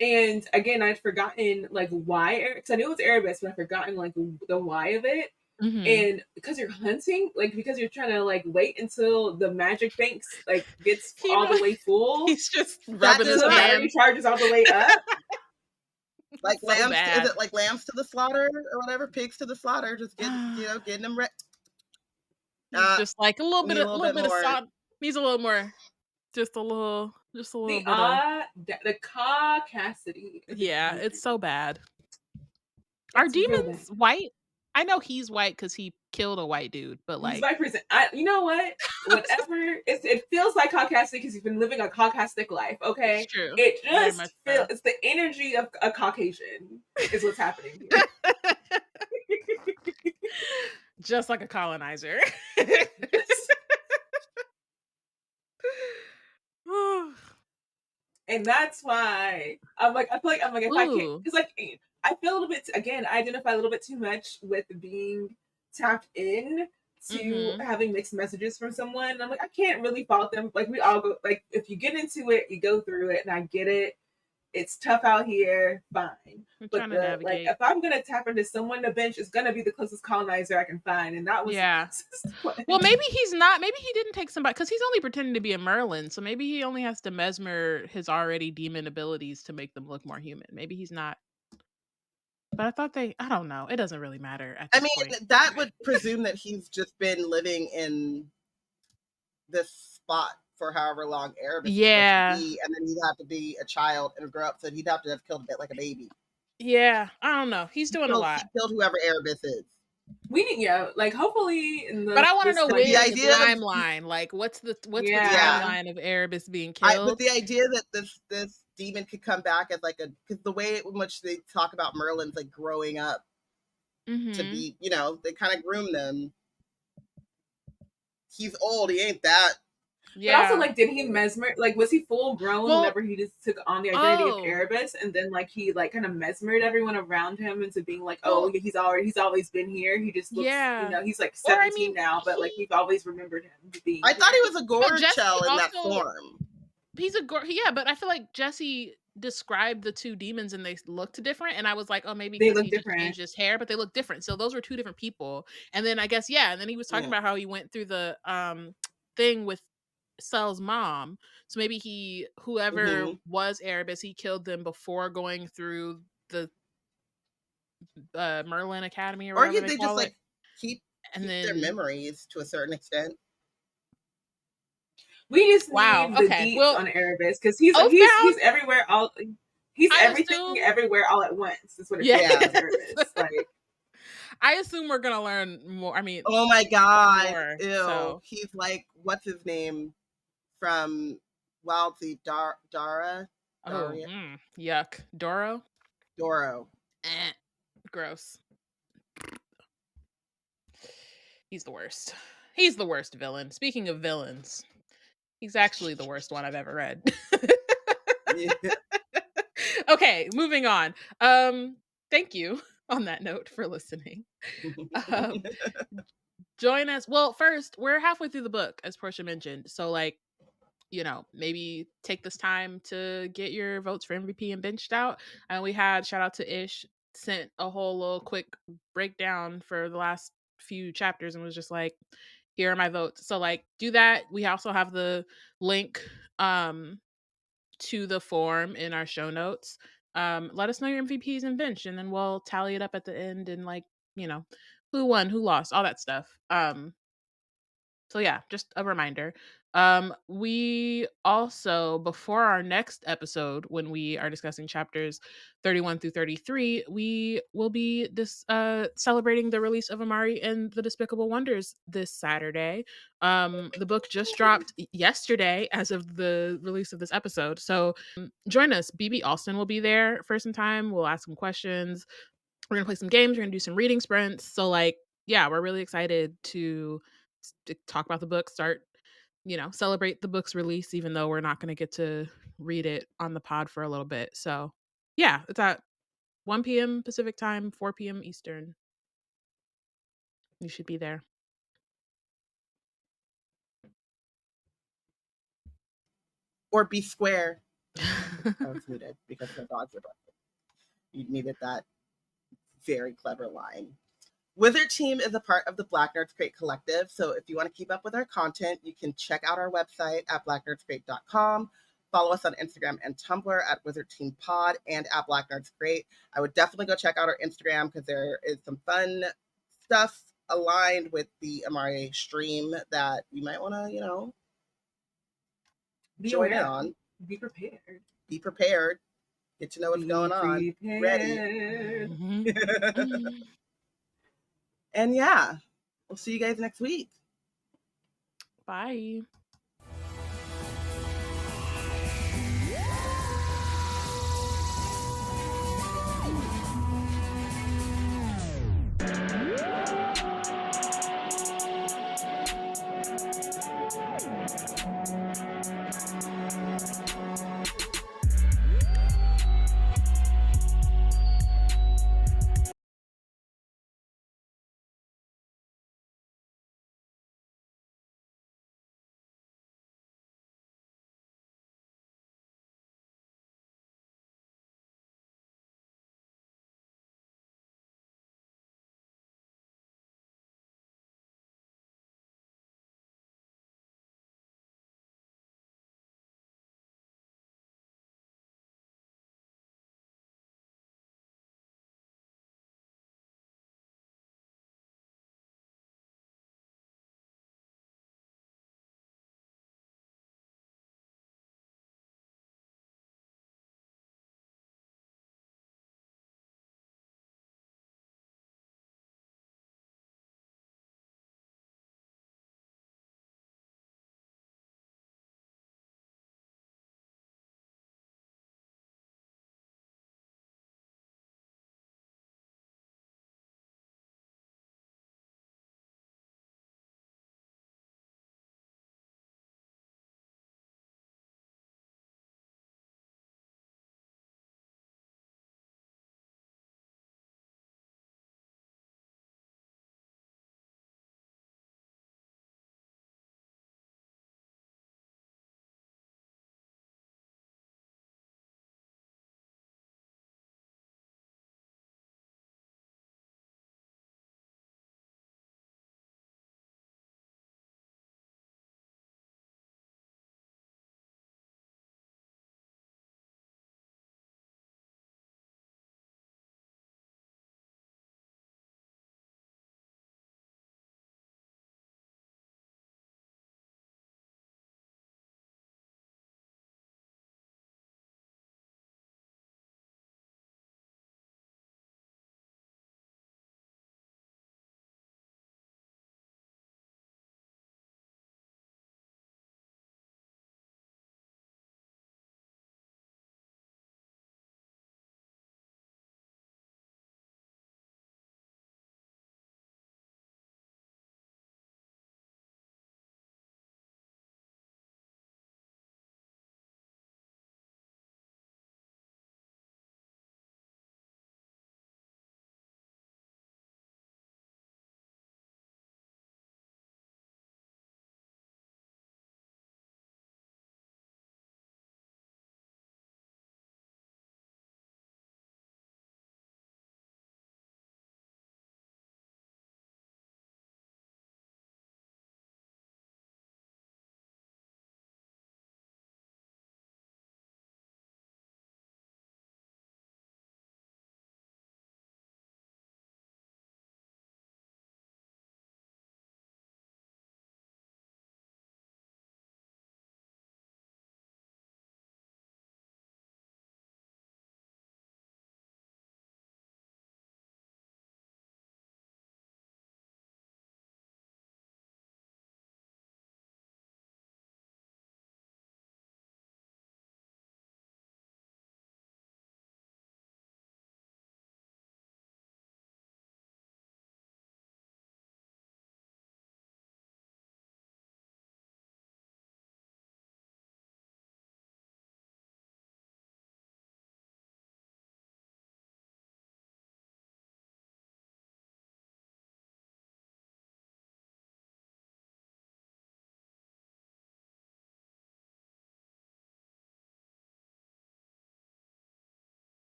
And again, I'd forgotten like why, because I knew it was Erebus, but I'd forgotten like the why of it. Mm-hmm. And because you're hunting, like because you're trying to like wait until the magic banks like gets all the way full. He's just rubbing his hands. Charges all the way up. Like so lambs, bad. is it like lambs to the slaughter or whatever? Pigs to the slaughter. Just getting them ready. Just like a little bit of salt. Needs a little more. Just a little bit of the caucasity. Yeah, it's so bad. Are demons white? I know he's white because he killed a white dude, but like he's white person. You know what? Whatever. It feels like caucastic because he's been living a caucastic life. Okay, it's true. It just feels. It's the energy of a Caucasian is what's happening here. Just like a colonizer. And that's why I'm like, I feel like if I can't, because like I feel a little bit again, I identify a little bit too much with being tapped in to having mixed messages from someone. And I'm like, I can't really fault them. Like we all go, like if you get into it, you go through it, and I get it. It's tough out here, fine. But like, if I'm gonna tap into someone, the bench is gonna be the closest colonizer I can find, and that was Well, maybe he's not. Maybe he didn't take somebody because he's only pretending to be a Merlin. So maybe he only has to mesmer his already demon abilities to make them look more human. Maybe he's not. But I thought I don't know. It doesn't really matter at this point. That would presume that he's just been living in this spot for however long Erebus is supposed to be, and then he'd have to be a child and grow up, so he'd have to have killed a bit like a baby. Yeah, I don't know. He's doing a lot. He killed whoever Erebus is. We need, like hopefully in the. But I want to know the timeline. Like, what's the timeline of Erebus being killed? But the idea that this demon could come back as like because the way in which they talk about Merlins like growing up to be, they kind of groom them. He's old. He ain't that. Yeah. But also, like, did he mesmer? Like, was he full grown whenever he just took on the identity of Erebus, and then like he like kind of mesmered everyone around him into being like, he's always been here. He just looks, he's like 17 now, but like we've always remembered him being. I thought he was a Gorchel in that form. He's but I feel like Jesse described the two demons and they looked different, and I was like, oh, maybe they look different. Changed his hair, but they look different. So those were two different people. And then I guess and then he was talking about how he went through the thing with Cell's mom. So maybe whoever was Erebus, he killed them before going through the Merlin Academy or whatever they call it. Keep their memories to a certain extent. We just need the deets on Erebus because he's everywhere. He's everything everywhere all at once. That's what it is. Like, I assume we're gonna learn more. I mean, oh my god, more, ew! So. He's like, what's his name from Wild Seed? Dara. Oh, yuck! Doro. Gross. He's the worst. He's the worst villain. Speaking of villains. He's actually the worst one I've ever read. Okay, moving on. Thank you on that note for listening. Join us. Well, first, we're halfway through the book, as Porshèa mentioned. So, like, maybe take this time to get your votes for MVP and benched out. And we had, shout out to Ish, sent a whole little quick breakdown for the last few chapters and was just like, here are my votes. So like do that. We also have the link to the form in our show notes. Let us know your MVPs and bench, and then we'll tally it up at the end and like, who won, who lost, all that stuff. So yeah, just a reminder. We also, before our next episode, when we are discussing chapters 31 through 33, we will be celebrating the release of Amari and the Despicable Wonders this Saturday. The book just dropped yesterday as of the release of this episode. So join us. BB Alston will be there for some time. We'll ask some questions. We're going to play some games. We're going to do some reading sprints. So yeah, we're really excited to talk about the book, start celebrate the book's release, even though we're not going to get to read it on the pod for a little bit. So yeah, it's at 1 p.m. Pacific time, 4 p.m. Eastern. You should be there. Or be square. I was muted because the dogs are barking. You needed that very clever line. Wizard Team is a part of the Black Nerds Crate Collective, so if you want to keep up with our content, you can check out our website at blacknerdscrate.com. Follow us on Instagram and Tumblr at Wizard Team Pod and at Black Nerds Crate. I would definitely go check out our Instagram because there is some fun stuff aligned with the Amari stream that you might want to, join in on. Be prepared. Be prepared. Get to know what's going on. Ready. And yeah, we'll see you guys next week. Bye.